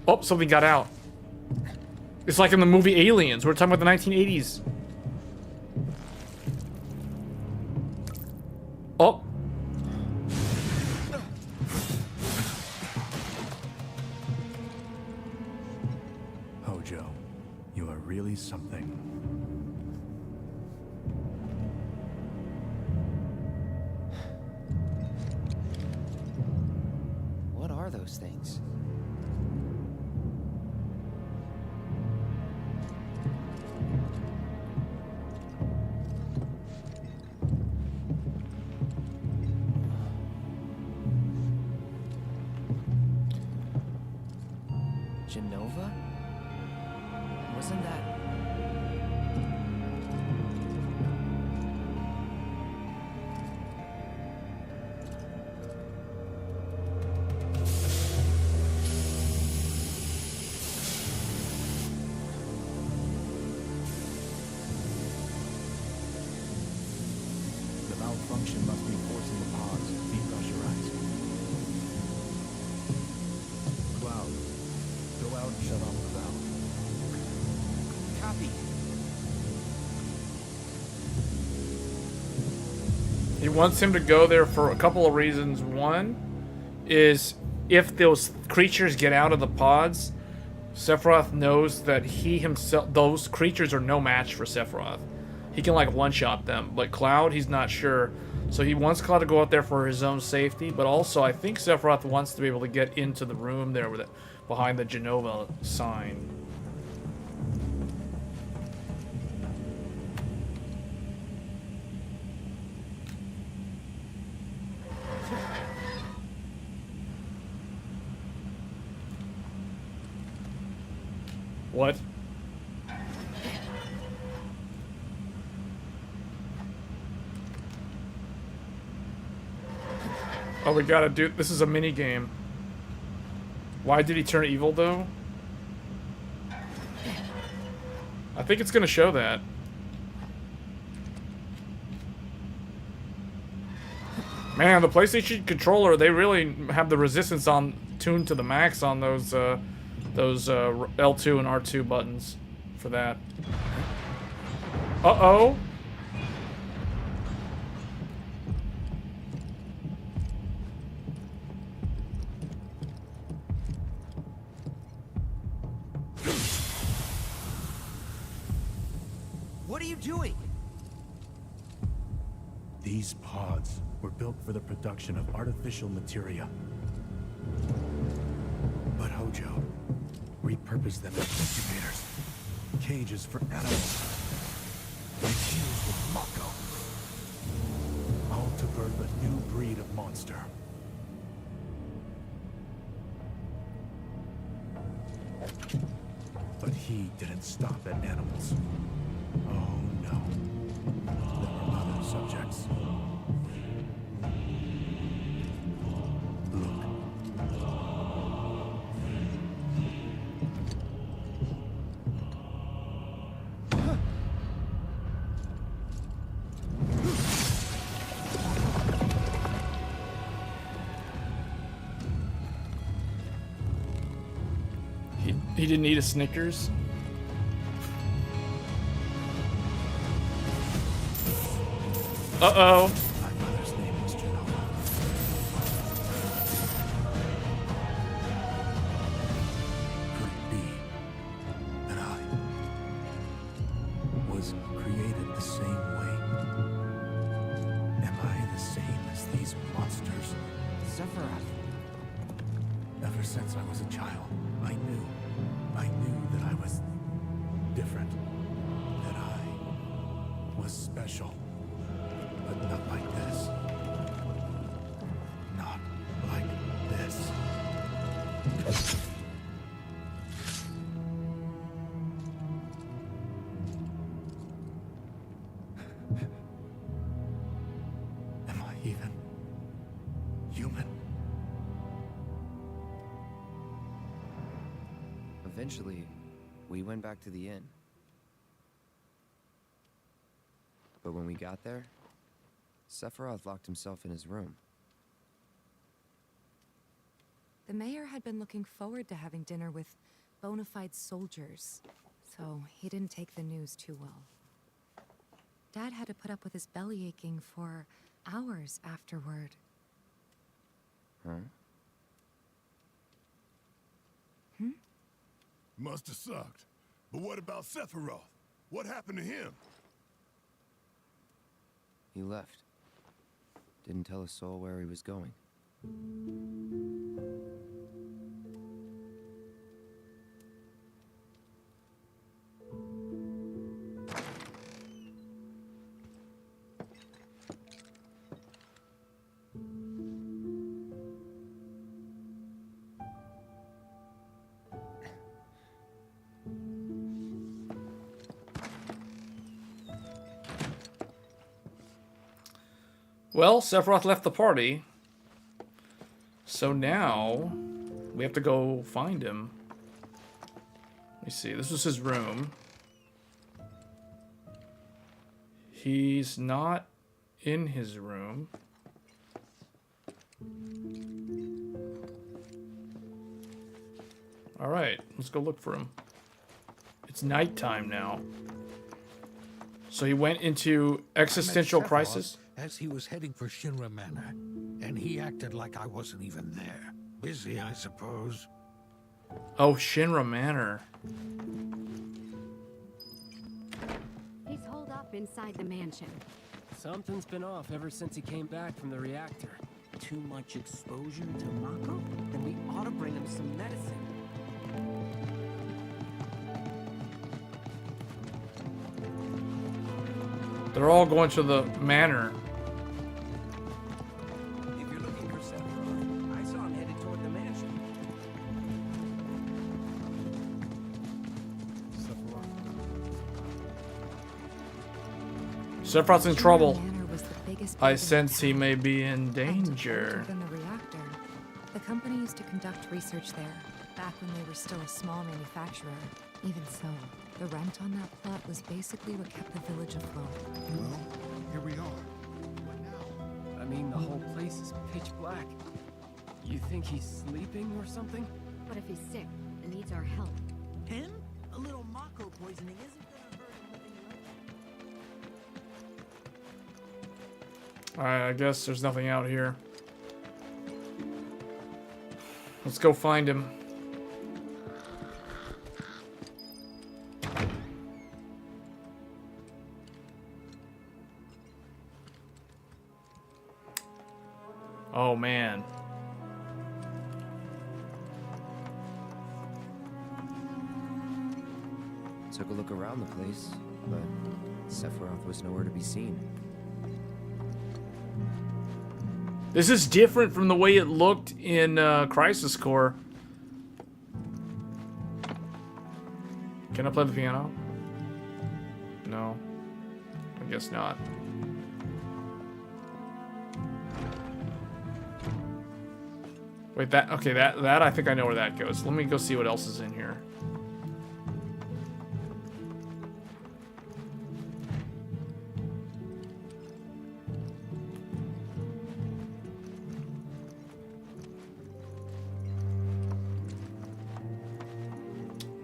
Oh, something got out. It's like in the movie Aliens. We're talking about the 1980s. Oh. Hojo, you are really something. What are those things? Genova? Wasn't that... The malfunction must be forcing the pods to depressurize. Cloud, go out and shut off the valve. Copy. He wants him to go there for a couple of reasons. One is if those creatures get out of the pods, Sephiroth knows that he himself, those creatures are no match for Sephiroth. He can like one-shot them, but Cloud, he's not sure. So he wants Cloud to go out there for his own safety, but also I think Sephiroth wants to be able to get into the room there with it, behind the Genova sign. What? Oh, we gotta do... This is a mini game. Why did he turn evil, though? I think it's gonna show that. Man, the PlayStation controller, they really have the resistance on tuned to the max on those L2 and R2 buttons for that. Uh-oh. What are you doing? These pods were built for the production of artificial materia. But Hojo repurposed them as incubators, cages for animals, infused with Mako, all to birth a new breed of monster. But he didn't stop at animals. Oh no. There were other subjects. Look. He didn't eat a Snickers? Uh-oh. My mother's name was Genova. Could it be that I was created the same way? Am I the same as these monsters? Sephiroth. Ever since I was a child, I knew that I was different, that I was special. But not like this. Not like this. Am I even human? Eventually, we went back to the inn. But when we got there, Sephiroth locked himself in his room. The mayor had been looking forward to having dinner with bona fide soldiers, so he didn't take the news too well. Dad had to put up with his belly aching for hours afterward. Huh? Must have sucked. But what about Sephiroth? What happened to him? He left. Didn't tell a soul where he was going. Well, Sephiroth left the party. So now we have to go find him. Let me see. This was his room. He's not in his room. All right, let's go look for him. It's nighttime now. So he went into existential crisis. As he was heading for Shinra Manor, and he acted like I wasn't even there. Busy, I suppose. Oh, Shinra Manor. He's holed up inside the mansion. Something's been off ever since he came back from the reactor. Too much exposure to Mako? Then we ought to bring him some medicine. They're all going to the manor. If you're looking for Sephiroth, I saw him headed toward the mansion. Sephiroth's in trouble. Manor was the biggest I building sense he in town, may be in and danger. older than the reactor. The company used to conduct research there, back when they were still a small manufacturer. Even so, the rent on that plot was basically what kept the village afloat. Well, here we are. What now? I mean, the whole place is pitch black. You think he's sleeping or something? What if he's sick and needs our help? Him? A little Mako poisoning isn't gonna hurt him living Alright, I guess there's nothing out here. Let's go find him. Oh man. Took a look around the place, but Sephiroth was nowhere to be seen. This is different from the way it looked in Crisis Core. Can I play the piano? No. I guess not. Wait, that I think I know where that goes. Let me go see what else is in here.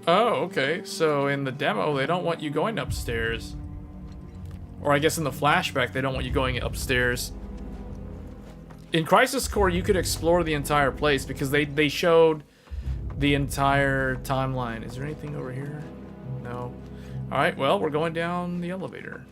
Oh, okay. So in the demo, they don't want you going upstairs. Or I guess in the flashback, they don't want you going upstairs. In Crisis Core, you could explore the entire place because they showed the entire timeline. Is there anything over here? No. Alright, well, we're going down the elevator.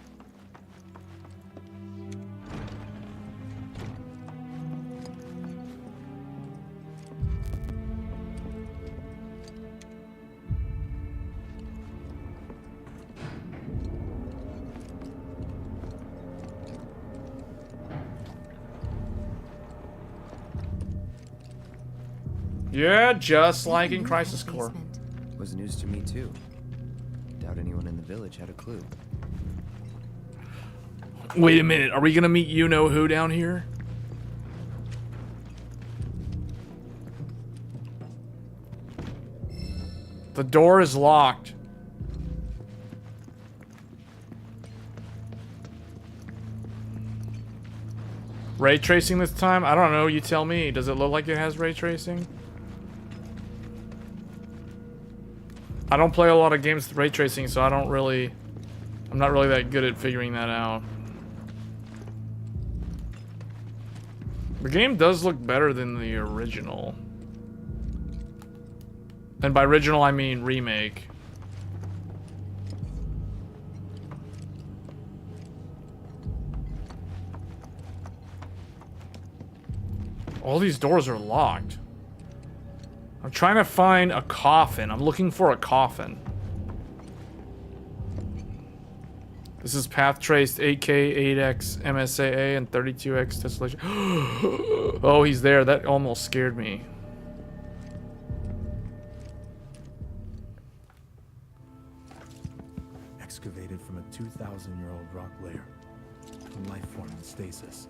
Yeah, just like in Crisis Core. Was news to me too. Doubt anyone in the village had a clue. Wait a minute, are we gonna meet you-know-who down here? The door is locked. Ray tracing this time? I don't know, you tell me. Does it look like it has ray tracing? I don't play a lot of games with ray tracing, so I'm not really that good at figuring that out. The game does look better than the original. And by original, I mean remake. All these doors are locked. I'm trying to find a coffin. I'm looking for a coffin. This is path traced 8K, 8X, MSAA, and 32X tessellation. Oh, he's there. That almost scared me. Excavated from a 2,000-year-old rock layer, a life form in stasis.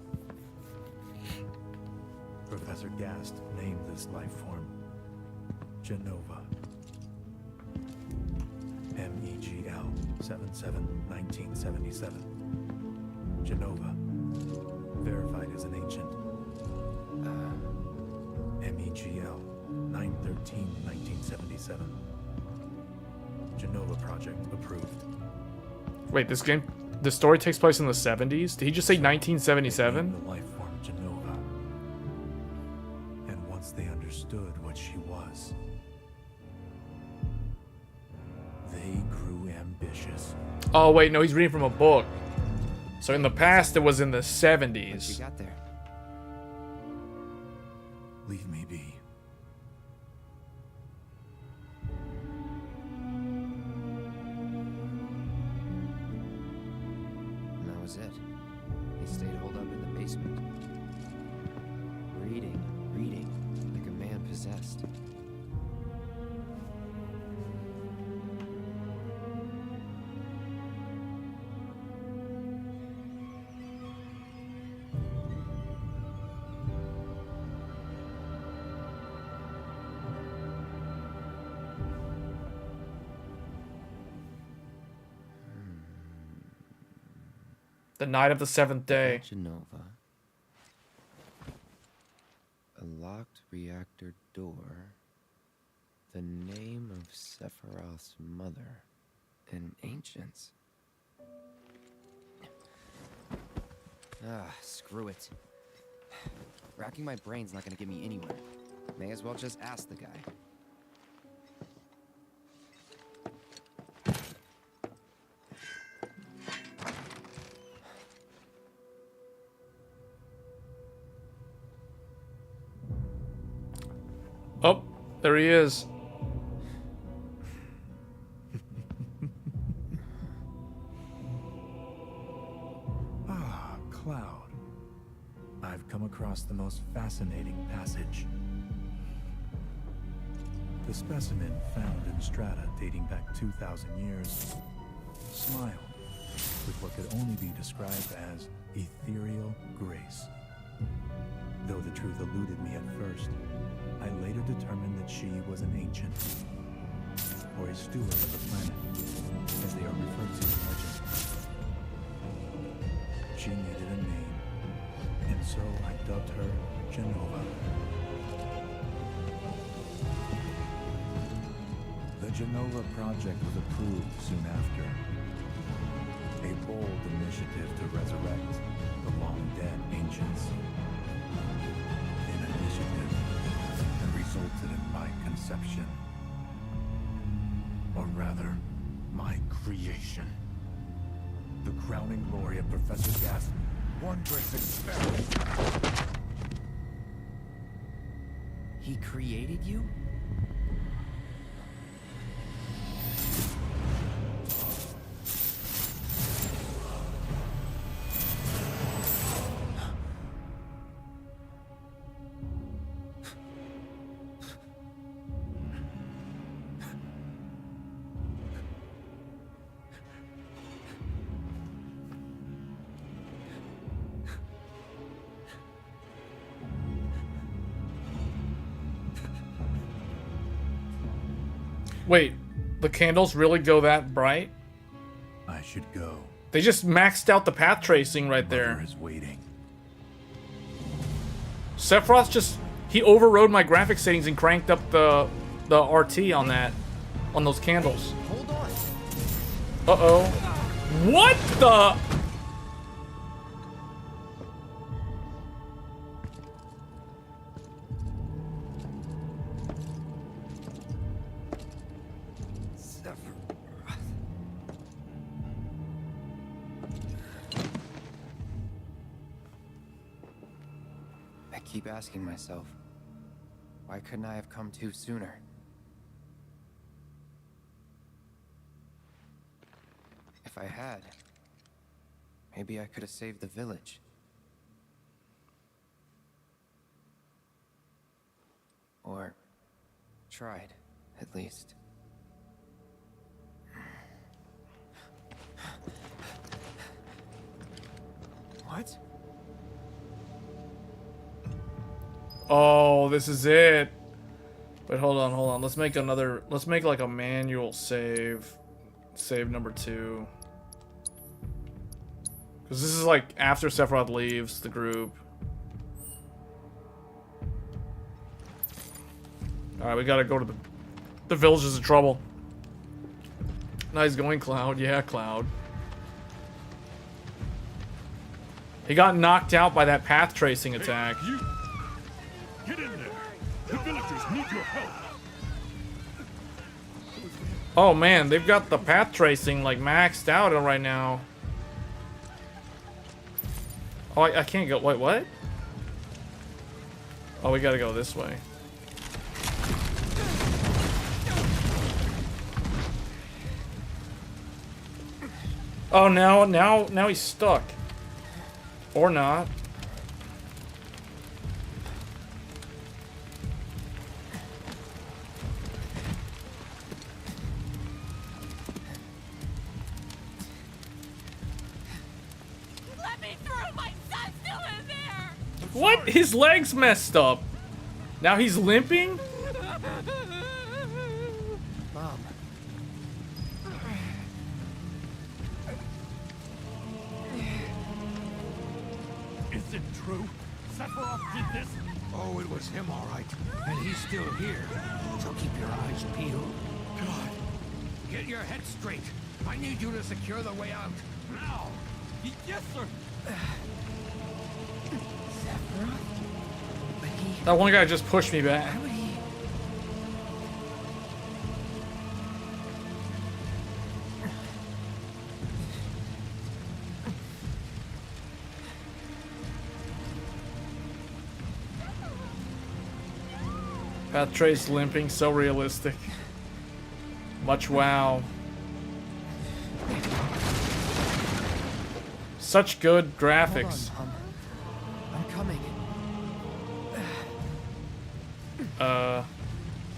Professor Gast named this life form Genova. MEGL 77-1977. Genova. Verified as an ancient. MEGL 9/13/1977. Genova project approved. Wait, this story takes place in the 70s? Did he just say 1977? The life form Genova. And once they understood what she was, they grew ambitious. Oh wait, no, he's reading from a book. So in the past, it was in the 70s. What you got there? Leave me be. And that was it. He stayed holed up in the basement. Reading, like a man possessed. The night of the 7th day. Genova. A locked reactor door. The name of Sephiroth's mother. And ancients. Screw it. Racking my brain's not gonna get me anywhere. May as well just ask the guy. Oh, there he is. Cloud. I've come across the most fascinating passage. The specimen found in strata dating back 2,000 years smiled with what could only be described as ethereal grace. Though the truth eluded me at first, I later determined that she was an ancient, or a steward of the planet, as they are referred to in legend. She needed a name, and so I dubbed her Genova. The Genova project was approved soon after. A bold initiative to resurrect the long-dead ancients. An initiative that resulted in my conception. Or rather, my creation. The crowning glory of Professor Gast's wondrous experiment. He created you? Wait, the candles really go that bright? I should go. They just maxed out the path tracing right there. Mother is waiting. Sephiroth just... He overrode my graphics settings and cranked up the RT on that. On those candles. Hold on. Uh-oh. What the... I keep asking myself, why couldn't I have come to sooner? If I had, maybe I could have saved the village. Or tried, at least. What? Oh, this is it. Wait, hold on. Let's make another... Let's make like a manual save. Save number 2. Because this is like after Sephiroth leaves the group. Alright, we gotta go to the villages of trouble. Nice going, Cloud. Yeah, Cloud. He got knocked out by that path tracing attack. Hey, you. Get in there. The villagers need your help. Oh man, they've got the path tracing like maxed out right now. Oh, I can't go. Wait, what? Oh, we gotta go this way. Oh, now he's stuck. Or not. Let me through! My son's still in there! What? His leg's messed up. Now he's limping? Mom. Is it true? Sephiroth did this? Oh, it was him, all right. And he's still here. So keep your eyes peeled. God. Get your head straight. I need you to secure the way out. Now. Yes, sir. Sephiroth? But he... That one guy just pushed me back. How would he... Path trace limping, so realistic. Much wow. Such good graphics. Hold on, I'm coming.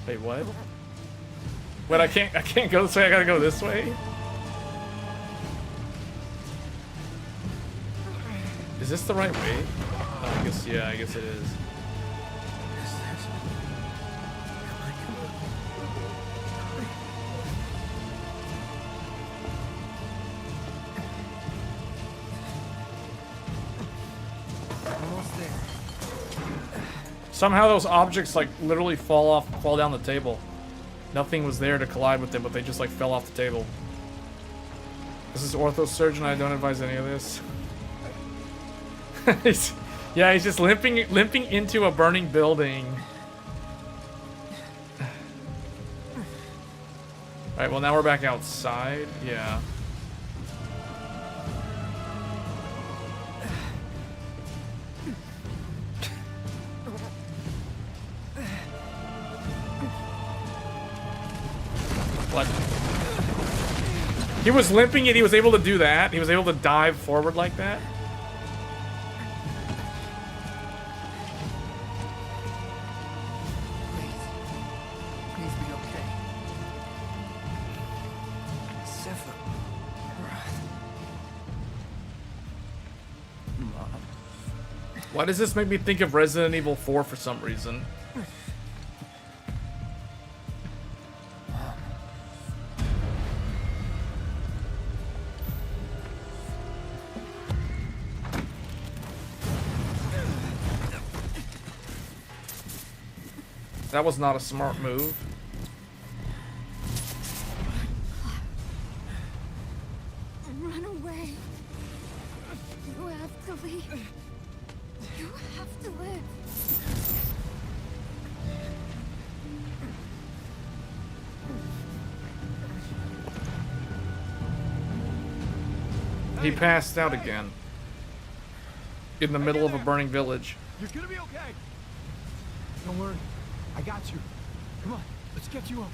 Wait, what? Wait, I can't go this way, I gotta go this way? Is this the right way? Oh, I guess, yeah, I guess it is. Somehow those objects like literally fall down the table. Nothing was there to collide with them, but they just like fell off the table. This is orthosurgeon. I don't advise any of this. Yeah, he's just limping into a burning building. Alright, well now we're back outside. Yeah. What? He was limping and he was able to do that. He was able to dive forward like that. Please be okay. Sephiroth. Mom. Why does this make me think of Resident Evil 4 for some reason? That was not a smart move. Run away. You have to leave. You have to live. He passed out again. In the middle of a burning village. You're gonna be okay. Don't worry. I got you. Come on, let's get you up.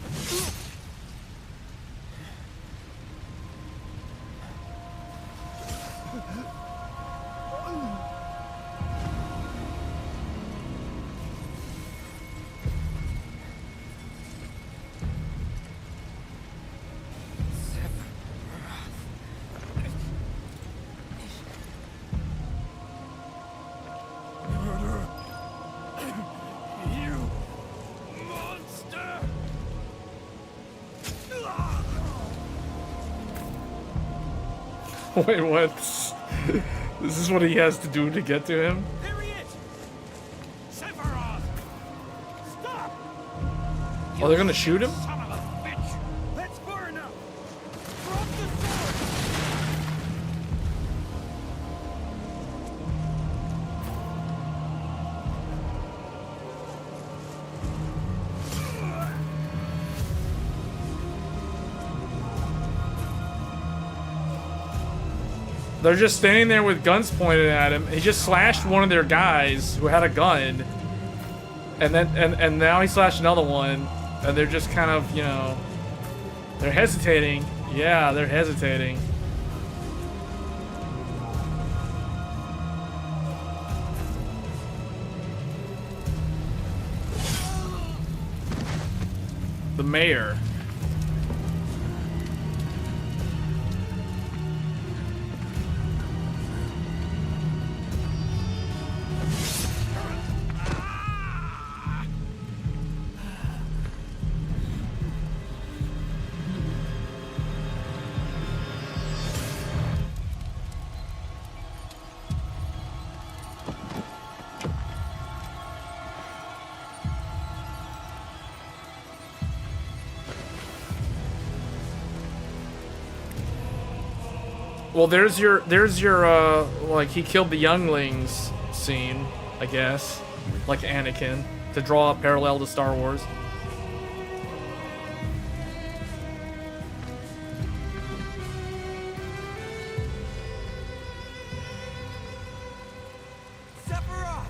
Wait, what? This is what he has to do to get to him? There he is! Sephiroth! Stop! Oh, they're gonna shoot him? Son of a bitch! That's far enough! Drop the sword! They're just standing there with guns pointed at him. He just slashed one of their guys who had a gun. And then and now he slashed another one. And they're just kind of, you know, they're hesitating. Yeah, they're hesitating. The mayor. Well, there's your like he killed the younglings scene, I guess, like Anakin, to draw a parallel to Star Wars. Sephiroth!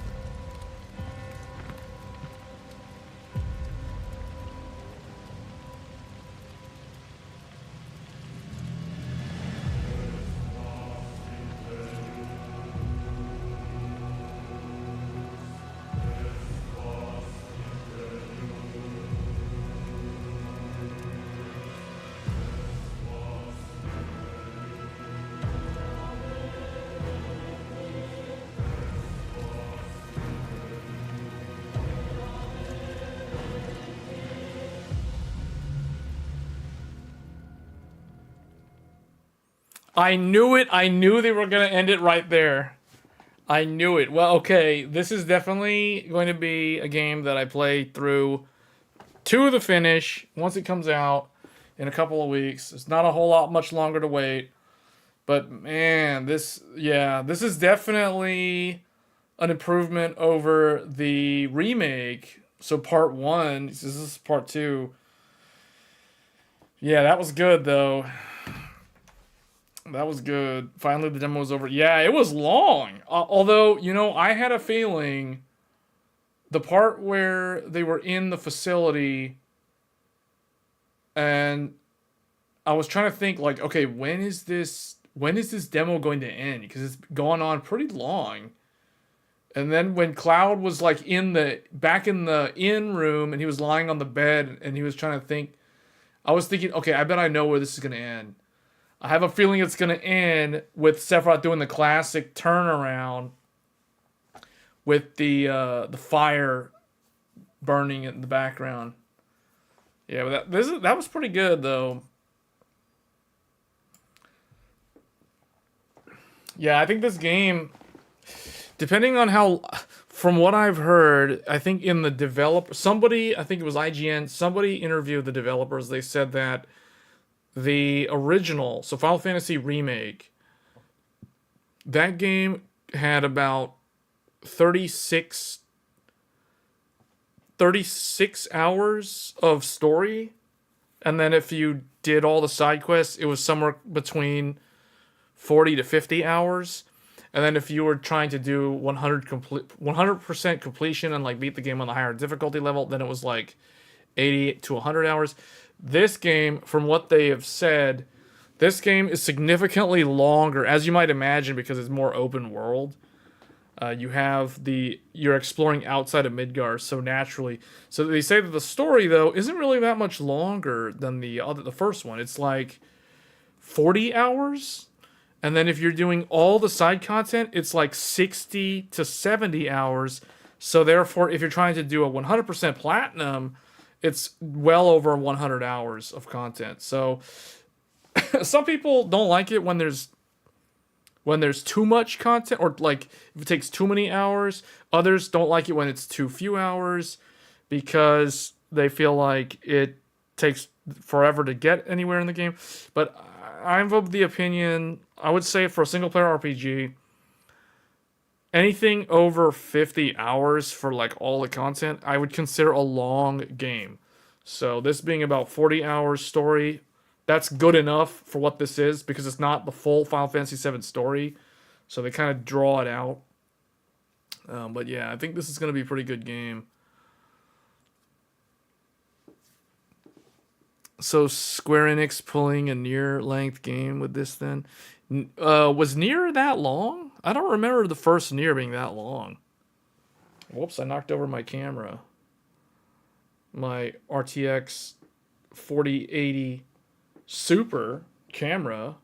I knew it. I knew they were going to end it right there. I knew it. Well, okay. This is definitely going to be a game that I play through to the finish once it comes out in a couple of weeks. It's not a whole lot much longer to wait. But, man, this is definitely an improvement over the remake. So, part 1. This is part 2. Yeah, that was good, though. That was good. Finally, the demo was over. Yeah, it was long. Although, you know, I had a feeling the part where they were in the facility and I was trying to think, like, okay, when is this demo going to end? Because it's gone on pretty long. And then when Cloud was, like, back in the inn room and he was lying on the bed and he was trying to think, I was thinking, okay, I bet I know where this is going to end. I have a feeling it's going to end with Sephiroth doing the classic turnaround with the fire burning in the background. Yeah, but that was pretty good, though. Yeah, I think this game, depending on how from what I've heard, I think in the developer, somebody, I think it was IGN, somebody interviewed the developers. They said that the original, so Final Fantasy Remake, that game had about 36 hours of story. And then if you did all the side quests, it was somewhere between 40 to 50 hours. And then if you were trying to do 100% completion and like beat the game on the higher difficulty level, then it was like 80 to 100 hours. This game, from what they have said, this game is significantly longer, as you might imagine, because it's more open world. You're exploring outside of Midgar, so naturally. So they say that the story though isn't really that much longer than the first one. It's like 40 hours. And then if you're doing all the side content, it's like 60 to 70 hours. So therefore, if you're trying to do a 100% platinum, it's well over 100 hours of content. So some people don't like it when there's too much content, or like if it takes too many hours. Others don't like it when it's too few hours because they feel like it takes forever to get anywhere in the game. But I'm of the opinion, I would say for a single player RPG, anything over 50 hours for like all the content, I would consider a long game. So this being about 40 hours story, that's good enough for what this is, because it's not the full Final Fantasy VII story. So they kind of draw it out. But yeah, I think this is going to be a pretty good game. So Square Enix pulling a Nier-length game with this then. Was Nier that long? I don't remember the first Nier being that long. Whoops, I knocked over my camera. My RTX 4080 Super camera.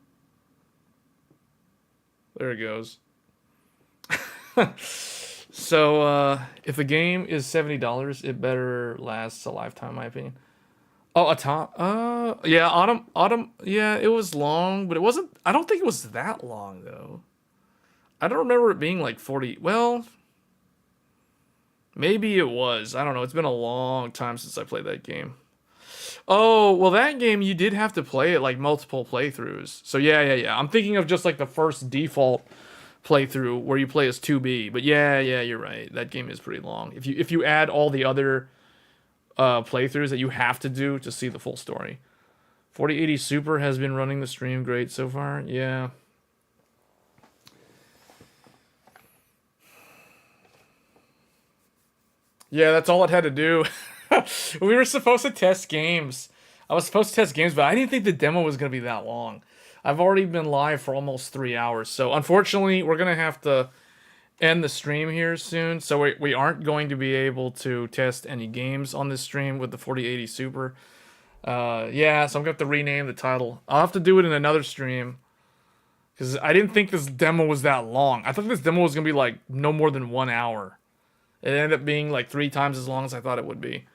There it goes. So, if the game is $70, it better last a lifetime, in my opinion. Oh, yeah, Autumn, yeah, it was long, but it wasn't, I don't think it was that long, though. I don't remember it being like 40, well, maybe it was, I don't know, it's been a long time since I played that game. Oh, well, that game, you did have to play it, like, multiple playthroughs. So, yeah, I'm thinking of just, like, the first default playthrough where you play as 2B, but yeah, you're right, that game is pretty long. If you add all the other playthroughs that you have to do to see the full story. 4080 Super has been running the stream great so far. Yeah. Yeah, that's all it had to do. We were supposed to test games. I was supposed to test games, but I didn't think the demo was going to be that long. I've already been live for almost 3 hours. So unfortunately, we're going to have to end the stream here soon, so we aren't going to be able to test any games on this stream with the 4080 Super. Yeah, so I'm going to have to rename the title. I'll have to do it in another stream, because I didn't think this demo was that long. I thought this demo was going to be like no more than 1 hour. It ended up being like 3 times as long as I thought it would be.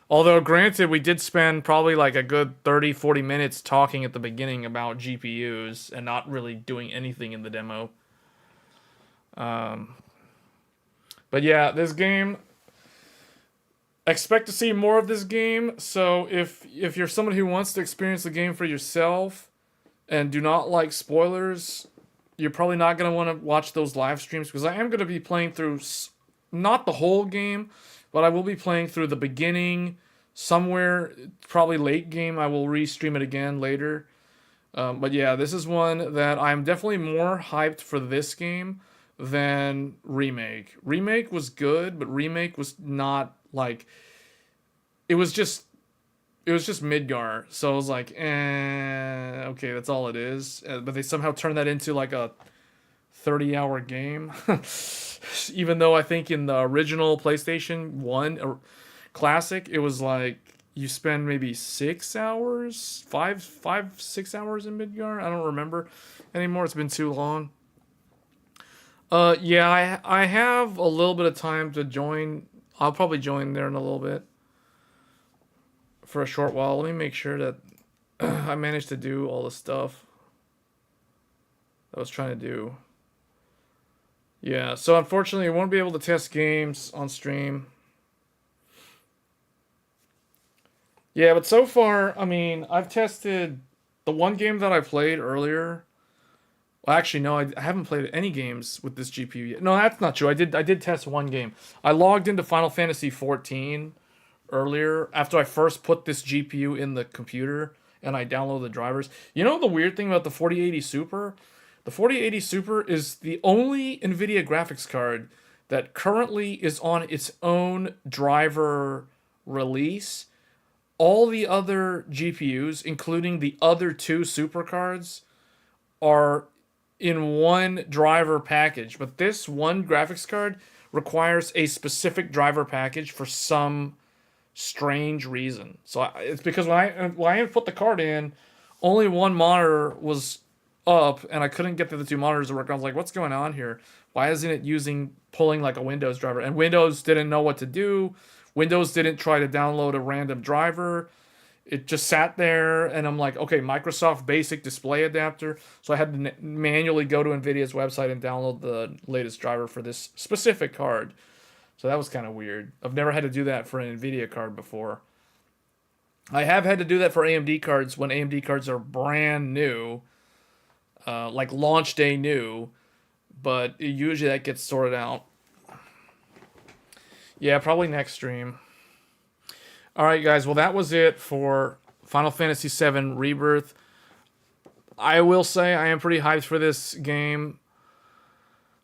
Although, granted, we did spend probably like a good 30-40 minutes talking at the beginning about GPUs and not really doing anything in the demo. But yeah, this game, expect to see more of this game. So if you're someone who wants to experience the game for yourself and do not like spoilers, you're probably not going to want to watch those live streams, because I am going to be playing through not the whole game, but I will be playing through the beginning somewhere, probably late game. I will restream it again later. But yeah, this is one that I'm definitely more hyped for this game than Remake. Remake was good, but Remake was not like, it was just Midgar. So I was like, okay, that's all it is. But they somehow turned that into like a 30-hour game. Even though I think in the original PlayStation 1 Classic, it was like you spend maybe 6 hours, 6 hours in Midgar. I don't remember anymore. It's been too long. Yeah, I have a little bit of time to join. I'll probably join there in a little bit. For a short while. Let me make sure that I managed to do all the stuff I was trying to do. Yeah, so unfortunately, I won't be able to test games on stream. Yeah, but so far, I mean, I've tested the one game that I played earlier. Well, actually, no, I haven't played any games with this GPU yet. No, that's not true. I did test one game. I logged into Final Fantasy XIV earlier after I first put this GPU in the computer and I downloaded the drivers. You know the weird thing about the 4080 Super? The 4080 Super is the only NVIDIA graphics card that currently is on its own driver release. All the other GPUs, including the other two Super cards, are in one driver package. But this one graphics card requires a specific driver package for some strange reason. So it's because when I put the card in, only one monitor was up, and I couldn't get the other two monitors to work. I was like, what's going on here? Why isn't it pulling like a Windows driver? And Windows didn't know what to do. Windows didn't try to download a random driver. It just sat there, and I'm like, okay, Microsoft Basic Display Adapter. So I had to manually go to NVIDIA's website and download the latest driver for this specific card. So that was kind of weird. I've never had to do that for an NVIDIA card before. I have had to do that for AMD cards when AMD cards are brand new, like launch day new, but usually that gets sorted out. Yeah, probably next stream. Alright guys, well that was it for Final Fantasy VII Rebirth. I will say I am pretty hyped for this game.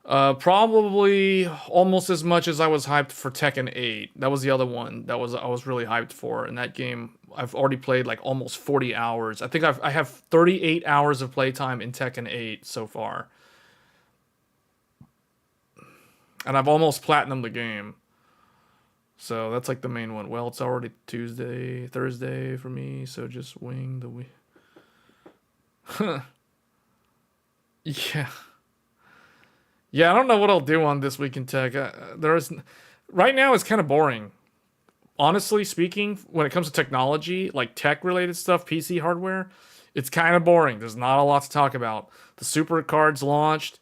Probably almost as much as I was hyped for Tekken 8. That was the other one I was really hyped for. And that game, I've already played like almost 40 hours. I think I have 38 hours of playtime in Tekken 8 so far. And I've almost platinumed the game. So that's like the main one. Well, it's already Thursday for me, so just wing the week. Yeah. Yeah, I don't know what I'll do on This Week in Tech. Right now it's kind of boring. Honestly speaking, when it comes to technology, like tech-related stuff, PC hardware, it's kind of boring. There's not a lot to talk about. The Super cards launched.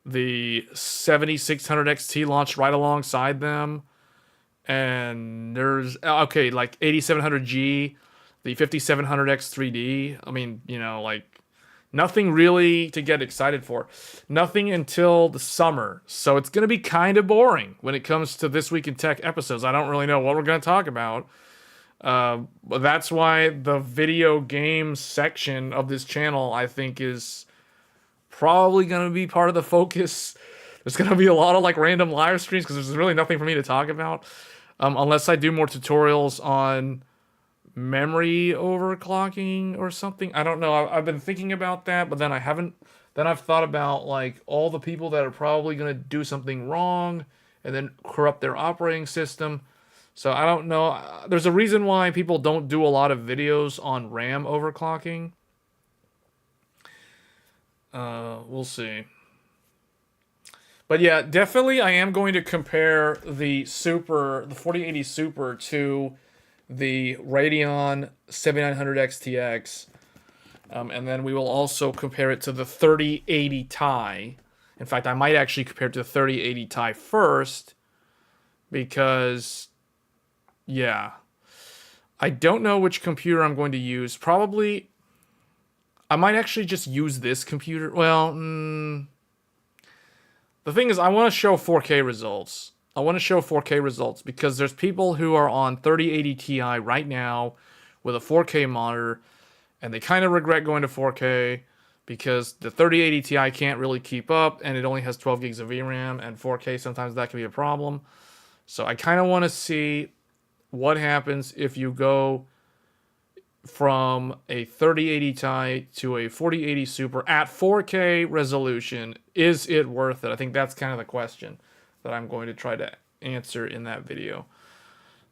The 7600 XT launched right alongside them. And there's, okay, like 8700G, the 5700X 3D. I mean, you know, like, nothing really to get excited for. Nothing until the summer. So it's going to be kind of boring when it comes to This Week in Tech episodes. I don't really know what we're going to talk about. But that's why the video games section of this channel, I think, is probably going to be part of the focus. There's going to be a lot of like random live streams because there's really nothing for me to talk about. Unless I do more tutorials on memory overclocking or something. I don't know. I've been thinking about that, but then I haven't. Then I've thought about like all the people that are probably going to do something wrong and then corrupt their operating system. So I don't know. There's a reason why people don't do a lot of videos on RAM overclocking. We'll see. But yeah, definitely I am going to compare the 4080 Super to the Radeon 7900 XTX. And then we will also compare it to the 3080 Ti. In fact, I might actually compare it to the 3080 Ti first. Because, yeah. I don't know which computer I'm going to use. Probably, I might actually just use this computer. Well, the thing is, I want to show 4K results. I want to show 4K results because there's people who are on 3080 Ti right now with a 4K monitor, and they kind of regret going to 4K because the 3080 Ti can't really keep up, and it only has 12 gigs of VRAM, and 4K sometimes that can be a problem. So I kind of want to see what happens if you go from a 3080 Ti to a 4080 Super at 4K resolution. Is it worth it? I think that's kind of the question that I'm going to try to answer in that video.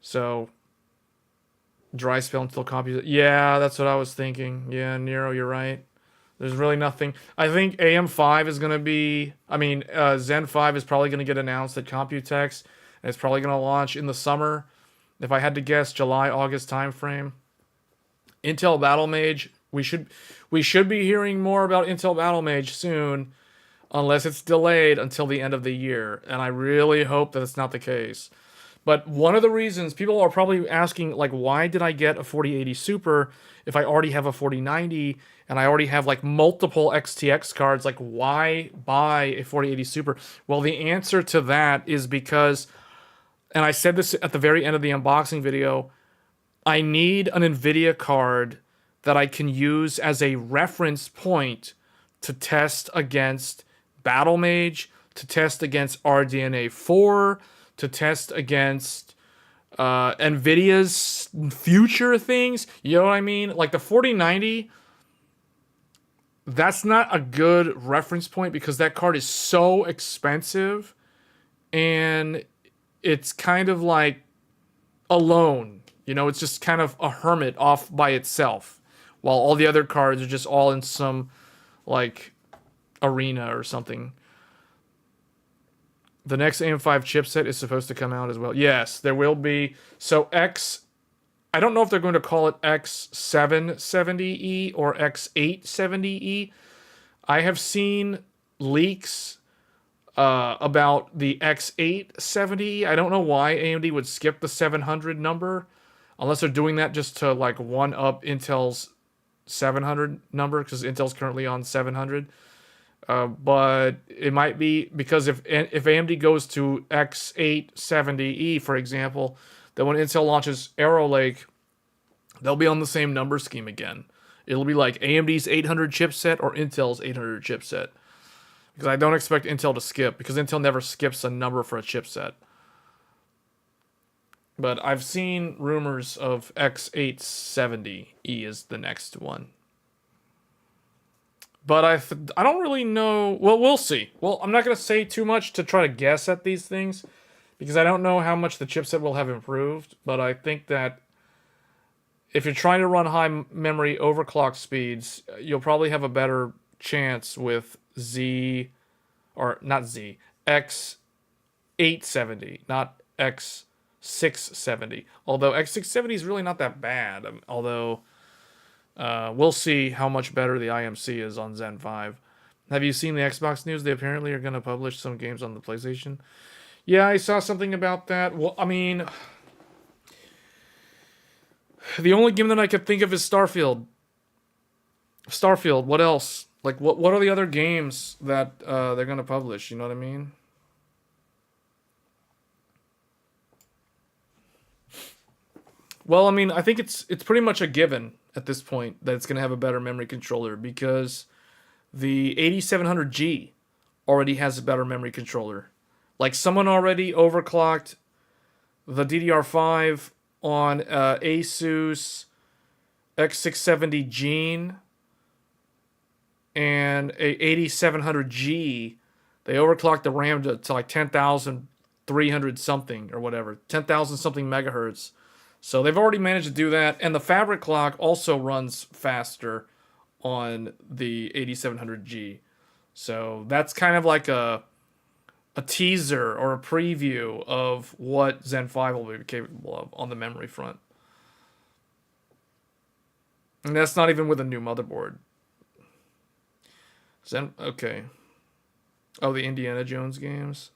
So, dry spell until copy. Yeah, that's what I was thinking. Yeah, Nero, you're right. There's really nothing. I think AM5 is going to be... Zen 5 is probably going to get announced at Computex. And it's probably going to launch in the summer. If I had to guess, July, August timeframe. Intel Battle Mage. We should be hearing more about Intel Battle Mage soon. unless it's delayed until the end of the year. And I really hope that it's not the case. But one of the reasons people are probably asking, like, why did I get a 4080 Super if I already have a 4090 and I already have like multiple XTX cards? Like, why buy a 4080 Super? Well, the answer to that is because, and I said this at the very end of the unboxing video, I need an nvidia card that I can use as a reference point to test against Battle Mage, to test against RDNA 4, to test against NVIDIA's future things. You know what I mean? Like the 4090, that's not a good reference point because that card is so expensive and it's kind of like alone. You know, it's just kind of a hermit off by itself, while all the other cards are just all in some like arena or something. The next AM5 chipset is supposed to come out as well. Yes, there will be. So I don't know if they're going to call it X770E or X870E. I have seen leaks about the X870E. I don't know why AMD would skip the 700 number, unless they're doing that just to like one up Intel's 700 number, because Intel's currently on 700. But it might be because if AMD goes to X870E, for example, then when Intel launches Arrow Lake, they'll be on the same number scheme again. It'll be like AMD's 800 chipset or Intel's 800 chipset. Because I don't expect Intel to skip, because Intel never skips a number for a chipset. But I've seen rumors of X870E is the next one. But I don't really know. Well, we'll see. Well, I'm not going to say too much to try to guess at these things, because I don't know how much the chipset will have improved. But I think that if you're trying to run high memory overclock speeds, you'll probably have a better chance with X870, not X670. Although X670 is really not that bad. Although we'll see how much better the IMC is on Zen 5. Have you seen the Xbox news? They apparently are going to publish some games on the PlayStation. Yeah, I saw something about that. Well, I mean, the only game that I could think of is Starfield. Starfield, what else? Like, what are the other games that they're going to publish? You know what I mean? Well, I mean, I think it's pretty much a given at this point that it's going to have a better memory controller, because the 8700G already has a better memory controller. Like, someone already overclocked the DDR5 on Asus X670 Gene and a 8700G. They overclocked the RAM to like 10,300 something or whatever, 10,000 something megahertz. So they've already managed to do that, and the Fabric Clock also runs faster on the 8700G. So that's kind of like a teaser or a preview of what Zen 5 will be capable of on the memory front. And that's not even with a new motherboard. Okay. Oh, the Indiana Jones games.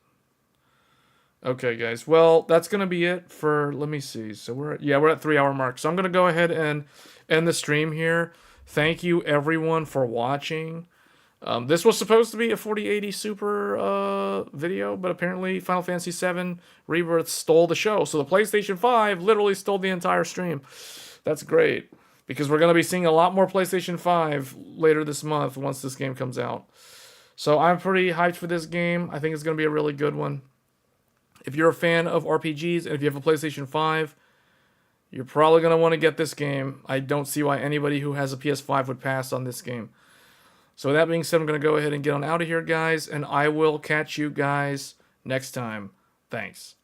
Okay, guys. Well, that's going to be it for, let me see. So we're at 3-hour mark. So I'm going to go ahead and end the stream here. Thank you, everyone, for watching. This was supposed to be a 4080 Super video, but apparently Final Fantasy VII Rebirth stole the show. So the PlayStation 5 literally stole the entire stream. That's great, because we're going to be seeing a lot more PlayStation 5 later this month once this game comes out. So I'm pretty hyped for this game. I think it's going to be a really good one. If you're a fan of RPGs, and if you have a PlayStation 5, you're probably going to want to get this game. I don't see why anybody who has a PS5 would pass on this game. So with that being said, I'm going to go ahead and get on out of here, guys, and I will catch you guys next time. Thanks.